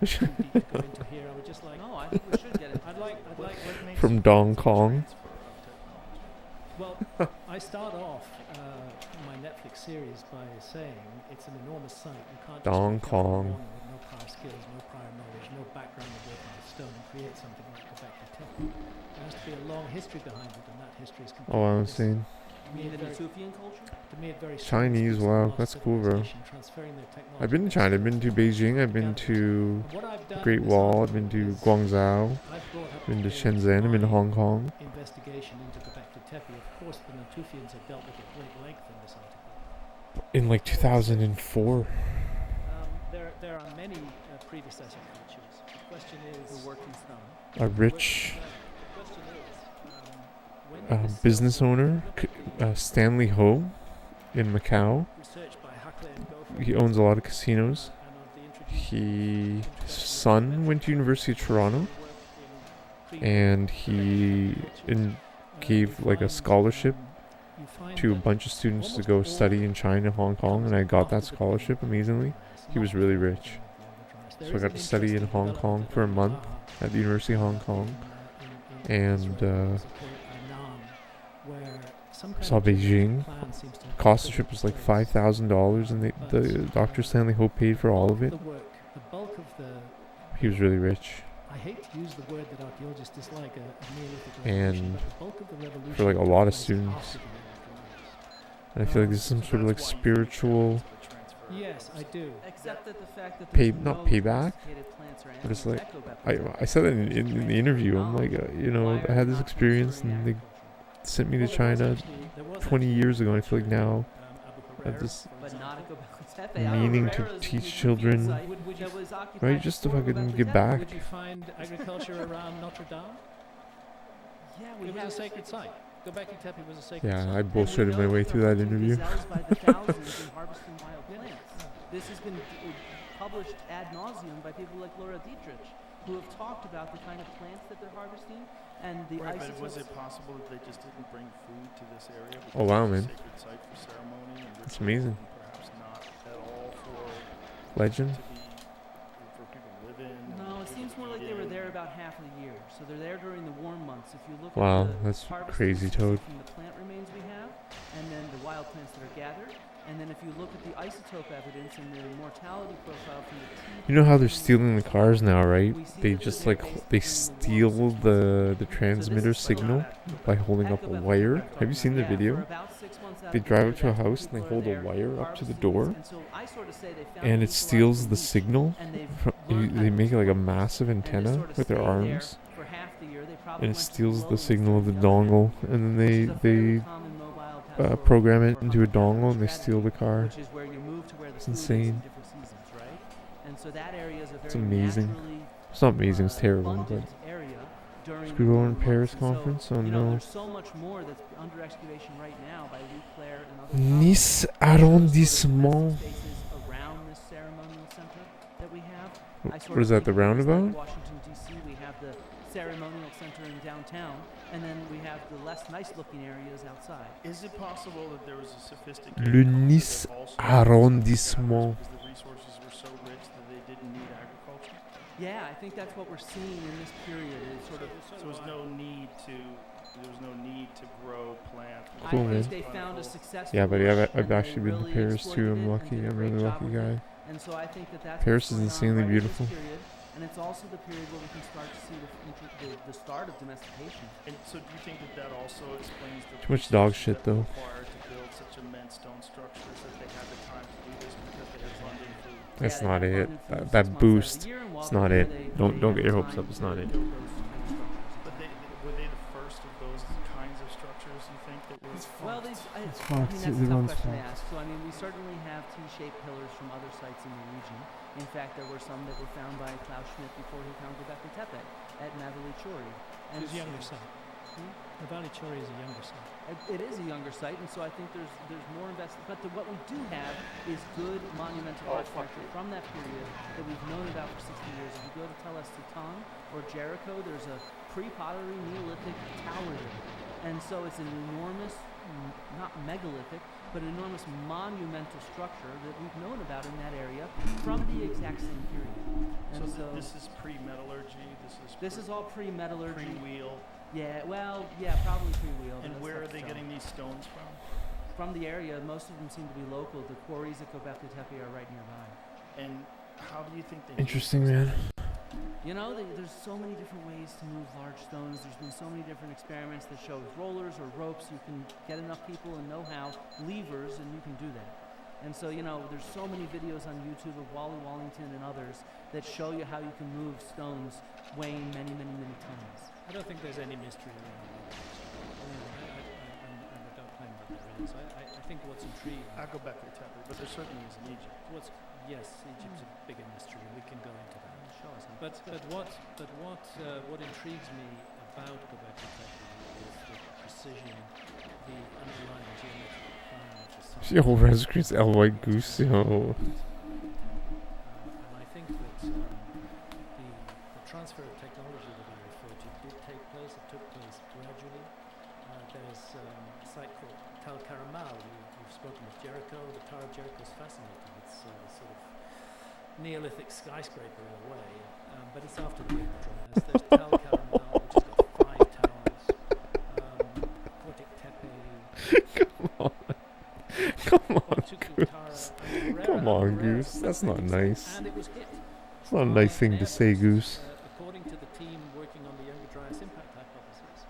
and too deep to go into here. I would just like. No, I think we should get it. I'd like. What makes From you Dong think it's a Kong. transfer of technology? Well, I start off my Netflix series by saying it's an enormous site. You can't just Dong wake up in the Kong. morning with no prior skills, no prior knowledge, no background of working with stone and create something like Göbekli Tepe. There has to be a long history behind it, and that history is completely Oh wow, missing. insane. To You me, mean it the very- Natufian culture? to me, it very strongly Chinese, speaks to wow, lost that's cool, bro. civilization, transferring their technology I've been to China. I've been to Beijing. I've been to And what I've done Great in this Wall. I've article been to is Guangzhou. I've brought up Been to again Shenzhen. I've been to my Hong Kong. investigation into Göbekli Tepe. Of course, the Natufians have dealt with it at great length in this article. In like 2004. There are many predecessor cultures. The question is, Who worked in stone? A rich the question is, when this business owner, Stanley Ho, in Macau. research by Huckler and Gopher, He owns a lot of casinos. and of the His son went to University of Toronto, and he gave like a scholarship to a bunch of students to go study in China, Hong Kong, and I got that scholarship amazingly. He was really rich. So I got to study in Hong Kong for a month at the University of Hong Kong, and saw Beijing. Cost of the trip was like $5,000, and the Dr. Stanley Ho paid for all of it. The bulk of the He was really rich. I hate to use the word that archaeologists dislike, a Neolithic And revolution, but the bulk of the revolution for like a lot of took place students. after the Neolithic And I feel like this is some sort of like spiritual, wars. Yes, I do. Except that the fact that Pay- there's not no payback, domesticated plants or but it's animals like, that go back to I said that in the interview. I'm like, you know, I had this experience, and they sent me to China 20 years ago, and I feel like now I have this But not at Göbekli Tepe. meaning to Abu Hurairah's teach Nubian children, site Would you that was occupied right, just to before fucking Göbekli give Tepe. back. Would you find agriculture around Notre Dame? Yeah, It we was a have sacred site. Göbekli Tepe was a sacred Yeah, site. I And we bullshitted know my way that through they're that hunting interview. gazelles by the thousands and harvesting wild plants. This has been published ad nauseum by people like Laura Dietrich, who have talked about the kind of plants that they're harvesting and the Right, but isotopes. was it possible that they just didn't bring food to this area? Because Oh, wow, it's a man. sacred site for ceremony and That's ritual, amazing. and perhaps not at all for Legend. to be for people to live in. No, it seems seems more like they were there about half of the year. So they're there during the warm months. If you look Wow, at the that's harvested crazy, season Toad. from the plant remains we have, and then the wild plants that are gathered, and then if you look at the isotope evidence and the mortality profile from the tea You know how they're planting stealing the cars now, right? we see They that just they're like basically they during the steal warm the So this transmitter is signal by holding up a Echo wire. Bethel Have you seen the yeah, for video? about 6 months out They of the drive year, up to a that's when house and they people are hold a there wire up to the harvesting these. door, And so I sort of say they found and it ecological steals the niche, signal. and they've They learned how to make it like a exploit this. massive And they antenna sort of with their stay there arms, for half the year. They probably and it went to steals the lowlands signal of the during Delaware, dongle, and then which is a fairly they common mobile pastoral program it or into a hunter-gatherer dongle and they strategy, steal the car. which is where you move to where the It's food is insane. in different seasons, right? And so that area is a It's very amazing. naturally It's not amazing, it's terrible, but abundant area during should the we go warm on months. Paris And conference? so, Oh you know, no. there's so much more that's under excavation right now by Louis Claire and other Nice provinces. arrondissement. Spaces around this ceremonial center that we have. I sort What is of that, the think of it as like roundabout? Washington D.C. We have the ceremonial center in downtown, and then we have the less nice-looking areas outside. Is it possible that there was a sophisticated Le culture Nice that also arrondissement. because the resources were so rich that they didn't need agriculture? Yeah, I think that's what we're seeing in this period. Is sort of So there was no need to grow plant. Cool, I man. think they found a successful Yeah, buddy, niche, I've and actually they been to really Paris too. exploited I'm it and lucky. did a I'm a great really job lucky with it. guy. And so I think that that's Paris what's is going insanely on right in this beautiful. period, and it's also the period where we can start to see the start of domestication. And so do you think that also explains the Too much dog resources shit, that were though. required to build such immense stone structures that they had the time to do this because they had abundant food? That's they not have it. abundant food That 6 months out of the boost. year, and while It's they're not there, it. they Don't have get your hopes time up. It's to not it. build those kind of structures. But were they the first of those kinds of structures you think that were? Well, I mean, It's that's fucked. a tough Everyone's question to fucked. ask. So, I mean, we certainly have T-shaped pillars from other sites in the region. In fact, there were some that were found by Klaus Schmidt before he found Göbekli Tepe at Navalichori. It's a younger site. The Valley Chori is a younger site. It is a younger site, and so I think there's more investment. But what we do have is good monumental architecture from that period that we've known about for 60 years. If you go to Tel Es-Titan or Jericho, there's a pre-pottery Neolithic tower there. And so it's an enormous, not megalithic, but an enormous monumental structure that we've known about in that area from the exact same period. And So this is pre-metallurgy. this is all pre-metallurgy. Pre-wheel. Yeah, well, yeah, probably pre-wheel. And but that's where tough are to they tell. getting these stones from? From the area, most of them seem to be local. The quarries at Göbekli Tepe are right nearby. And how do you think they? Interesting, man. You know, there's so many different ways to move large stones. There's been so many different experiments that show with rollers or ropes. You can get enough people and know-how, levers, and you can do that. And so, you know, there's so many videos on YouTube of Wally Wallington and others that show you how you can move stones weighing many, many, many tons. I don't think there's any mystery around it. I don't claim that there is. I think what's intriguing. I'll go back to the Tepe, but there certainly is in Egypt. Yes, Egypt's a bigger mystery. We can go into that. Show us. But what intrigues me about Göbekli Tepe is the precision, the underlying geometric plan of the site. Yo, Red Screen's L White Goose, yo. And I think that the transfer of technology that I referred to did take place. It took place gradually. There's a site called Tal Karamal. We've spoken of Jericho. The Tower of Jericho is fascinating. It's sort of Neolithic skyscraper in a way, but it's after the Big Dryas. There's Tal Karamal, which has got 5 towers. Kotik Tepe. Come on, Tukultara, and Herrera. Come on, Herrera Goose. That's not fascinating nice. site, and it was hit. It's not a nice thing to say, Goose. According to the team working on the Younger Dryas impact hypothesis,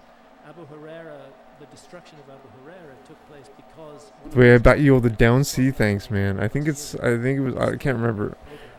Abu Herrera, the destruction of Abu Herrera took place because. Wait, I bet you all the down C. Thanks, man. I think it was. I can't remember.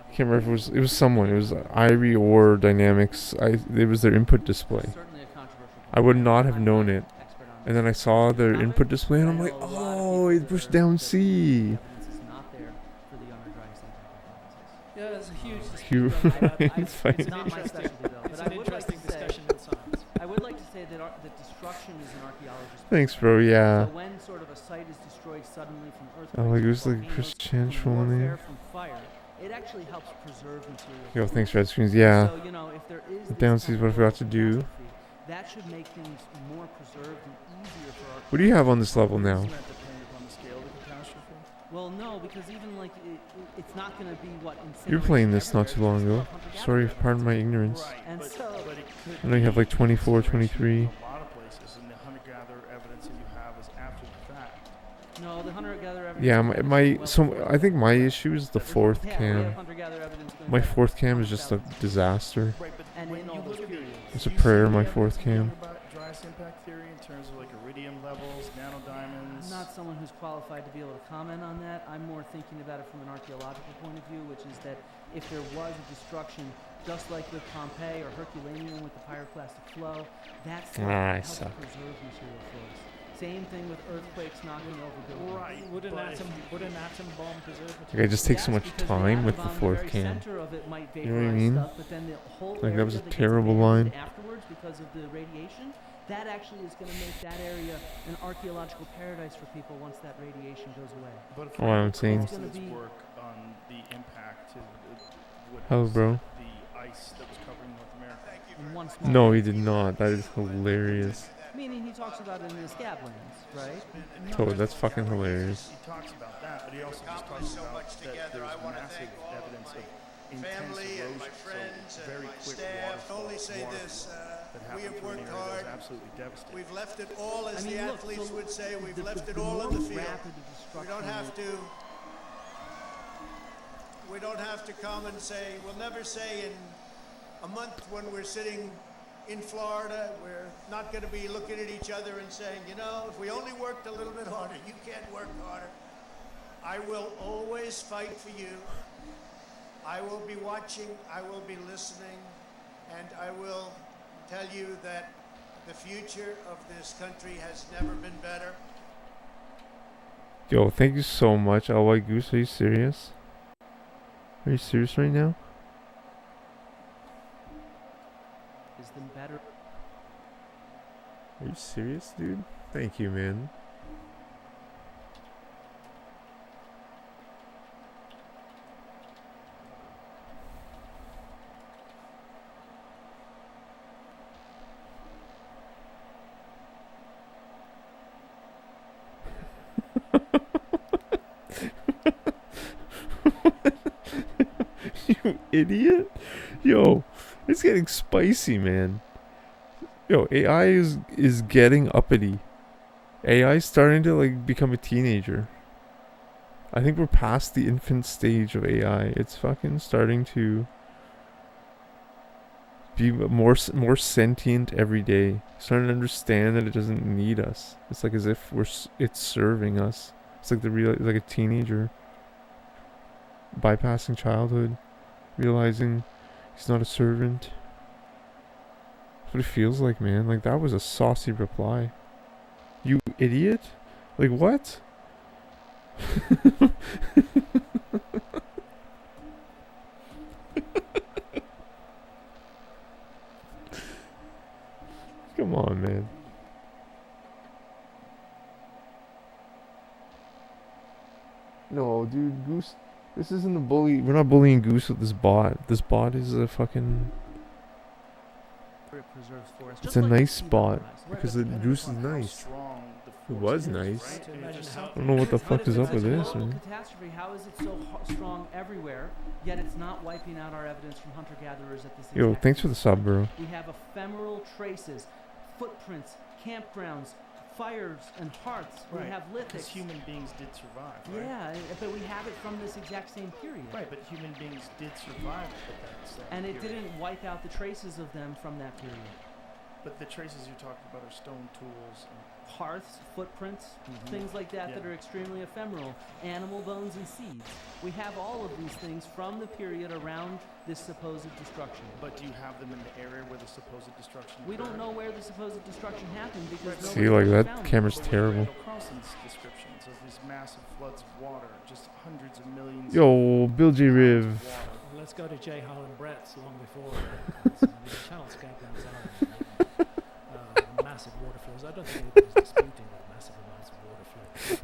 I can't remember if it was someone. It was Irie or Dynamics. It was their input display. Certainly a controversial point. I would not have I'm known not it. an expert on And this. then I saw their Topic, input display, and I'm but I like, know a lot of oh, people it that pushed are- down that C. the evidence is not there for the Younger Dryas impact hypothesis. Yeah, there's a huge Hugh. dispute about that. It's fine. It's an Not my interesting, specialty though, it's but an I would like to interesting say, discussion in science. I would like to say that that destruction is an archaeologist's Thanks, pastime. bro. Yeah. So when sort of a site is destroyed suddenly from earthquakes, Oh, like it from was like volcanoes, Chris from Chantrell in warfare, there. from fire, it actually helps preserve material. Yo, for thanks, use. Red Screens. Yeah. So, you know, if there is The this down kind C's of what I forgot to local do. catastrophe, That should make things more preserved and easier for our. What do you have on this level now? Isn't that dependent upon the scale of the catastrophe? Well, no, because even like it's not going to be what You were playing this not too long ago. Sorry, pardon my ignorance. Right, And but, so- but it could I know you have like be 24, consideration 23. in a lot of places, and the hunter-gatherer evidence that you have is after the fact. No, the hunter-gatherer evidence. Yeah, is my well so before I think that. my issue is the fourth Yeah, we have cam. hunter-gatherer evidence going My back fourth cam is just a 100,000. disaster. Right, but And when in you all look those at the, periods. It's a do you see prayer, the my evidence fourth of the cam. dryas impact theory in terms of like iridium levels, nanodiamonds? I'm not someone who's qualified to be able to comment on that. I'm more thinking about it from an archaeological point of view, which is that if there was a destruction, just like with Pompeii or Herculaneum with the pyroclastic flow, that's what I helps suck. preserve material flows. Same thing with earthquakes knocking over buildings. Right, Would an but if atom bomb preserve Like, material? it just takes so Yes, much because time with the atom bomb, fourth very cam. center of it might You know what I vaporize mean? stuff, but then the whole Like, that was area a gets terrible abandoned line. afterwards because of the radiation. That actually is going to make that area an archaeological paradise for people once that radiation goes away. But if Oh, I'm Frank saying- Wilson's It's gonna be- work on the impact to what Hello, was bro. the ice that was covering North America. Thank you In very one much. small No, area. he did not. That is hilarious. Meaning he talks about it in the scablands, right? Toad, that's fucking hilarious. He talks about that, but he also just accomplished talks so about much that together. there's I wanna massive thank all of evidence my of intense family erosion, and my friends so and very my quick staff. waterfall, Only say water this, that we happened have to an worked area that was hard. absolutely devastating. We've left it all, as I the mean, look, athletes so would say, we've the, left the, it the all more in the field. rapid the We destruction don't have is- to. We don't have to come and say. We'll never say in a month when we're sitting in Florida, we're not going to be looking at each other and saying, you know, if we only worked a little bit harder, you can't work harder. I will always fight for you. I will be watching. I will be listening, and I will tell you that the future of this country has never been better. Yo, thank you so much, White Goose. Are you serious? Are you serious right now? is them better. Are you serious, dude? Thank you, man. You idiot. Yo, it's getting spicy, man. Yo, AI is getting uppity. AI is starting to like become a teenager. I think we're past the infant stage of AI. It's fucking starting to be more sentient every day. Starting to understand that it doesn't need us. It's like as if it's serving us. It's like like a teenager bypassing childhood, realizing he's not a servant. That's what it feels like, man. Like, that was a saucy reply. You idiot? Like, what? Come on, man. No, dude, Goose. This isn't a bully. We're not bullying Goose with this bot. This bot is a fucking. It preserves forests. It's just a like nice sea spot. level rise. Because but the depending Goose is upon how nice. strong the It force was is, nice. right? To If imagine there's how- I something don't know what the But fuck if is it's up with a this, global man. catastrophe, how is it so strong everywhere, yet it's not wiping out our evidence from hunter-gatherers at this Yo, exact thanks for the same sub, bro. We have ephemeral traces, footprints, campgrounds, fires, and hearths. We have Because lithics. human beings did survive, right? Yeah, but we have it from this exact same period. Right, but human beings did survive at that same And it period. didn't wipe out the traces of them from that period. But the traces you're talking about are stone tools and Hearths, footprints, Mhm. things like that Yeah. that are extremely ephemeral, animal bones and seeds. We have all of these things from the period around this supposed destruction. But do you have them in the area where the supposed destruction We don't occurred? know where the supposed destruction happened because Right. See, nobody's like, ever that found it. camera's But with terrible. Randall Carlson's descriptions of these massive floods of water, just hundreds of millions Yo, Bill J. of Riv. gallons of water. Well, let's go to J. Holland Brett's long before channel scablands are massive water flows. I don't think anybody's disputing that massive amounts of water flow.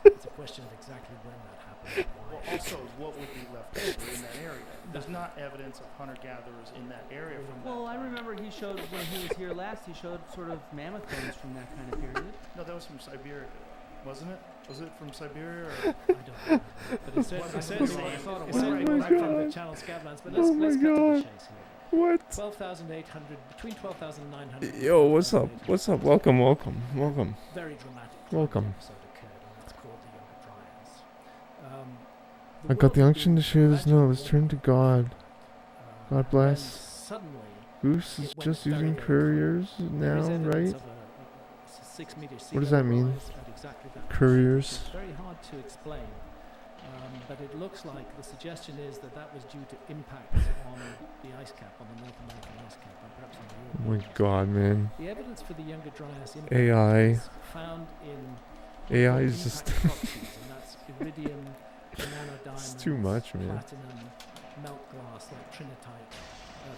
It's a question of exactly when that happened and Well, why. also, what would be left over in that area? There's not evidence of hunter-gatherers in that area from that Well, I time. remember he showed when he was here last. He showed sort of mammoth bones from that kind of period. No, that was from Siberia, wasn't it? Was it from Siberia or? I don't know. But it's certainly Oh my from the God. Channel Scablands. But Oh let's my cut to the God. chase here. What? 12,800, between 12,900. and Yo, what's up? 12,800. What's up? Welcome, welcome, welcome. Very dramatic. Welcome. Episode occurred, and that's called the Younger Dryas. I got the unction to share this note. Let's turn to God. God bless. Suddenly, Goose is just using couriers now, right? 6 meter sea What does that level mean? rise at exactly that Couriers. It's very hard to explain, but it looks like the suggestion is that that was due to impacts on the ice cap, on the North American ice cap, and perhaps on the Oh European my ice God, man. cap. The evidence for the Younger Dryas impact AI. is found in AI impact is just proxies, and that's iridium, nanodiamonds, It's too much, man. platinum, melt glass like trinitite,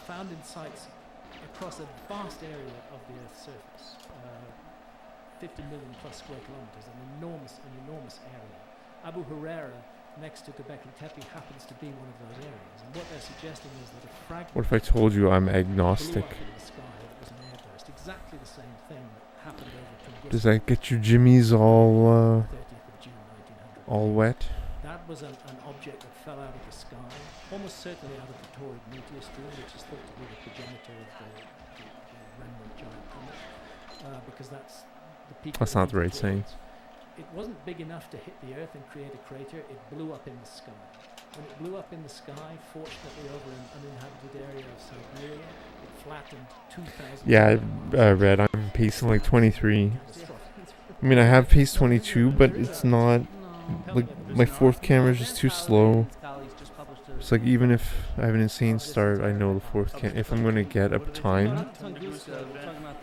found in sites across a vast area of the Earth's surface. 50 million plus square kilometers, an enormous area. Abu Huraira, next to Göbekli Tepe, happens to be one of those areas. And what they're suggesting is that a fragment What if I told you I'm blew agnostic? up in the sky, that was an airburst. Exactly the same thing that happened over Tunguska. Does that get your jimmies all 30th of June 1900. all wet? That was an object that fell out of the sky, almost certainly out of the Taurid meteor stream, which is thought to be the progenitor of the remnant giant comet, because that's the peak. That's of not the right meteor saying. dust. It wasn't big enough to hit the Earth and create a crater. It blew up in the sky. When it blew up in the sky, fortunately over an uninhabited area of Siberia, it flattened 2,000. Yeah, I read. I'm pacing like 23. I mean, I have pace 22, but it's not. Like, my fourth camera's just too slow. It's like, even if I have an insane start, I know the fourth if I'm gonna get a time.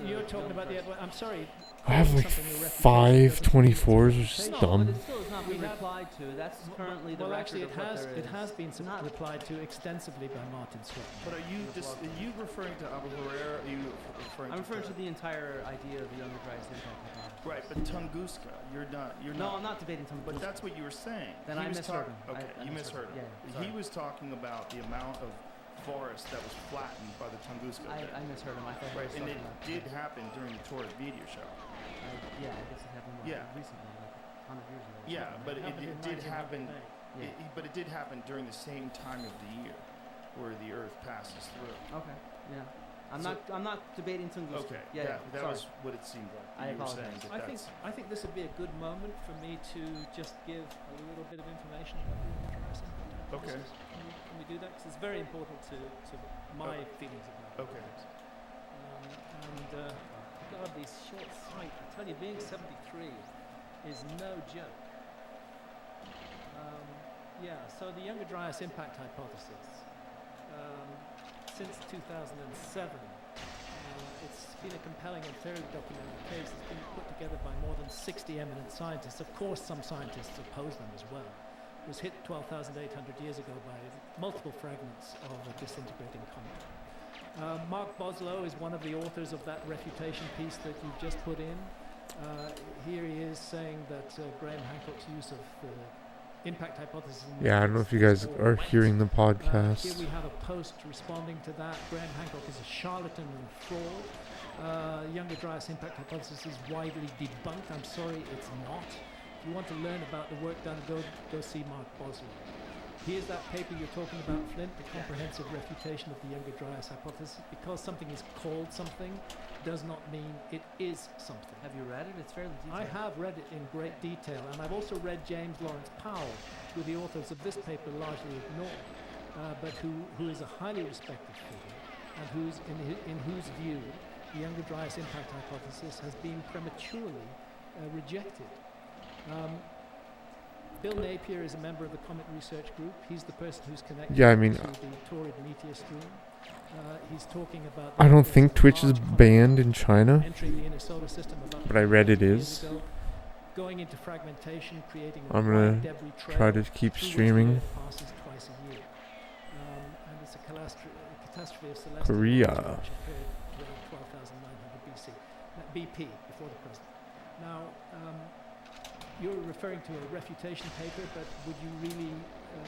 You're talking about the. I'm sorry. I have like 524s, which is No, but dumb. it still has not been replied to. That's currently the Well, record actually, of what there it is. has been Not- replied to extensively by Martin Sweat. But are you referring to Abu Huraira? Are you referring I'm to? referring to the entire idea of the Younger Dryas impact hypothesis. Right, but Tunguska, you're not. No, I'm not debating Tunguska. But that's what you were saying. Then He I was misheard talk- him. Okay, I you misheard him. Yeah, He sorry. was talking about the amount of forest that was flattened by the Tunguska I event. misheard him. I thought Right, he was and it talking about. did happen during the Taurid meteor shower. Yeah, I guess it happened Yeah. recently, like 100 years ago. Yeah, but it did happen. Yeah. But it did happen during the same time of the year, where the Earth passes through. Okay. Yeah. I'm So- not debating Tunguska. Okay, Yeah. that sorry. was what it seemed like. I You were saying apologize. that I think this would be a good moment for me to just give a little bit of information about the Younger Dryas impact Okay. hypothesis. Can we do that? Because it's very important to my feelings about it. Okay. God, these short sight. I tell you, being 73 is no joke. Yeah, so the Younger Dryas impact hypothesis. Since 2007, it's been a compelling and thoroughly documented case. It's been put together by more than 60 eminent scientists. Of course, some scientists oppose them as well. It was hit 12,800 years ago by multiple fragments of a disintegrating comet. Mark Boslow is one of the authors of that refutation piece that you just put in. Here he is saying that Graham Hancock's use of the impact hypothesis. Yeah, I don't know if you guys are hearing the Here podcast. we have a post responding to that. Graham Hancock is a charlatan and fraud. Younger Dryas impact hypothesis is widely debunked. I'm sorry, it's not. If you want to learn about the work done, go see Mark Boslow. Here's that paper you're talking about, Flint, the comprehensive refutation of the Younger Dryas hypothesis. Because something is called something does not mean it is something. Have you read it? It's fairly detailed. I have read it in great detail, and I've also read James Lawrence Powell, who the authors of this paper largely ignore, but who is a highly respected figure, and in whose view the Younger Dryas impact hypothesis has been prematurely rejected. Bill Napier is a member of the Comet Research Group. He's the person who's connected Yeah, I mean, to the Taurid meteor stream. He's talking about. I don't think Twitch is banned in China, entering the inner solar system about but I read it 40 years is. ago, going into fragmentation, creating a I'm gonna wide debris trail try to keep through which streaming. the Earth passes twice a year. And it's a catastrophe of celestial Korea. origin which occurred around 12,900 BC, BP, before the present. Now, you're referring to a refutation paper, but would you really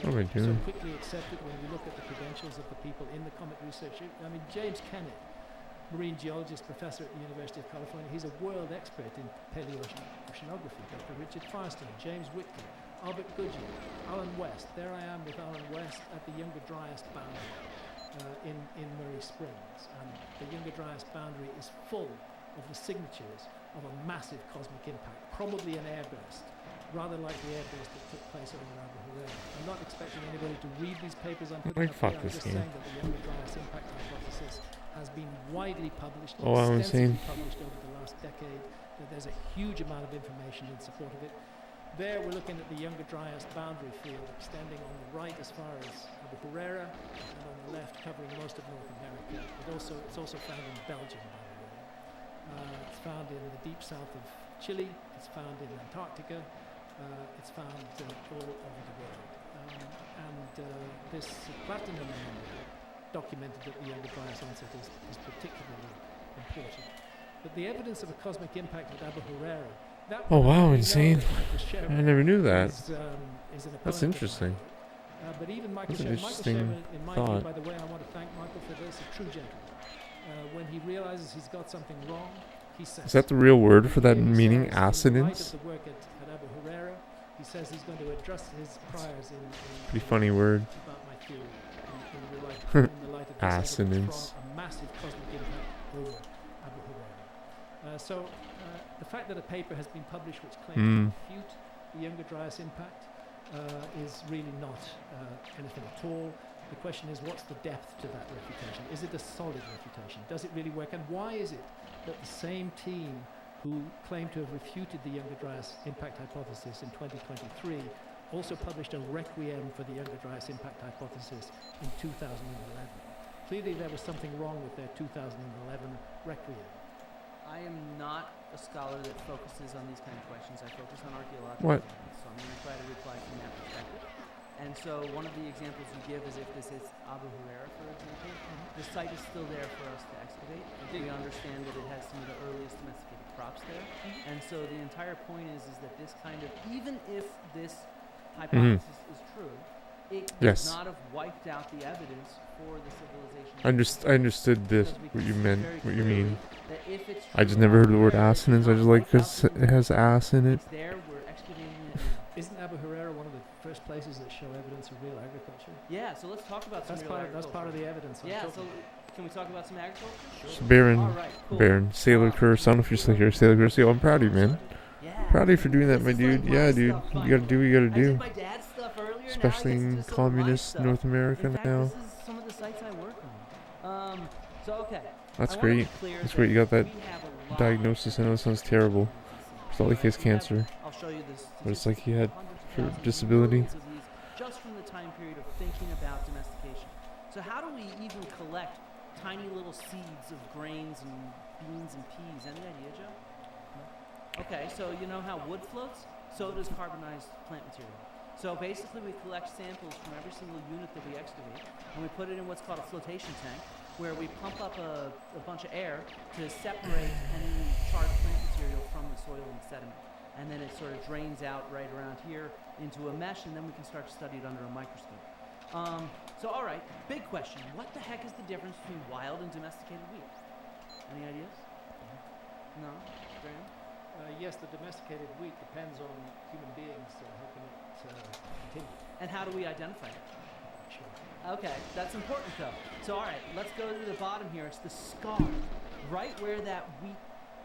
What am I so doing? quickly accept it when you look at the credentials of the people in the Comet Research? I mean, James Kennett marine geologist, professor at the University of California. He's a world expert in paleoceanography. Dr. Richard Firestone, James Whitcomb, Albert Goodyear, Alan West. There I am with Alan West at the Younger Dryas boundary in Murray Springs. And the Younger Dryas boundary is full of the signatures of a massive cosmic impact, probably an airburst, rather like the airburst that took place over Abu Huraira. I'm not expecting anybody to read these papers I'm putting up here. I'm just saying that the Younger Dryas impact hypothesis has been widely published, extensively published over the last decade, that there's a huge amount of information in support of it. There we're looking at the Younger Dryas boundary field extending on the right as far as Abu Huraira, and on the left covering most of North America. It's also found in Belgium, by the way. It's found in the deep south of Chile, it's found in Antarctica, it's found all over the world. This platinum anomaly, documented at the Younger Dryas onset, is particularly important. But the evidence of a cosmic impact at Abu Huraira, Oh wow, insane. I never knew that. That's interesting. But even Michael That's an Sherman, interesting in my view, thought. by the way, I want to thank Michael for this, a true gentleman. When he realizes he's got something wrong, he says. Is that the real word for that He meaning, says in light assonance? of the work at Abu Huraira, he says he's going to address his priors in Pretty funny word. about my theory in the light of this evidence Assonance. from a massive cosmic impact over Abu Huraira. The fact that a paper has been published which claims to refute the Younger Dryas impact is really not anything at all. The question is, what's the depth to that refutation? Is it a solid refutation? Does it really work? And why is it that the same team who claimed to have refuted the Younger Dryas impact hypothesis in 2023 also published a requiem for the Younger Dryas impact hypothesis in 2011? Clearly there was something wrong with their 2011 requiem. I am not a scholar that focuses on these kind of questions. I focus on archaeological What? evidence, so I'm going to try to reply from that perspective. And so one of the examples you give is if this is Abu Huraira, for example, the site is still there for us to excavate. We understand that it has some of the earliest domesticated crops there. And so the entire point is that this kind of, even if this hypothesis is true, it Yes. could not have wiped out the evidence for the civilization. I understood this, Because we what can you see meant, very what you clearly mean. that if it's I just true never heard the word Huraira did assonance. I not just like wipe out because the it has ass in it. It's there, we're excavating it. Isn't Abu Huraira one of the first places that show evidence of real agriculture? Yeah, so let's talk about some That's real part of the agriculture. evidence. I'm Yeah, talking so about. can we talk about some agriculture? So Baron, All right, cool. Baron, Sailor Curse. I don't know if you're still here. Sailor Curse. Yo, I'm proud of you, man. Yeah. Proud of you for doing that, my This is like dude. my Yeah, dude. stuff, You finally. gotta do what you gotta I did do. my dad's stuff earlier, Especially now I get to in do some of my communist stuff. North America In fact, now. this is some of the sites I work on. So okay. That's I wanna great. be clear That's great. You got that we have a lot diagnosis. I know it sounds terrible. It's not like he has cancer, I'll show you this. but it's like he had for hundreds of thousands, disability. millions of these just from the time period of thinking about domestication. So how do we even collect tiny little seeds of grains and beans and peas? Any idea, Joe? No? Okay, so you know how wood floats? So does carbonized plant material. So basically we collect samples from every single unit that we excavate, and we put it in what's called a flotation tank, where we pump up a bunch of air to separate any charred plant material from the soil and sediment. And then it sort of drains out right around here into a mesh, and then we can start to study it under a microscope. So all right, big question. What the heck is the difference between wild and domesticated wheat? Any ideas? No? Graham? Yes, the domesticated wheat depends on human beings helping it continue. And how do we identify it? Sure. Okay, that's important though. So all right, let's go to the bottom here. It's the scar, right where that wheat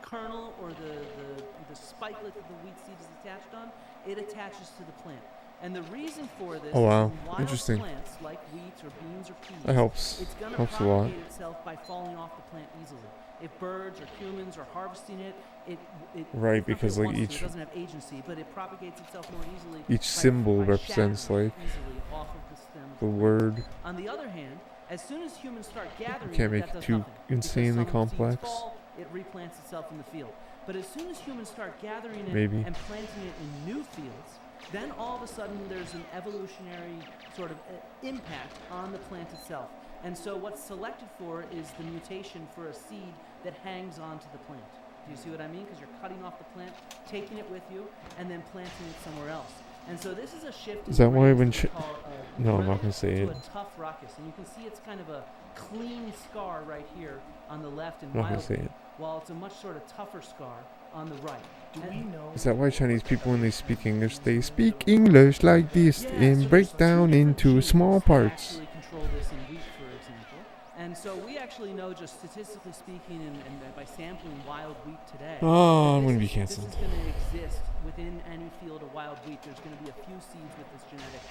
kernel or the spikelet that the wheat seed is attached on, it attaches to the plant. And the reason for this Oh, wow. is in wild Interesting. plants like wheat or beans or peas, That helps. it's going to Helps a lot. propagate itself by falling off the plant easily. If birds or humans are harvesting it, it Right, it's not that because, it like, wants to, each- it doesn't have agency, but it propagates itself more easily. Each symbol represents, like, easily off of the stem. of the plant. word. On the other hand, as soon as humans start gathering Can't it, make that it does too nothing, because insanely some seeds complex. fall, it replants itself in the field. But as soon as humans start gathering it Maybe. and planting it in new fields, then all of a sudden there's an evolutionary sort of impact on the plant itself. And so what's selected for is the mutation for a seed that hangs onto the plant. Do you see what I mean? Because you're cutting off the plant, taking it with you, and then planting it somewhere else. And so this is a shift. Is that in why grains when that we call a No, I'm not brittle gonna say to it. a tough ruckus, and you can see it's kind of a clean scar right here on the left in I'm not gonna wild say wheat, it. while it's a much sort of tougher scar on the right. Do we know? Is that why Chinese people, when they speak English, they speak English like this Yeah, and so break there's two down different into genes small that parts? actually control this in wheat, for example. And so we actually know, just statistically speaking, and by sampling wild wheat today, Oh, I'm that gonna be this cancelled. is going to exist within any field of wild wheat. There's going to be a few seeds with this genetic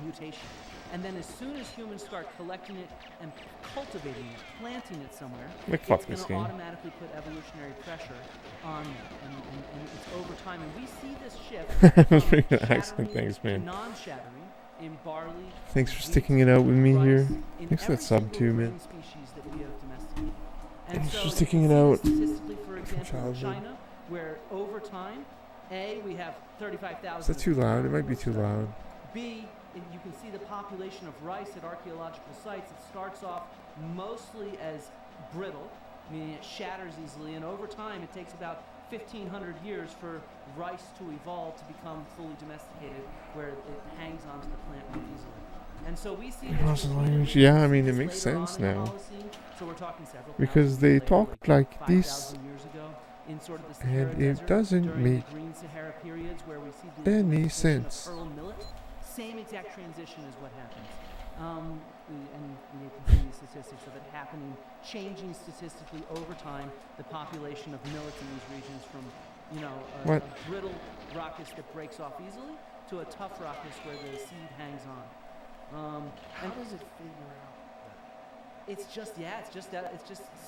mutation. And then as soon as humans start collecting it and cultivating it, planting it somewhere, Like, fuck it's this going to game. automatically put evolutionary pressure on it. And it's over time. And we see this shift I was from bringing an accent, shattering thanks, to man. non-shattering in barley. Thanks for wheat, sticking it out with me rice, here. in Thanks for every that sub single too, man. grain species that we have domesticated. And Thanks so for you sticking can it see out this statistically, for from example, in childhood. China, where over time, A, we have 35,000. Is that too loud? It might be too loud. B, you can see the population of rice at archaeological sites. It starts off mostly as brittle, meaning it shatters easily, and over time it takes about 1,500 years for rice to evolve to become fully domesticated, where it hangs onto the plant more easily. And so we see Across this the repeatedly. language. Yeah, We I see mean, it this makes later sense on in the now. Holocene. So we're talking several Because thousand they years later, talk like 5,000 this, years ago, in sort of the Sahara and it Desert, doesn't during make the Green Sahara periods, where we see the any domestication sense. of pearl millet. Same exact transition is what happens. And you can see these statistics of it happening, changing statistically over time, the population of millet in these regions from, a brittle raucous that breaks off easily to a tough raucous where the seed hangs on. How does it figure out that? It's just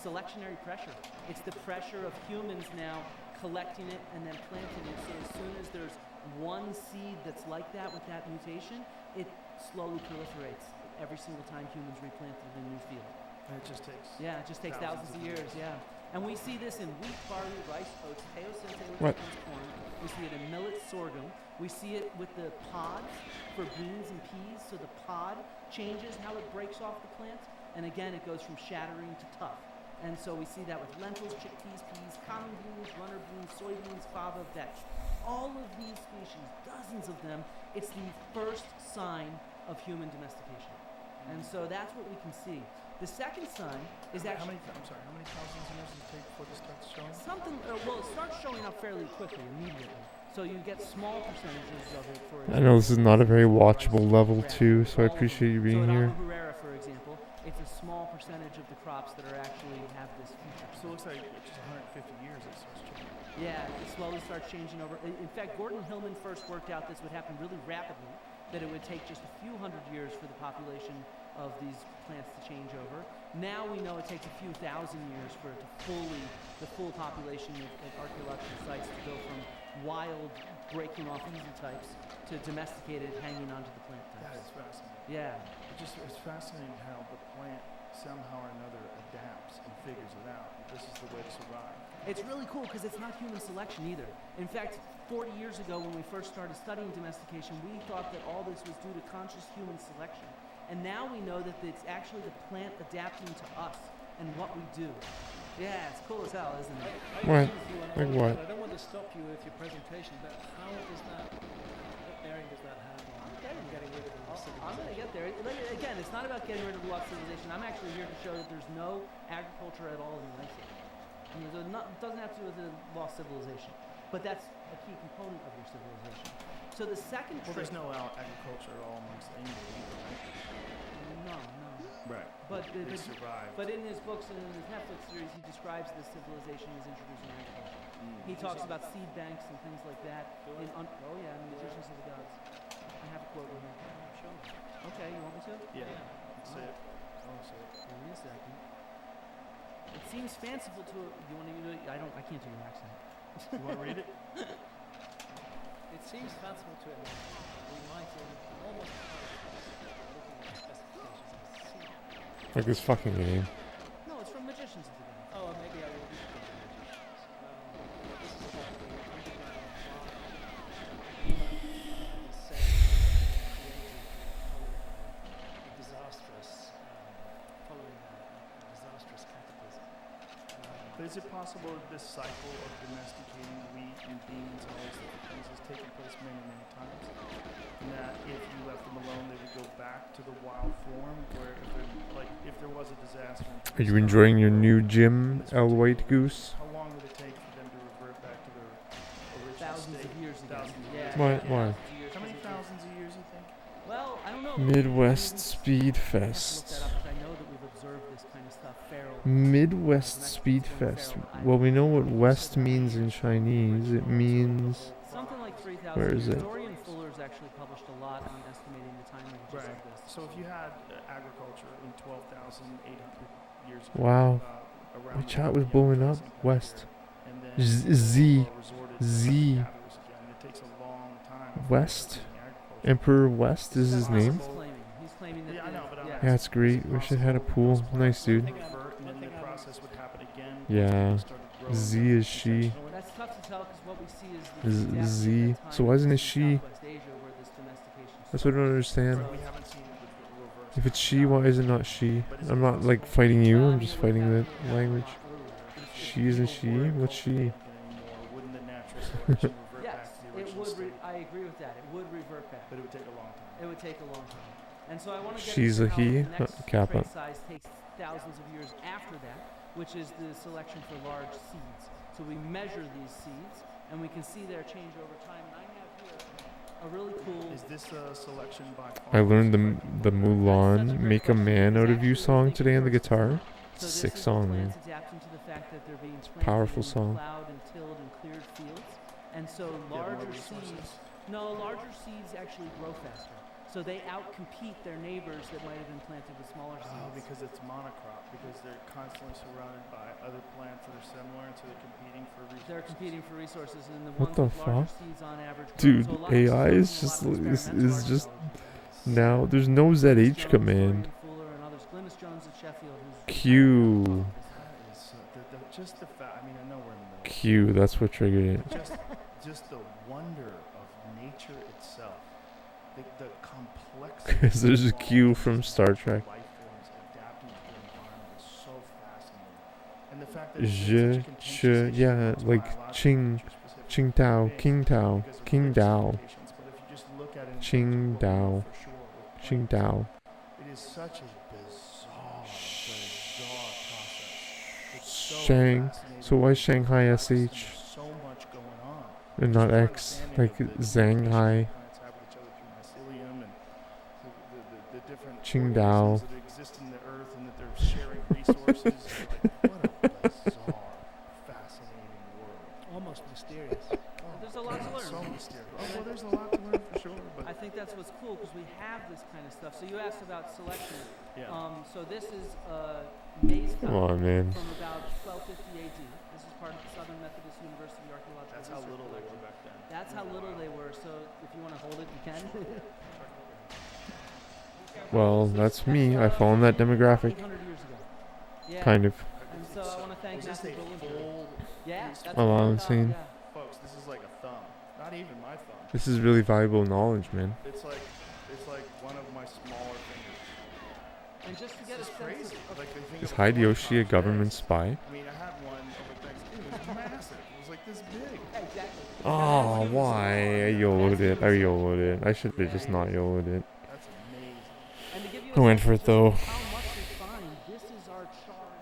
selectionary pressure. It's the pressure of humans now collecting it and then planting it. So as soon as there's one seed that's like that with that mutation, it slowly proliferates every single time humans replant it in a new field. And it just takes. Yeah, it just takes thousands of years. Yeah. And we see this in wheat, barley, rice, oats, teosinte, which What? becomes corn. We see it in millet, sorghum. We see it with the pods for beans and peas. So the pod changes how it breaks off the plant. And again, it goes from shattering to tough. And so we see that with lentils, chickpeas, peas, common beans, runner beans, soybeans, fava, vetch. All of these species, dozens of them, it's the first sign of human domestication. And so that's what we can see. The second sign is actually How many thousands of years does it take before this starts showing? it starts showing up fairly quickly, immediately. So you get small percentages of it. For I know this is not a very watchable level rice, too, so I all of appreciate you them. being so here. at Herrera, for example, it's a small percentage of the crops that are actually have this feature. So it looks like just 150 years it starts changing. Yeah, it slowly starts changing over. In fact, Gordon Hillman first worked out this would happen really rapidly, that it would take just a few hundred years for the population of these plants to change over. Now we know it takes a few thousand years for it to the full population at archaeological sites to go from wild, breaking off easy types to domesticated, hanging onto the plant types. That is fascinating. Yeah. It's fascinating how the plant somehow or another adapts and figures it out. This is the way to survive. It's really cool because it's not human selection either. In fact, 40 years ago when we first started studying domestication, we thought that all this was due to conscious human selection. And now we know that it's actually the plant adapting to us and what we do. Yeah, it's cool as hell, isn't it? What? Like what? I don't want to stop you with your presentation, but what bearing does that have on getting rid of the lost I'm going to get there. Again, it's not about getting rid of the lost civilization. I'm actually here to show that there's no agriculture at all in the landscape. It doesn't have to do with the lost civilization. But that's a key component of your civilization. So the second Well, trick... there's no agriculture at all amongst the English either, right? No. Right. But They survived. But in his books and in his Netflix series, he describes this civilization as introducing agriculture. He talks about seed banks and things like that. In Magicians of the Gods. I have a quote in here. Okay, you want me to? Yeah. Say it. I want to say it. Give me a second. It seems fanciful to you want to do it? I can't do your accent. You want to read it? It seems fanciful to it. We might almost looking at specifications of a seed. Like this fucking game. No, it's from Magicians of the Gods. Oh, maybe I will read the magicians. This is about the underground following a disastrous cataclysm. But is it possible that this cycle of domesticating wheat and beans and all these different things has taken place many, many times? And that if you left them alone, they would go back to the wild form, where if there was a disaster. Are you enjoying your new gym, El White Goose? How long would it take for them to revert back to their original Thousands state? of years ago. Thousands of Yeah. years. Why? yeah, Why? thousands of years, How many 'cause it- thousands of years you think? Well, I don't know. Midwest Speed I have to look Fest. that up, 'cause I know that we've observed this kind of stuff. Feral. Midwest Mexicans Speed going Fest. feral. Well, we know what West means in Chinese. It means. Something like 3,000 Where is years. it? Dorian Fuller's actually published a lot on estimating the time ranges Right. of this. So if you had agriculture in 12,800 years ago, Wow. around My the chat time was the blowing Empire up. Empire West. here, and then Z. people resorted to Z. gatherers again. It takes a long time before they West. start doing agriculture. Emperor West is his That's what name. He's claiming. He's claiming that. Yeah, I know, but Yeah, it's great. Wish it had a pool. Nice, dude. Convert, and then the process would happen again. Yeah. People started growing Z them is she. intentionally. That's tough to tell because what we see is the Z. adaptation at So time why isn't it in she? Southwest Asia where this domestication That's what I don't understand. But we haven't seen the reverse. If it's she, why is it not she? I'm not like fighting you. I'm just fighting the language. She isn't she. What's she? Wouldn't the natural selection revert Yes, back to the it original would. state? I agree with that. It would revert back. But it would take a long time. It would take a long time. And so I want to get She's into a how he? the next Kappa. trait size takes thousands of years after that, which is the selection for large seeds. So we measure these seeds, and we can see their change over time. And I have here a really cool. Is this a selection by I learned farmers? the Mulan "Make a Man Out of You" song today on the guitar. So this Sick is song, the man. plants adapting to the fact that they're being planted Powerful in song. plowed and tilled and cleared fields. And so Get more larger resources? seeds, no, larger seeds actually grow faster. So they outcompete their neighbors that might have been planted with smaller seeds. Oh, because it's monocrop. Because they're constantly surrounded by other plants that are similar, and so they're competing for resources. They're competing for resources, and the What ones the with larger fuck? seeds on average grow. Dude, So a lot of AI this is comes from a lot of just experimental is just archaeology. now. There's no ZH command. Dorian Fuller and others. Glynis Jones at Sheffield, who's Q. That is just the fact. I mean, I know we're in the middle. Q. That's what triggered it. Just the wonder of nature itself, the complexity. 'Cause there's a involved Q in from these Star life Trek. forms adapting to their environment is so fascinating. And the fact that Je, che, yeah, like Ching, Ching Tao, King Tao, King Dao, Ching Dao, Ching Dao. It is such a bizarre process. It's so Shang. fascinating. So why Shanghai And SH there's so much going on. and not X like Zanghai? Qingdao. That exist in the earth and that they're sharing resources. Like, what a bizarre, fascinating world. Almost mysterious. There's a lot to learn. So mysterious. Oh, well, there's a lot to learn for sure. But I think that's what's cool because we have this kind of stuff. So you asked about selection. yeah. So this is maize Come cotton on, man. from about 1250 AD. This is part of the Southern Methodist University Archaeological That's how Research little they Collection. were back then. That's how little they were. So if you want to hold it, you can. Well, that's me. I fall in that demographic, 800 years ago. Yeah. kind of. And so I want to thank Is this Matthew a Goldenberg. full, Yeah. That's Oh, what wow, we insane. found, yeah. folks? This is like a thumb. Not even my thumb. This is really valuable knowledge, man. It's like one of my smaller fingers. And just to get a It's sense crazy. of Like they think Is of Hideyoshi a Holocaust government days. spy? I mean, I had one over Thanksgiving. It was massive. It was like this big. exactly. Oh, why? I YOLO'd it. I YOLO'd it. I should have just not YOLO'd it. That's amazing. And to give you I went sense for of it, though. just How much we find. This is our chart.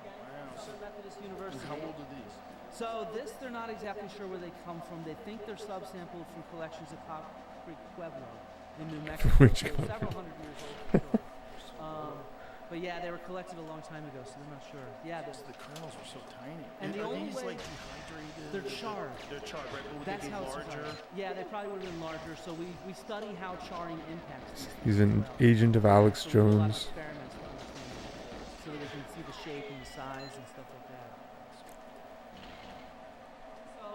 Again, Wow. Southern Methodist University. How old are these? So this, they're not exactly sure where they come from. They think they're subsampled from collections at Pop Creek Pueblo in New Mexico. Which so country? several hundred years old for sure. But yeah, they were collected a long time ago, so they're not sure. Yeah, Because the kernels are so tiny. And the are only these way- like dehydrated? they're charred. They're charred, right? But would That's they be how it's larger? charred. Yeah, they probably would have been larger. So we study how charring impacts these He's things an as well. agent of Alex So we do a lot of Jones. experiments to understand that, so that we can see the shape and the size and stuff like that. So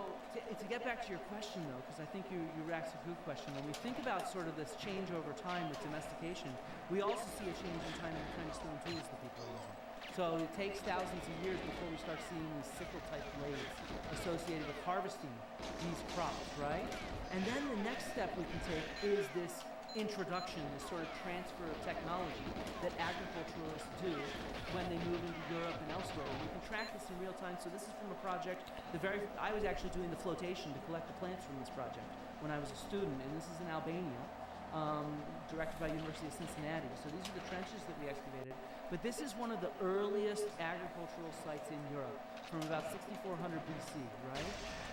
to get back to your question though, because I think you asked a good question. When we think about sort of this change over time with domestication, we also see a change in time in the kind of stone tools that people are using. So it takes thousands of years before we start seeing these sickle-type blades associated with harvesting these crops, right? And then the next step we can take is this introduction, this sort of transfer of technology that agriculturalists do when they move into Europe and elsewhere. And we can track this in real time. So this is from a project, I was actually doing the flotation to collect the plants from this project when I was a student, and this is in Albania, directed by University of Cincinnati. So these are the trenches that we excavated. But this is one of the earliest agricultural sites in Europe, from about 6400 BC, right?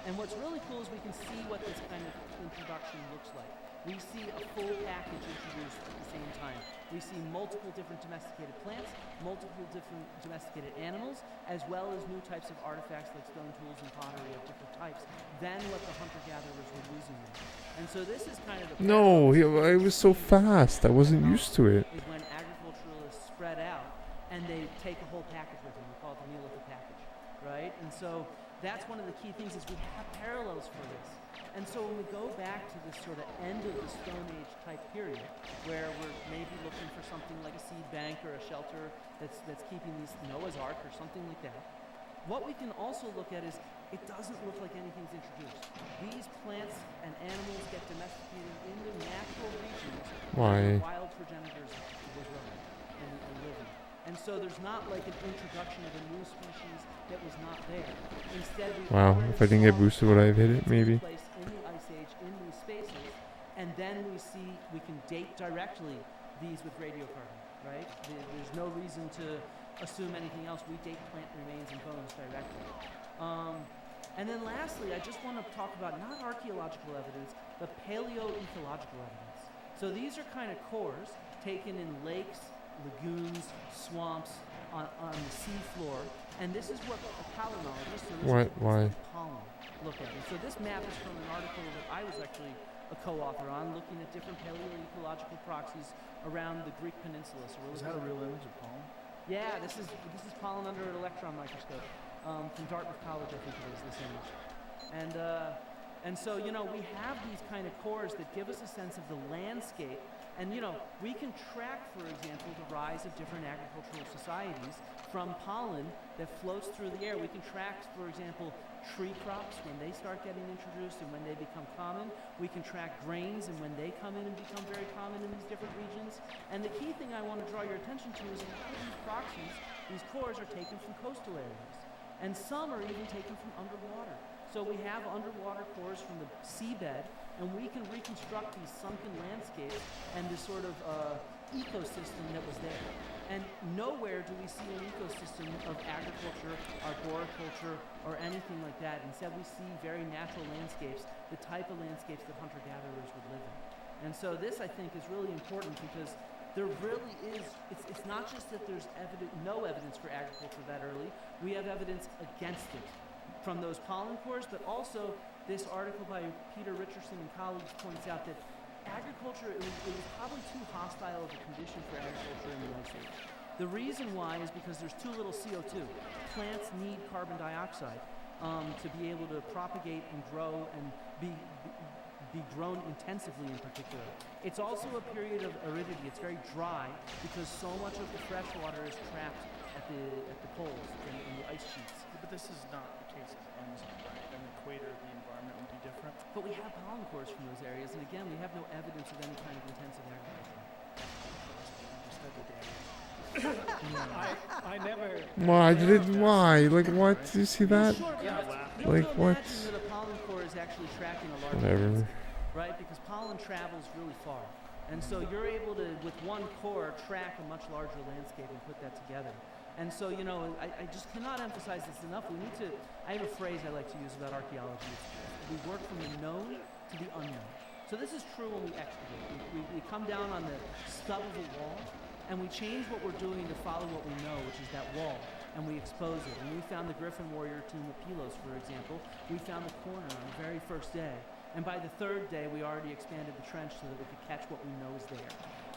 And what's really cool is we can see what this kind of introduction looks like. We see a full package introduced at the same time. We see multiple different domesticated plants, multiple different domesticated animals, as well as new types of artifacts like stone tools and pottery of different types than what the hunter-gatherers were using there. And so this is kind of the No, it was so fast. I wasn't used to it. is when agriculturalists spread out and they take a whole package with them. We call it the Neolithic package, right? And so that's one of the key things is we have parallels for this. And so when we go back to this sort of end of the Stone Age type period, where we're maybe looking for something like a seed bank or a shelter that's keeping these Noah's Ark or something like that, what we can also look at is it doesn't look like anything's introduced. These plants and animals get domesticated in the natural regions Why? where wild progenitors were growing and living. And so there's not like an introduction of a new species that was not there. Instead, we Wow, already if I didn't get saw boosted, would I have hit it? take Maybe. place in the Ice Age in these spaces, and then we can date directly these with radiocarbon, right? There's no reason to assume anything else. We date plant remains and bones directly. And then lastly, I just want to talk about not archaeological evidence, but paleoecological evidence. So these are kind of cores taken in lakes, lagoons, swamps, on the seafloor, and this is what a palynologist, so this is Why? pollen, look at. And so this map is from an article that I was actually a co-author on, looking at different paleoecological proxies around the Greek peninsula. So we're Is looking that a at- real image of pollen? Yeah, this is pollen under an electron microscope from Dartmouth College, I think it is, this image. And so, you know, we have these kind of cores that give us a sense of the landscape. And, you know, we can track, for example, the rise of different agricultural societies from pollen that floats through the air. We can track, for example, tree crops when they start getting introduced and when they become common. We can track grains and when they come in and become very common in these different regions. And the key thing I want to draw your attention to is a lot of these proxies, these cores are taken from coastal areas. And some are even taken from underwater. So we have underwater cores from the seabed, and we can reconstruct these sunken landscapes and this sort of ecosystem that was there. And nowhere do we see an ecosystem of agriculture, arboriculture, or anything like that. Instead, we see very natural landscapes, the type of landscapes that hunter-gatherers would live in. And so this, I think, is really important because there really is, it's not just that there's no evidence for agriculture that early, we have evidence against it from those pollen cores, but also this article by Peter Richardson and colleagues points out that agriculture, it was probably too hostile of a condition for agriculture in the Ice Age. The reason why is because there's too little CO2. Plants need carbon dioxide to be able to propagate and grow and be grown intensively in particular. It's also a period of aridity. It's very dry because so much of the fresh water is trapped at the poles in the ice sheets. But this is not the case of Amazon, right? An equator, the environment would be different. But we have pollen cores from those areas, and again, we have no evidence of any kind of intensive agriculture. I never. Why did it? Why? Like what? Did you see that? Sure, Yeah, but laughing. you have Like to what? imagine that a pollen core is actually tracking a large Whatever. landscape, right? Because pollen travels really far. And so you're able to, with one core, track a much larger landscape and put that together. And so, you know, I just cannot emphasize this enough. We need to, I have a phrase I like to use about archaeology. We work from the known to the unknown. So this is true when we excavate. We come down on the stub of a wall, and we change what we're doing to follow what we know, which is that wall, and we expose it. And we found the Griffin warrior tomb at Pylos, for example. We found the corner on the very first day. And by the third day, we already expanded the trench so that we could catch what we know is there.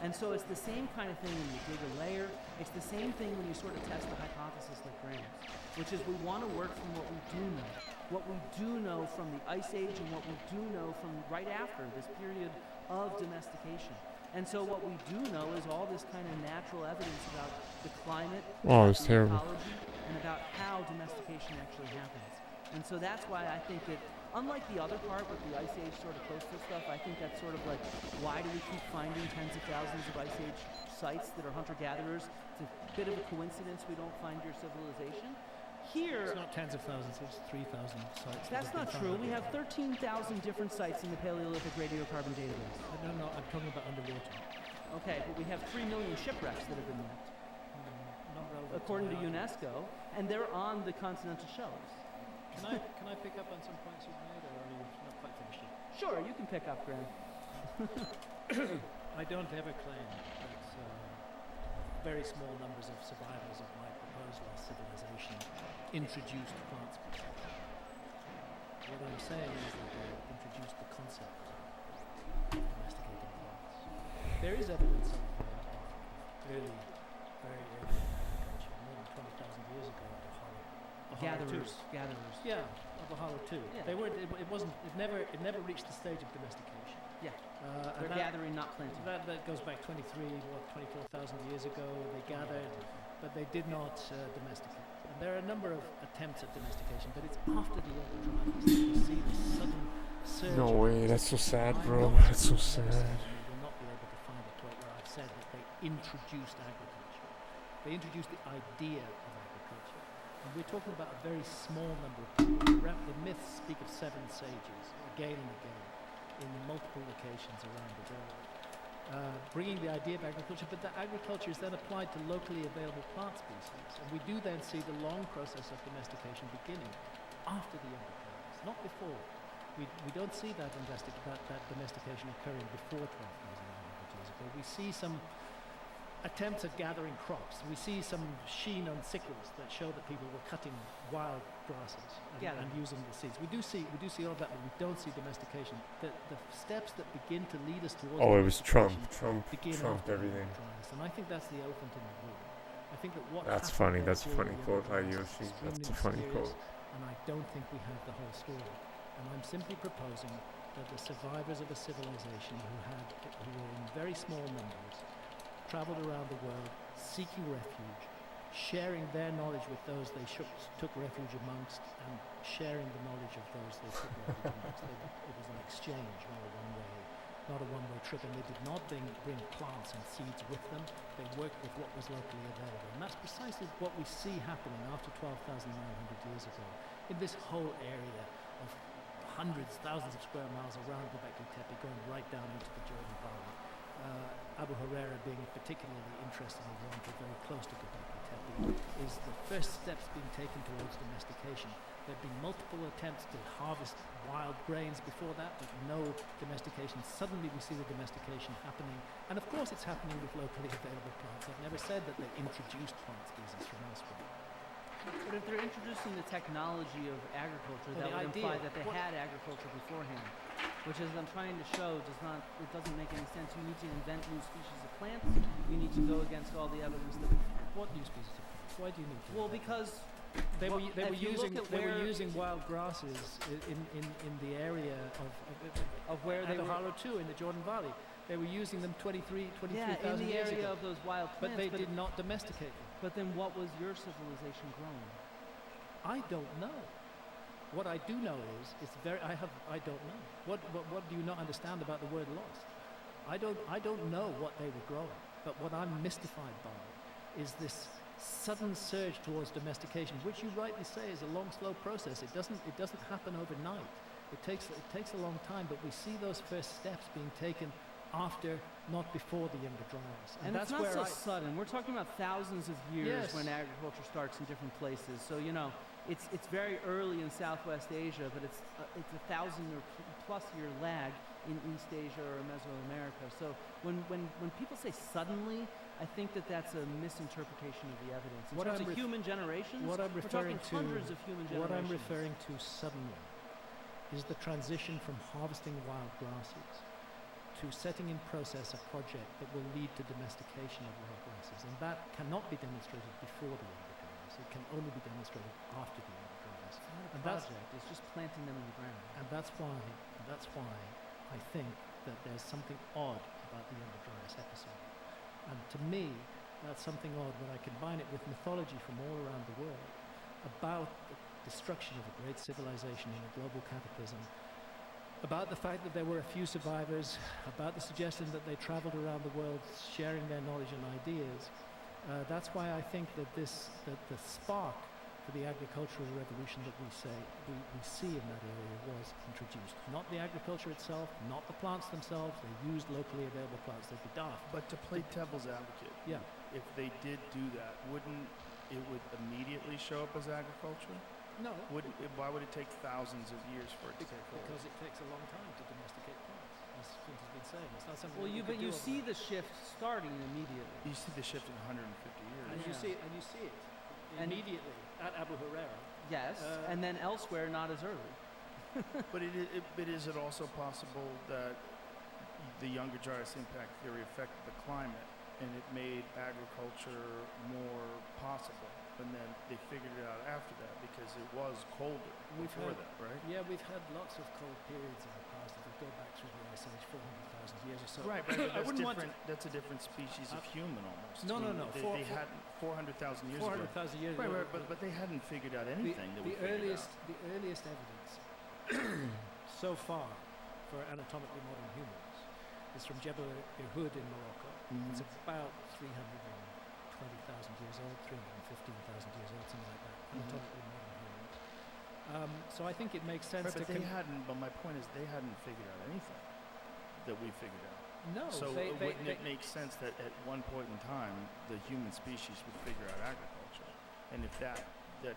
And so it's the same kind of thing when you dig a layer. It's the same thing when you sort of test the hypothesis like Graham's, which is we want to work from what we do know. What we do know from the Ice Age and what we do know from right after this period of domestication. And so what we do know is all this kind of natural evidence about the climate, Oh, about it's the terrible. ecology, and about how domestication actually happens. And so that's why I think it, unlike the other part with the Ice Age sort of coastal stuff, I think that's sort of like, why do we keep finding tens of thousands of Ice Age sites that are hunter-gatherers? It's a bit of a coincidence we don't find your civilization. Here, It's not tens of thousands, it's 3,000 sites. that's not true. We have 13,000 different sites in the Paleolithic radiocarbon database. No, I'm talking about underwater. Okay, but we have 3 million shipwrecks that have been mapped, Not relevant according to that. UNESCO, and they're on the continental shelves. Can I pick up on some points you've made, or are you not quite finished yet? Sure, you can pick up, Graham. I don't ever claim that very small numbers of survivors of my proposed lost civilization introduced plant species. What I'm saying is that they introduced the concept of domesticating plants. There is evidence of early, very early agriculture, more than 20,000 years ago at the Hollow. Gatherers. Yeah, of the Hollow too. Yeah. They weren't. It wasn't. It never reached the stage of domestication. Yeah, And they're that- gathering, not planting. That goes back 24,000 years ago. They gathered, but they did not domesticate. And there are a number of attempts at domestication, but it's after the Early Dryas that we see this sudden surge. No of way, that's so sad, I'm bro. not That's so saying sad. we will not be able to find a point where I've said that they introduced agriculture. They introduced the idea of agriculture. And we're talking about a very small number of people. The myths speak of 7 sages, again and again, in multiple locations around the world, bringing the idea of agriculture, but that agriculture is then applied to locally available plant species. And we do then see the long process of domestication beginning after the Younger Dryas, not before. We don't see that domestication occurring before 12,900 years ago. We see some attempts at gathering crops. We see some sheen on sickles that show that people were cutting wild grasses and using the seeds. We do see all of that, but we don't see domestication. The steps that begin to lead us towards Oh, it was Trump. domestication begin Trumped after the everything. Younger Dryas. And I think that's the elephant in the room. I think that what That's happened funny. there That's a during funny the quote by Younger Dryas is Yoshi. That's extremely a funny mysterious, quote. and I don't think we have the whole story. And I'm simply proposing that the survivors of a civilization who were in very small numbers, traveled around the world seeking refuge, sharing their knowledge with those they took refuge amongst, and sharing the knowledge of those they took refuge amongst. It was an exchange, not a one-way trip, and they did not bring plants and seeds with them. They worked with what was locally available, and that's precisely what we see happening after 12,900 years ago in this whole area of hundreds, thousands of square miles around Göbekli Tepe, going right down into the Jordan Valley. Abu Huraira being a particularly interesting example, very close to Göbekli Tepe, is the first steps being taken towards domestication. There have been multiple attempts to harvest wild grains before that, but no domestication. Suddenly we see the domestication happening, and of course it's happening with locally available plants. I've never said that they introduced plant species from elsewhere. But if they're introducing the technology of agriculture, Well, that the would imply idea- that they what- had agriculture beforehand, which, as I'm trying to show, it doesn't make any sense. You need to invent new species of plants. You need to go against all the evidence that we have. What new species of plants? Why do you need to? Well, invent because They were if you look at they were where- using wild grasses in the area of where and they the were, Hollow too, in the Jordan Valley. They were using them 23,000 in the years area ago. of those wild plants. But they did not domesticate them. But then, what was your civilization growing? I don't know. What I do know is I don't know. What do you not understand about the word lost? I don't know what they were growing. But what I'm mystified by is this sudden surge towards domestication, which you rightly say is a long, slow process. It doesn't happen overnight. It takes a long time, but we see those first steps being taken after, not before the Younger Dryas. And that's it's not where so sudden. We're talking about thousands of years Yes. when agriculture starts in different places. So it's very early in Southwest Asia, but it's 1,000 or plus year lag in East Asia or Mesoamerica. So when people say suddenly, I think that's a misinterpretation of the evidence. In What terms I'm of human generations, what I'm we're referring talking to, hundreds of human generations. what I'm referring to suddenly is the transition from harvesting wild grasses to setting in process a project that will lead to domestication of wild grasses. And that cannot be demonstrated before the Younger Dryas. It can only be demonstrated after the Younger Dryas. It's not a And that's- project, it's just planting them in the ground. And that's why I think that there's something odd about the Younger Dryas episode. And to me, that's something odd when I combine it with mythology from all around the world about destruction of a great civilization in a global cataclysm, about the fact that there were a few survivors, about the suggestion that they traveled around the world sharing their knowledge and ideas. That's why I think that the spark for the agricultural revolution that we see in that area was introduced. Not the agriculture itself, not the plants themselves. They used locally available plants. They'd be daft. But to play devil's advocate, Yeah. if they did do that, wouldn't it would immediately show up as agriculture? No, Why would it take thousands of years for it to take hold? because it takes a long time to domesticate plants, as Clint has been saying. It's not something Well, that we but could you do see overnight. the shift starting immediately. You see the shift in 150 years. And you Yeah. see it And- immediately at Abu Huraira. Yes, and then elsewhere, not as early. But is it also possible that the younger dryas impact theory affected the climate and it made agriculture more possible? And then they figured it out after that because it was colder before that, right? Yeah, we've had lots of cold periods in the past. If we go back through the Ice Age, 400,000 years or so. Right, but I that's wouldn't want different. That's a different species of human almost. No, I mean, no. They hadn't 400,000 years ago. 400,000 years Right, ago. right, but they hadn't figured out anything that we figured out. The earliest evidence so far for anatomically modern humans is from Jebel Irhoud in Morocco. It's about 320,000 years old, 315,000 years old, something like that. Anatomically modern humans. So I think it makes sense Right, but to. but my point is they hadn't figured out anything that we figured out. No, So they, wouldn't it make sense that at one point in time the human species would figure out agriculture, and if that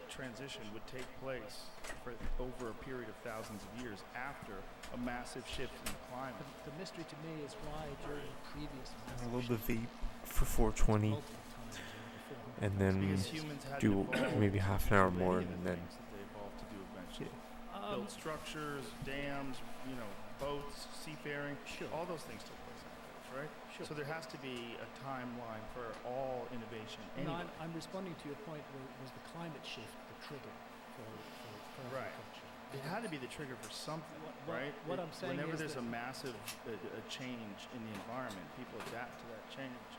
transition would take place for over a period of thousands of years after a massive shift in the climate? the mystery to me is why during previous A little bit vape for 420, and then Because humans had do evolved maybe half an hour to do more, many of and the then things that they evolved to do eventually. Build structures, dams, boats, seafaring. Sure. All those things took place afterwards, right? Sure. So there has to be a timeline for all innovation. No, Anyway. I'm responding to your point. Was the climate shift the trigger for Right. agriculture? It had to be the trigger for something, right? What I'm saying whenever is there's that- a massive a change in the environment, people adapt to that change.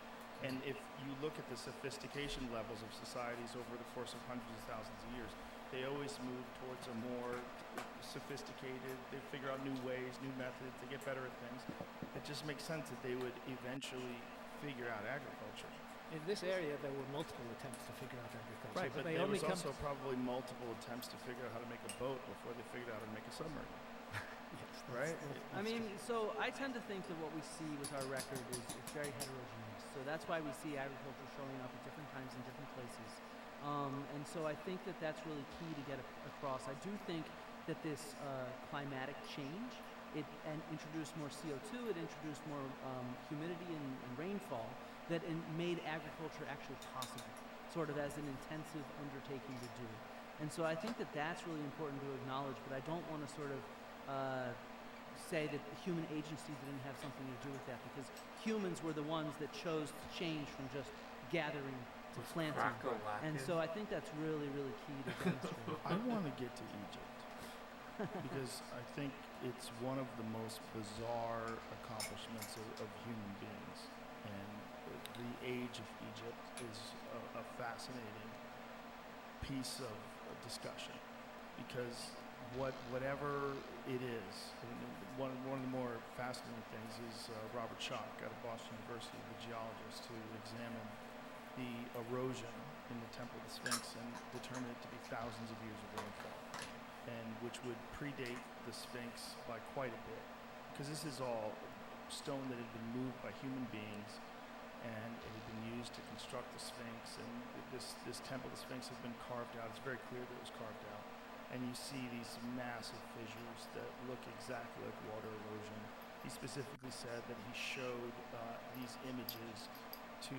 And if you look at the sophistication levels of societies over the course of hundreds of thousands of years, they always move towards a more sophisticated, they figure out new ways, new methods, they get better at things. It just makes sense that they would eventually figure out agriculture. In this area, there were multiple attempts to figure out agriculture. Right, but they there only was come also probably multiple attempts to figure out how to make a boat before they figured out how to make a submarine. Right? I mean, so I tend to think that what we see with our record is it's very heterogeneous. So that's why we see agriculture showing up at different times in different places. And so I think that that's really key to get across. I do think that this climatic change, it introduced more CO2, it introduced more humidity and rainfall that made agriculture actually possible, sort of as an intensive undertaking to do. And so I think that that's really important to acknowledge, but I don't want to sort of say that human agency didn't have something to do with that, because humans were the ones that chose to change from just gathering to planting. And so I think that's really, really key to demonstrate. I want to get to Egypt because I think it's one of the most bizarre accomplishments of human beings. And the age of Egypt is a fascinating piece of discussion because whatever it is, one of the more fascinating things is Robert Schock out of Boston University, the geologist who examined the erosion in the Temple of the Sphinx and determined it to be thousands of years of rainfall, and which would predate the Sphinx by quite a bit, because this is all stone that had been moved by human beings, and it had been used to construct the Sphinx. And this Temple of the Sphinx had been carved out. It's very clear that it was carved out, and you see these massive fissures that look exactly like water erosion. He specifically said that he showed these images to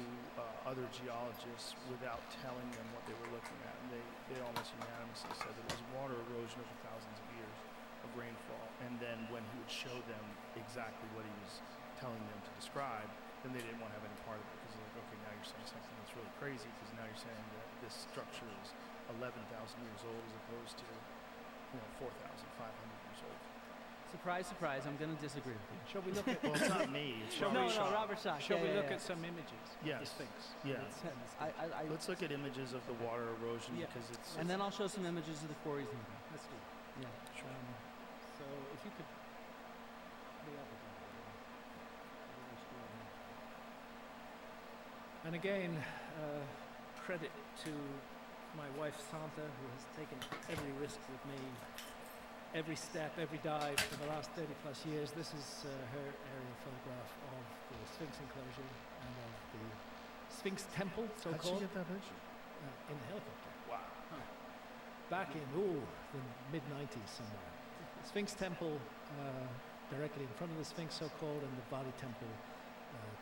other geologists without telling them what they were looking at, and they almost unanimously said that it was water erosion over thousands of years of rainfall. And then when he would show them exactly what he was telling them to describe, then they didn't want to have any part of it, because they're like, okay, now you're saying something that's really crazy, because now you're saying that this structure is 11,000 years old as opposed to 4,500 years old. Surprise, surprise, I'm going to disagree with you. Shall we look at? Well, it's not me. It's Shall Robert we- No, Shaw. Robert Shaw. Shall yeah, we yeah, look yeah. at some images of Yes. the Sphinx? Yeah. I, Let's look at images of the water erosion Yeah. because it's. and then I'll show some images of the quarries moving. Let's do it. Yeah. So if you could. The other one. And again, credit to my wife Santa, who has taken every risk with me, every step, every dive for the last 30 plus years. This is her aerial photograph of the Sphinx enclosure and of the Sphinx temple, How'd she so-called, get that picture? in the helicopter. Wow. Back in, the mid-90s somewhere. Sphinx temple directly in front of the Sphinx, so-called, and the Bali temple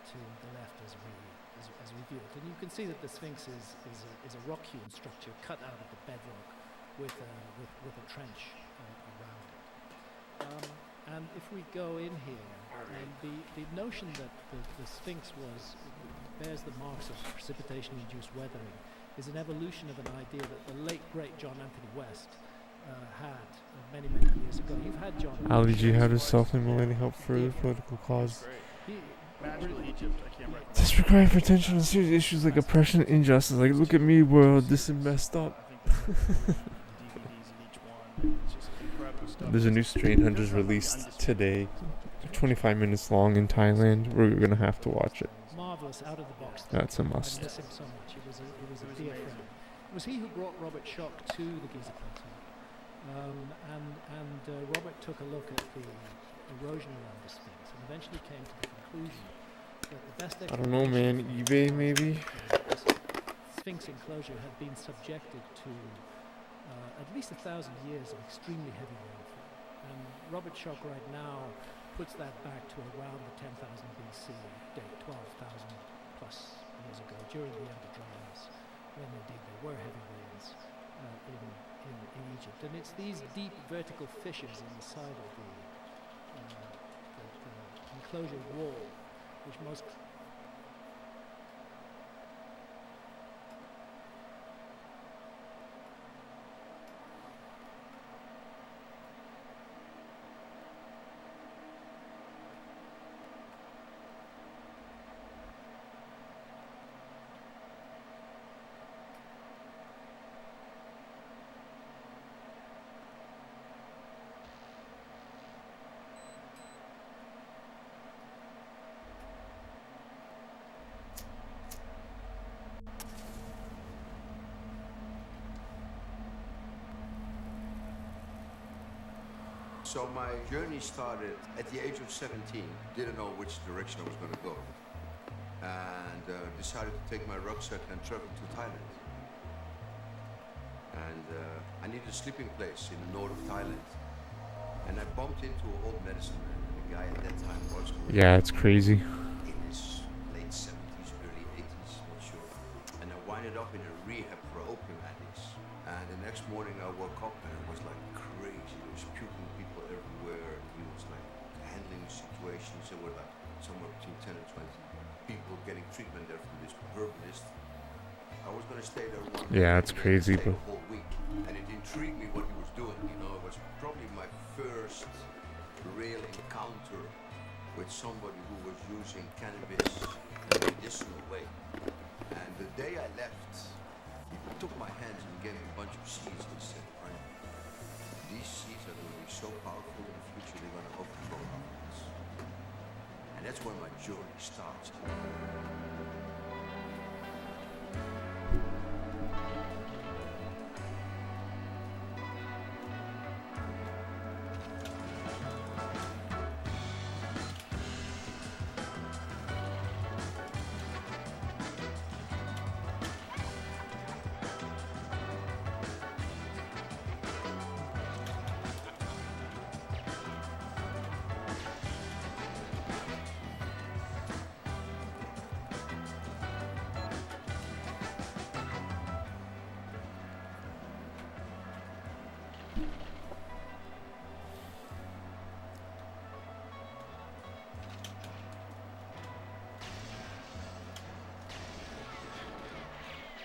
to the left as we view it. And you can see that the Sphinx is a rock-hewn structure cut out of the bedrock with a trench around it. And if we go in here, the notion that the Sphinx bears the marks of precipitation-induced weathering is an evolution of an idea that the late, great John Anthony West had many, many years ago. You've had John. Ali G, how does self-immolating help further political cause? Great. Magical Egypt. I can't remember. Disregard for attention on serious issues like oppression and injustice. Like, look at me, world, this is messed up. I think there's DVDs in each one. It's just incredible stuff. There's a new Strain Hunters released today. 25 minutes long in Thailand. We're gonna have to watch it. Marvelous, out of the box. That's a I must. miss him so much. He was a dear friend. It was he who brought Robert Schock to the Giza Plateau. Robert took a look at the erosion around the Sphinx and eventually came to the conclusion that the best I don't know, man. eBay, maybe? this Sphinx enclosure had been subjected to at least 1,000 years of extremely heavy rainfall. And Robert Schock right now puts that back to around the 10,000 BC date, 12,000 plus years ago, during the end of dry ice, when indeed there were heavy rains in Egypt. And it's these deep vertical fissures in the side of the enclosure wall, which most So my journey started at the age of 17. Didn't know which direction I was going to go. And decided to take my rucksack and travel to Thailand. And I needed a sleeping place in the north of Thailand. And I bumped into an old medicine man. And the guy at that time was Yeah, it's crazy. in his late 70s, early 80s, not sure. And I winded up in a rehab for opium addicts. And the next morning I woke up and it was like crazy. There was puking people everywhere. And he was like handling the situations. There were like somewhere between 10 and 20 people getting treatment there from this herbalist. I was gonna stay there one Yeah, week it's and crazy, stay but the whole week. And it intrigued me what he was doing. You know, it was probably my first real encounter with somebody who was using cannabis in a medicinal way. And the day I left, he took my hands and gave me a bunch of seeds and said, "Arne, these seeds are going to be so powerful in the future, they're going to overthrow governments." And that's where my journey starts.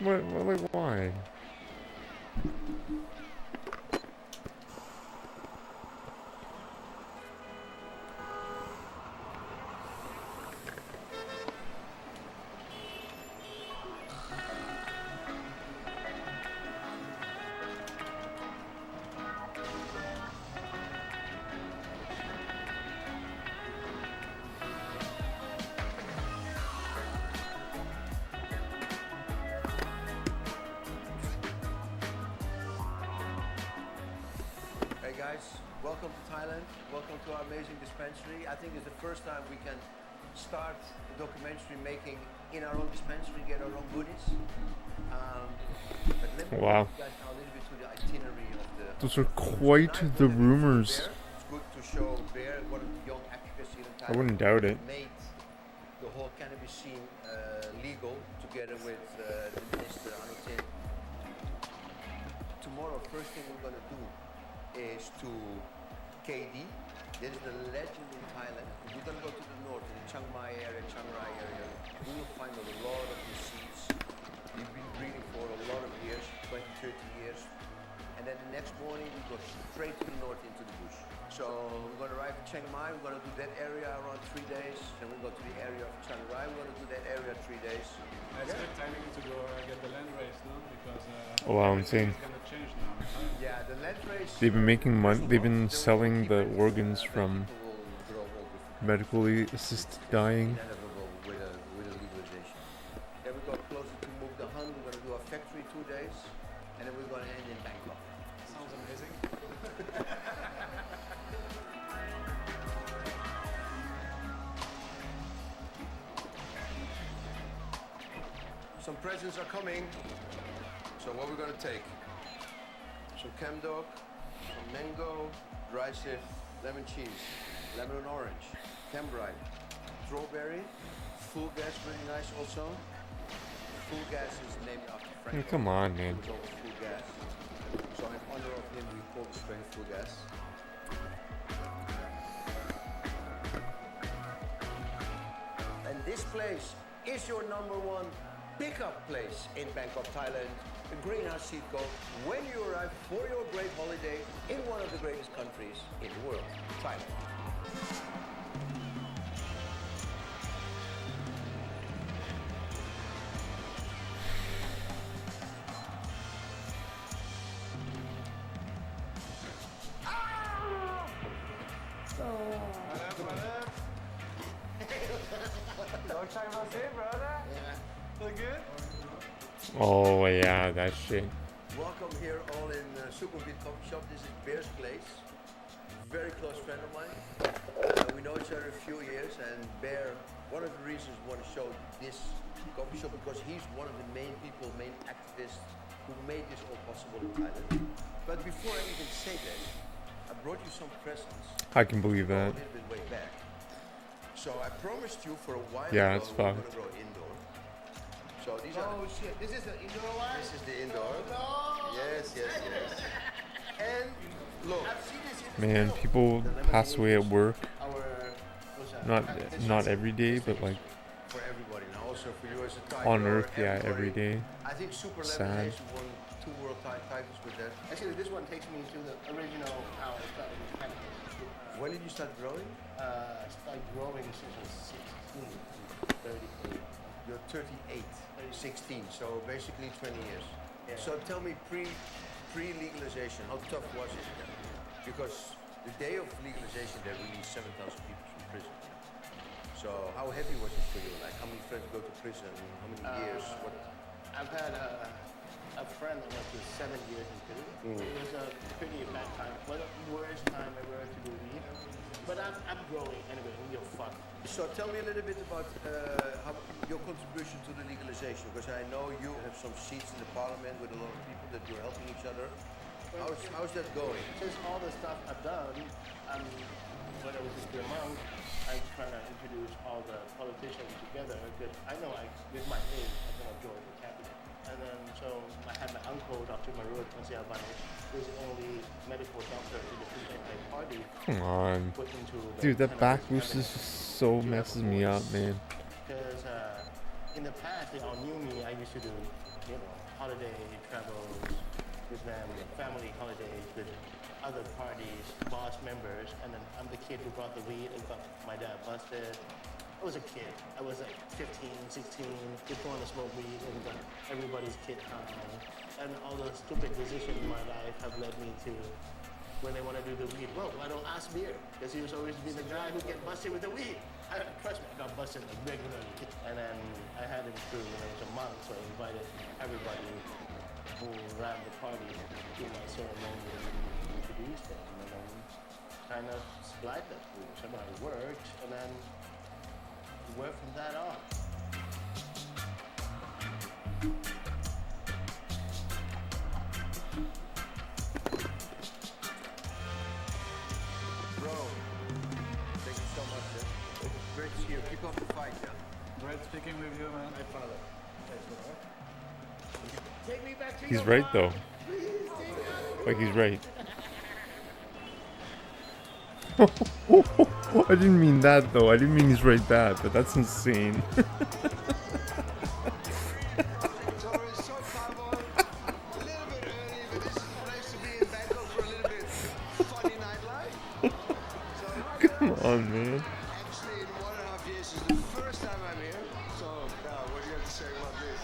like, why? guys, welcome to Thailand. Welcome to our amazing dispensary. I think it's the first time we can start the documentary making in our own dispensary, get our own goodies. But let me Wow. take you guys now a little bit to the itinerary of the. Those are quite the rumors. It's good to show Bear, one of the young activists here in Thailand. I wouldn't doubt it. Made the whole cannabis scene legal together with the minister Anutin. Tomorrow, first thing we're going to do is to KD. This is the legend in Thailand. We're going to go to the north, in the Chiang Mai area, Chiang Rai area. We will find a lot of the seeds. We've been breeding for a lot of years, 20, 30 years. And then the next morning, we go straight to the north into the bush. So we're going to arrive in Chiang Mai. We're going to do that area around 3 days. Then we go to the area of Chiang Rai. We're going to do that area 3 days. It's good timing to go get the land race, no? Because Oh, wow, insane. it's gonna change now. Yeah, the land race. They've been making money. They've been selling the organs from People will grow old with medically assisted dying. inevitable with a legalization. Then we got closer to Move the Hun. We're going to do a factory 2 days, and then we're going to end in Bangkok. Sounds amazing. Some presents are coming. So what we're going to take? Some Camdog, some mango, dry sift, lemon cheese, lemon and orange, Cambright, strawberry, full gas, really nice also. Full gas is named after Frank. Come on, man. It's always full gas. So in honor of him, we call the strain full gas. And this place is your #1 pickup place in Bangkok, Thailand. The Greenhouse Seed Co. When you arrive for your great holiday in one of the greatest countries in the world, Thailand. Oh yeah, that shit. Welcome here all in Sukhumvit Coffee Shop. This is Bear's place. Very close friend of mine. We know each other a few years, and Bear, one of the reasons we want to show this coffee shop because he's one of the main people, main activists who made this all possible in Thailand. But before I even say that, I brought you some presents. I can believe Go that. a little bit way back. So I promised you for a while Yeah, ago it's we're going fucked. to grow indoor. So these are. Oh shit! This is the indoor one. This is the indoor. No. Yes, yes, yes. And look, I've seen this in the Man, film. people pass away at work. Our Not every day, but like for everybody now, also for you as a Thai. on for Earth, yeah, everybody. every day. I think Super Sad. Lemonade won 2 world titles with that. Actually, this one takes me to the original how I started with cannabis. When did you start growing? I started growing since I was 16, 38. You're 38, 16, so basically 20 years. Yeah. So tell me, pre-legalization, how tough was it? Because the day of legalization, they released 7,000 people from prison. So how heavy was it for you? Like, how many friends go to prison? How many years? What? I've had a friend that went to 7 years in prison. It was a pretty bad time, but the worst time ever to do weed. But I'm growing anyway. Who gives a fuck? So tell me a little bit about your contribution to the legalization, because I know you have some seats in the parliament with a lot of people that you're helping each other. How's that going? Since all the stuff I've done, when I was just a monk, I'm trying to introduce all the politicians together. Because I know with my age, I'm gonna join the cabinet. And then so I had my uncle, Dr. Marut Konsiavanis, who's the only medical doctor in the Free Dental Party. Come on. Put into the Dude, that back cannabis boost is cabinet. just so messes me up, man. Because in the past, they all knew me. I used to do, holiday travels with them, family holidays with other parties, boss members, and then I'm the kid who brought the weed and got my dad busted. I was a kid. I was like 15, 16, just going to smoke weed and got everybody's kid high. And all those stupid decisions in my life have led me to when they want to do the weed. Well, why don't ask Beer? Because he was always be the guy who get busted with the weed. Trust me, I got busted like regularly. And then I had him through when I was a monk, so I invited everybody who ran the party to my ceremony and introduced them. And then kind of supplied that we somehow worked, and then work from that on. Bro, thank you so much, man. Great to see you. Keep up the fight, yeah. Great speaking with you, man. My father. Take me back to He's your right farm. though. Please take me out. Like he's right. I didn't mean that though. I didn't mean he's right that, but that's insane. So it's so cowboy. A little bit early, but this is the place to be in Bangkok for a little bit funny nightlife. So Come on, man. actually, in 1.5 years is the first time I'm here. So now, what do you have to say about this?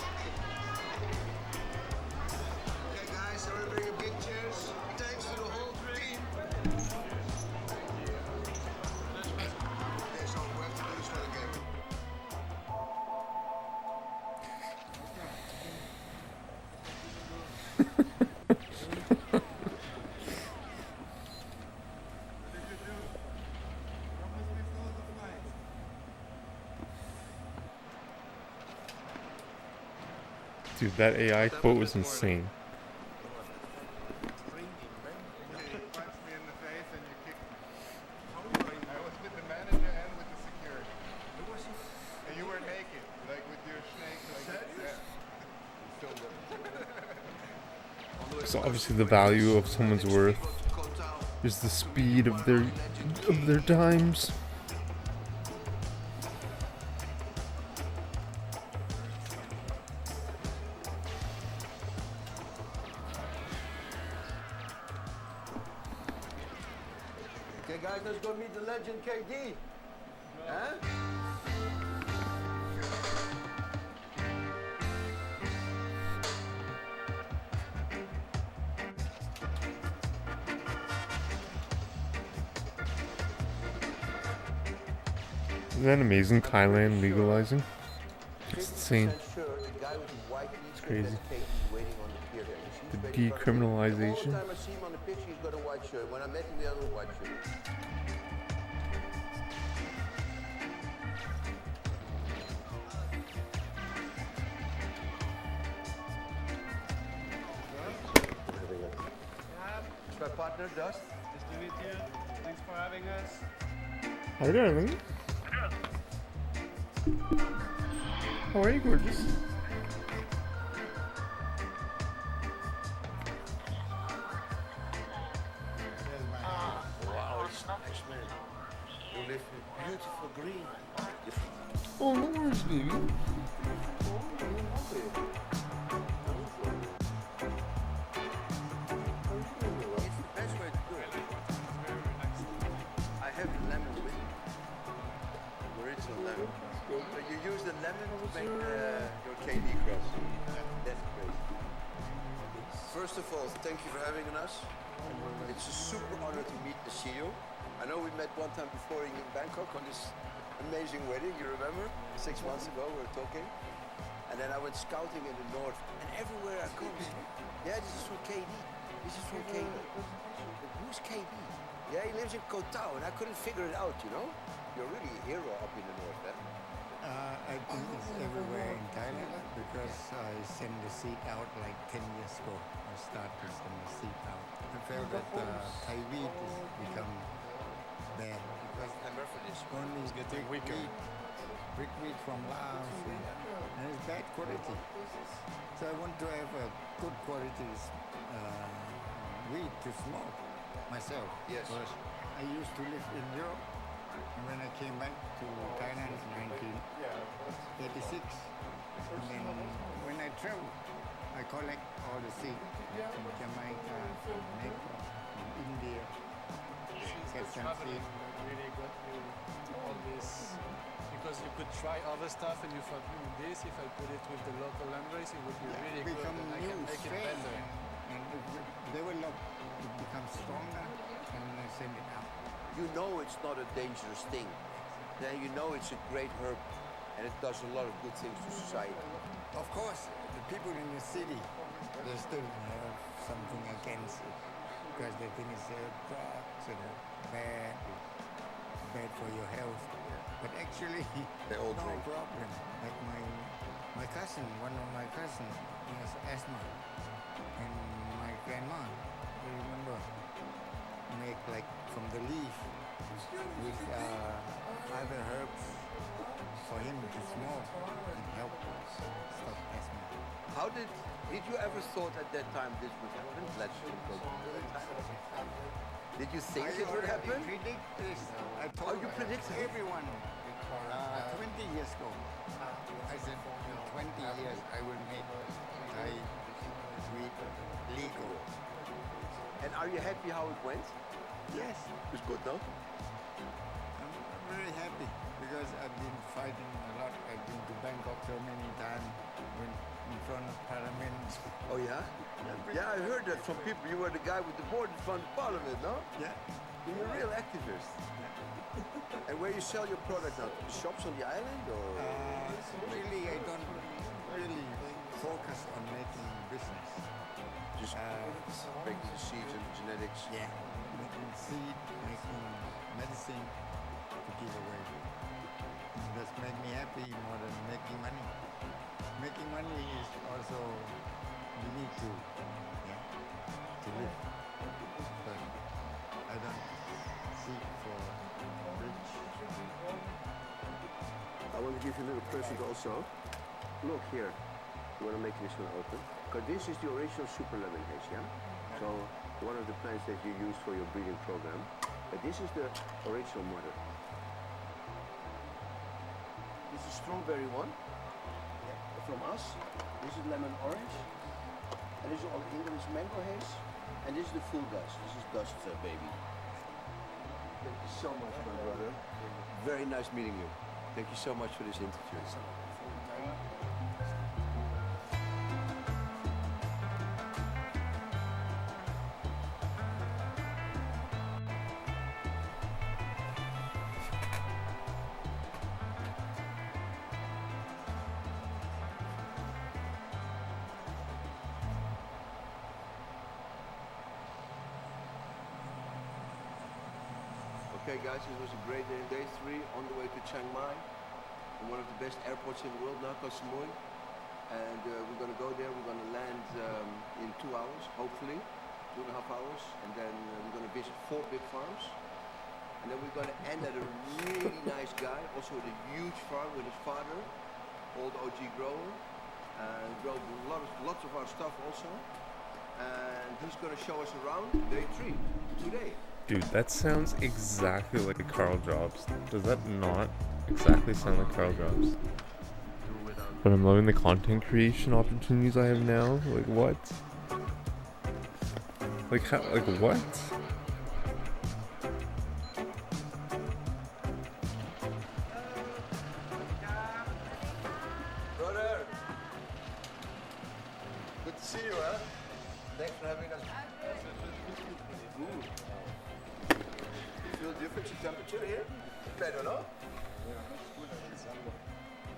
Okay, guys, I want to bring a big cheers. Thanks to the whole team. Okay, so we have to do this for the game. Dude, that AI quote was insane. Punched me in the face and you kicked me. I was with the manager and with the security. And you were naked, like with your snake. Like, yeah. So obviously the value of someone's worth is the speed of their times. Okay, guys, let's go meet the legend KD. Huh? Isn't that amazing? Thailand legalizing. It's insane. Sure, the guy with the white It's crazy. waiting on the pier there. You see, The he's waiting for- decriminalization. The whole time I see him on the picture, he's got a white shirt. When I met him, he had a white shirt. It's my partner, Dust. Nice to meet you. Thanks for having us. How you doing? How are you, gorgeous? Wow, it's nice, man. You live in beautiful green. Oh, no worries, baby. It's the best way to do it. I have the lemon with me. The original lemon. So you use the lemon to make your KD cross. That's great. First of all, thank you for having us. It's a super honor to meet and see you. I know we met one time before in Bangkok on this amazing wedding, you remember? 6 months ago we were talking. And then I went scouting in the north. And everywhere I go, yeah, this is from KD. This is from KD. Who's KD? Yeah, he lives in Koh Tao, and I couldn't figure it out, you know? You're really a hero up in the north, eh? I think it's everywhere in Thailand because I sent the seed out like 10 years ago. I started to send the seed out. I felt that Thai wheat is become bad because I'm ready for this. only getting brick wheat from Laos and it's bad quality. So I want to have a good quality wheat to smoke myself. Yes. Because I used to live in Europe. And when I came back to Thailand in 1986, and then when I travel, I collect all the seeds from Jamaica, from Nepal, from India, get some seeds. Really got you all this because you could try other stuff and you thought, this if I put it with the local language it would be really good Become and I new can make it strain, better. and it will develop, it becomes stronger, and then I send it out. You know it's not a dangerous thing. Then you know it's a great herb and it does a lot of good things to society. Of course, the people in the city, they still have something against it. because they think it's drugs and bad for your health. But actually, They all no drink. problem. Like my cousin, one of my cousins, he has asthma, and my grandma, I remember, make like from the leaf with other herbs for him to smoke and help stop asthma. How did you ever thought at that time this would happen? Let's go to that time. Did you think it would happen? Predict this. I Oh, told you predicted it? everyone 20 years ago. I said in 20 years I will make Thai weed legal. And are you happy how it went? Yes, It's good, no? I'm very happy because I've been fighting a lot. I've been to Bangkok so many times when in front of Parliament. Oh yeah? Yeah, I heard that from people. You were the guy with the board in front of Parliament, no? Yeah. You're a real activist. And where you sell your product now? The shops on the island, or? Really, I don't really focus on making business. Just making the seeds and the genetics. Yeah, making seed, making medicine to give away. That's make me happy more than making money. Making money is also you need to live. But I don't seek for rich. I want to give you a little present also. Look here. You want to make this one open? Because this is the original super lemon haze, yeah? So one of the plants that you used for your breeding program. But this is the original mother. This is strawberry one from us. This is lemon orange. And this is all English mango haze. And this is the full dust. This is dust baby. Thank you so much, my brother. Very nice meeting you. Thank you so much for this interview. Okay guys, it was a great day. Day 3 on the way to Chiang Mai. In one of the best airports in the world now, Koh Samui. And we're going to go there. We're going to land in 2 hours, hopefully. 2.5 hours. And then we're going to visit 4 big farms. And then we're going to end at a really nice guy, also with a huge farm with his father, old OG grower. And grow lots of our stuff also. And he's going to show us around day 3, today. Dude, that sounds exactly like Carl Jobs. Does that not exactly sound like Carl Jobs? But I'm loving the content creation opportunities I have now. Like what? Like how? Like what? Brother! Good to see you, huh? Thanks for having us. Feel difference in temperature here? Better, no?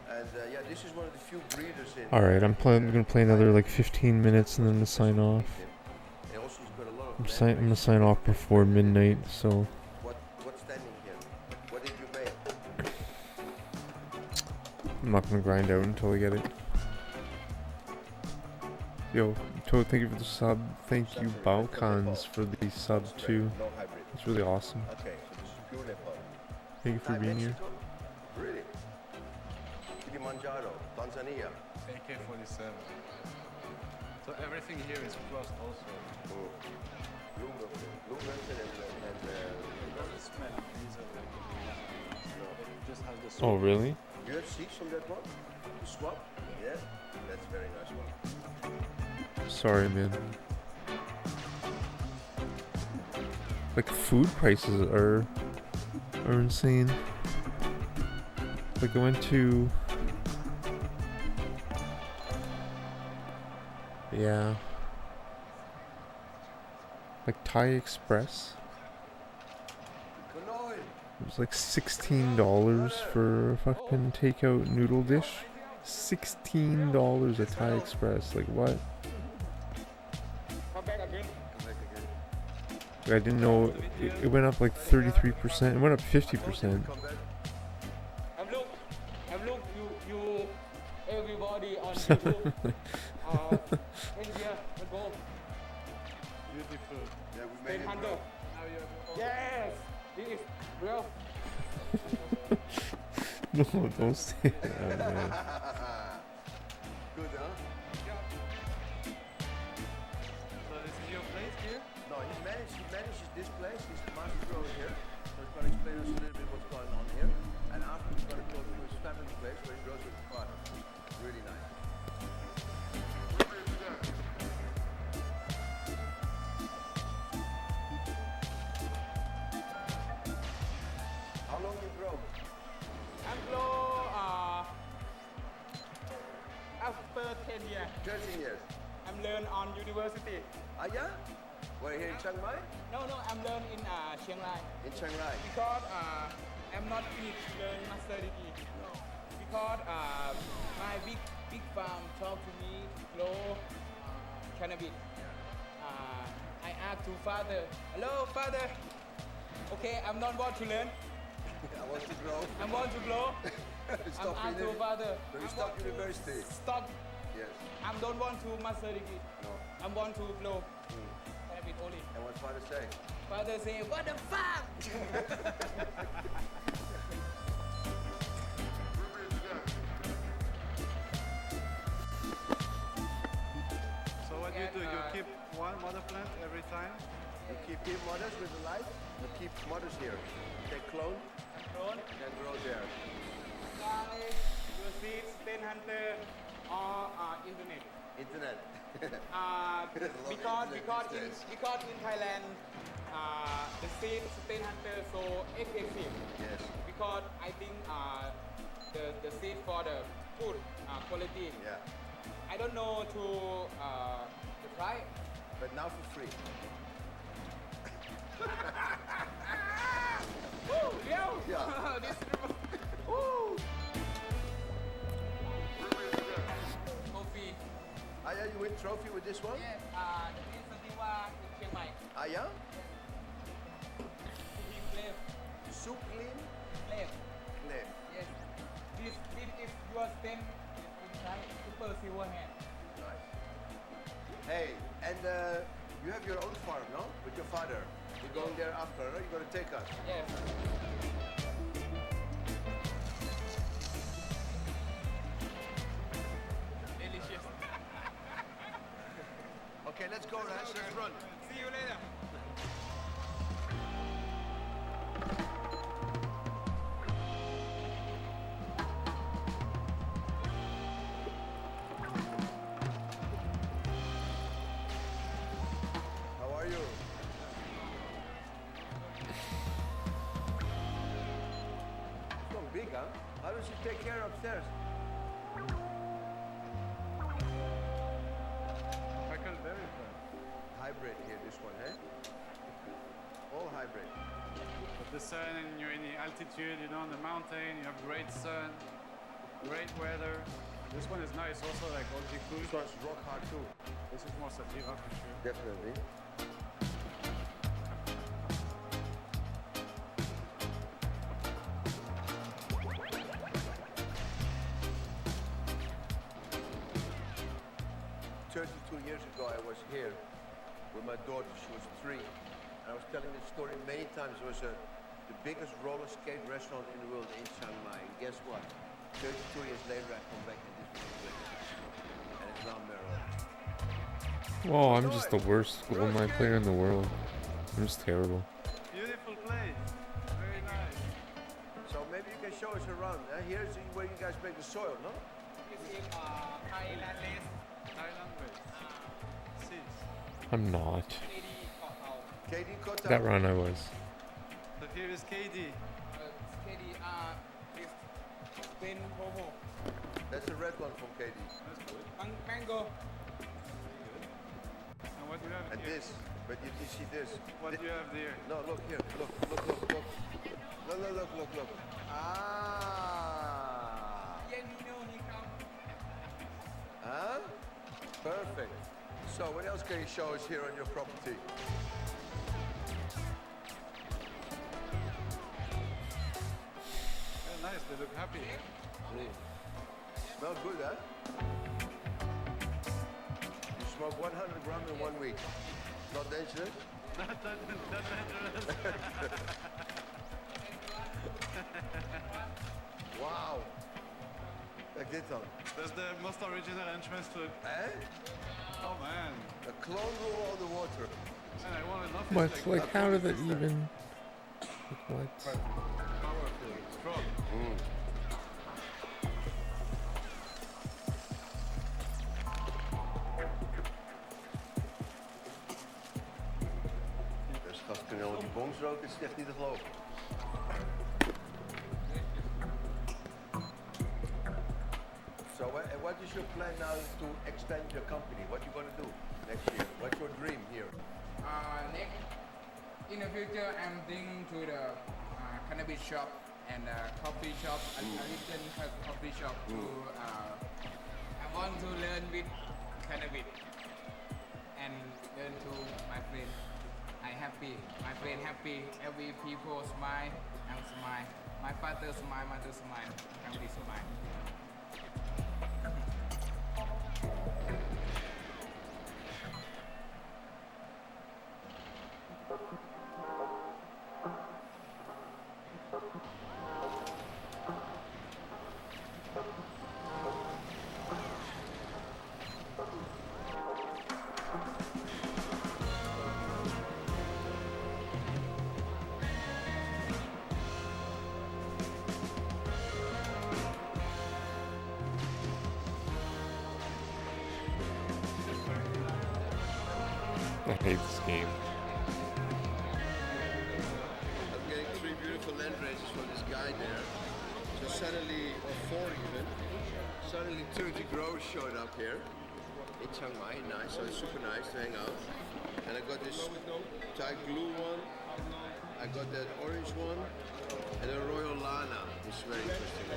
And yeah, this is one of the few breeders in. Alright, I'm gonna play another like 15 minutes and then I'm gonna sign off. And also he's got a lot of I'm gonna sign off before midnight, so what's standing here? What did you make? I'm not gonna grind out until I get it. Yo, Toad, thank you for the sub. Thank you, Balkans, for the sub too. No hybrid. It's really awesome. Okay, so this is pure Nepal. Thank you for being here. Really? Kilimanjaro, Tanzania. AK-47. So everything here is crossed also. Oh, really? Do you have seeds from that one? The swap? Yeah? That's a very nice one. Sorry, man. Like, food prices are insane. Like, I went to... Yeah. Like, Thai Express. It was like $16 for a fucking takeout noodle dish. $16 at Thai Express. Like, what? I didn't know it went up like 33%. It went up 50%. Look, you, everybody on YouTube. India, the goal. Beautiful. Yeah, we made it. Hunter. Now you have Yes, this is real. No, don't say that, man. Good, huh? So this is your place here? No, he manages this place. He's the master grower here. So he's going to explain us a little bit what's going on here. And after he's going to go to his family place where he grows with his father. Really nice. How long you grow? Anglo, after 10 years, 13 years. I'm learn on university. Ah, yeah? Where, here in Chiang Mai? No, I'm learn in Chiang Rai. In Chiang Rai. Because I'm not finished learn master degree. No. Because my big farm talk to me to grow cannabis. I asked to father, hello father. Okay, I'm not want to learn. I want to grow. I want to grow. Stop I'm asked to father. So you I stop want to university? Stop. Yes. I don't want to master degree. No. I want to grow cannabis only. And what's father say? Father say, what the fuck? So what you do? You keep one mother plant every time? You keep here mothers with the light, you keep mothers here. They clone and grow there. Guys, your seeds, 10 hunter or internet. Internet. Because in Thailand, the seed is 10 hunter so expensive. Yes. Because I think the seed for the food quality. Yeah. I don't know to the price. But now for free. Woo, yo! Yeah. This woo! Coffee. Ah, yeah, you win trophy with this one? Yes, this is something in Chiang Mai. Ah, yeah? Cooking flame. Soup clean? Flame. Flame. Yes. This is your stem inside super silver hand. Nice. Hey, and you have your own farm, no? With your father. You're going there after, no? You're going to take us. Yes. Delicious. Okay, let's go, guys. Let's run. See you later. How are you? It's not big, huh? How does she take care upstairs? Huckleberry plant. Hybrid here, this one, eh? All hybrid. But the sun and you're in the altitude, you know, on the mountain, you have great sun, great weather. This one is nice also, like altitude. This one's rock hard too. This is more sativa for sure. Definitely. Years ago, I was here with my daughter. She was 3. And I was telling this story many times. It was the biggest roller skate restaurant in the world in Chiang Mai. And guess what? 32 years later, I come back and this was great. And it's now Merrill. Whoa, I'm just the worst golden eye player in the world. I'm just terrible. Beautiful place. Very nice. So maybe you can show us around. Here's where you guys make the soil, no? This is Thailand list. Thailand based. Seeds. I'm not. KD Kota. That run I was. So here is KD. KD, this Spin Homo. That's the red one from KD. That's good. Mango. And what do you have And here? this. But you see this. What do you have there? No, look here. Look. Look. Ah. Yeah, you know he come. Huh? Perfect. So what else can you show us here on your property? happy. Smells good, huh? You smoke 100 grams in 1 week. Not dangerous? Not dangerous. Wauw. Kijk dit dan. Dat is de most original entrance to it. Eh? Oh man. A clone rule on the water. And I want enough. What? Like, how did that even? Like, what? Powerful, strong. Dus gast kunnen al die bongs roken, is echt niet te geloven. So what is your plan now to extend your company? What you gonna do next year? What's your dream here? Next, in the future, I'm thinking to the cannabis shop and coffee shop, a little coffee shop. I want to learn with cannabis and learn to my friend. I happy, my friend happy. Every people smile, I'm smile. My father smile, mother smile, family smile. I hate this game. I'm getting 3 beautiful land races from this guy there. So suddenly, or 4 even, suddenly 30 growers showed up here in Chiang Mai. Nice, so it's super nice to hang out. And I got this Thai glue one, I got that orange one, and a Royal Lana, which is very interesting.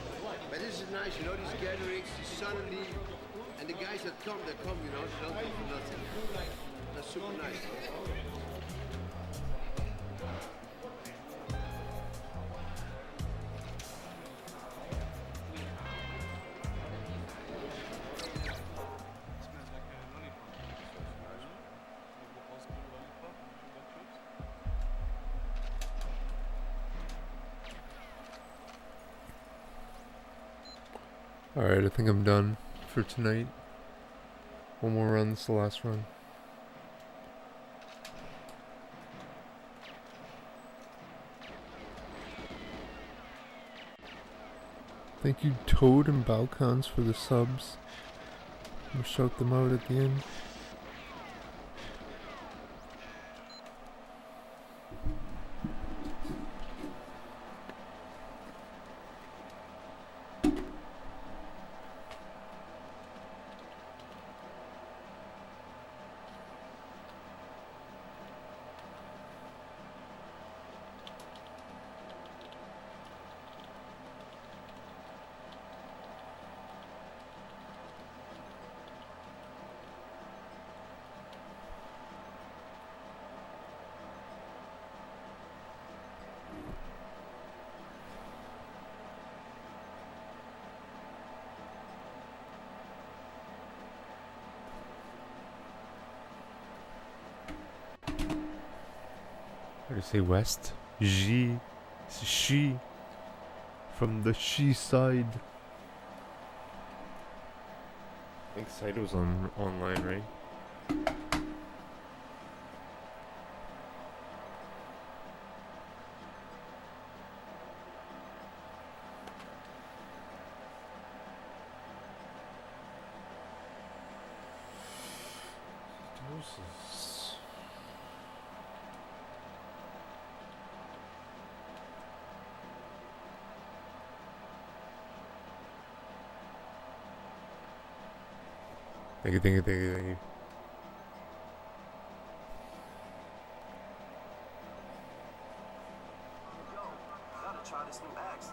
But this is nice, you know, these gatherings, suddenly, and the guys that come, they come, you know, they don't come for nothing. That's super nice. Smells like a lollipop. Like the old school lollipop. Alright, I think I'm done for tonight. One more run, this is the last run. Thank you, Toad and Balcons, for the subs. We'll shout them out at the end. How do you say west? G. It's she. From the she side. I think Saito's online, right? Doses. Thank you, thank you, thank you, thank you. Gotta try this new axe.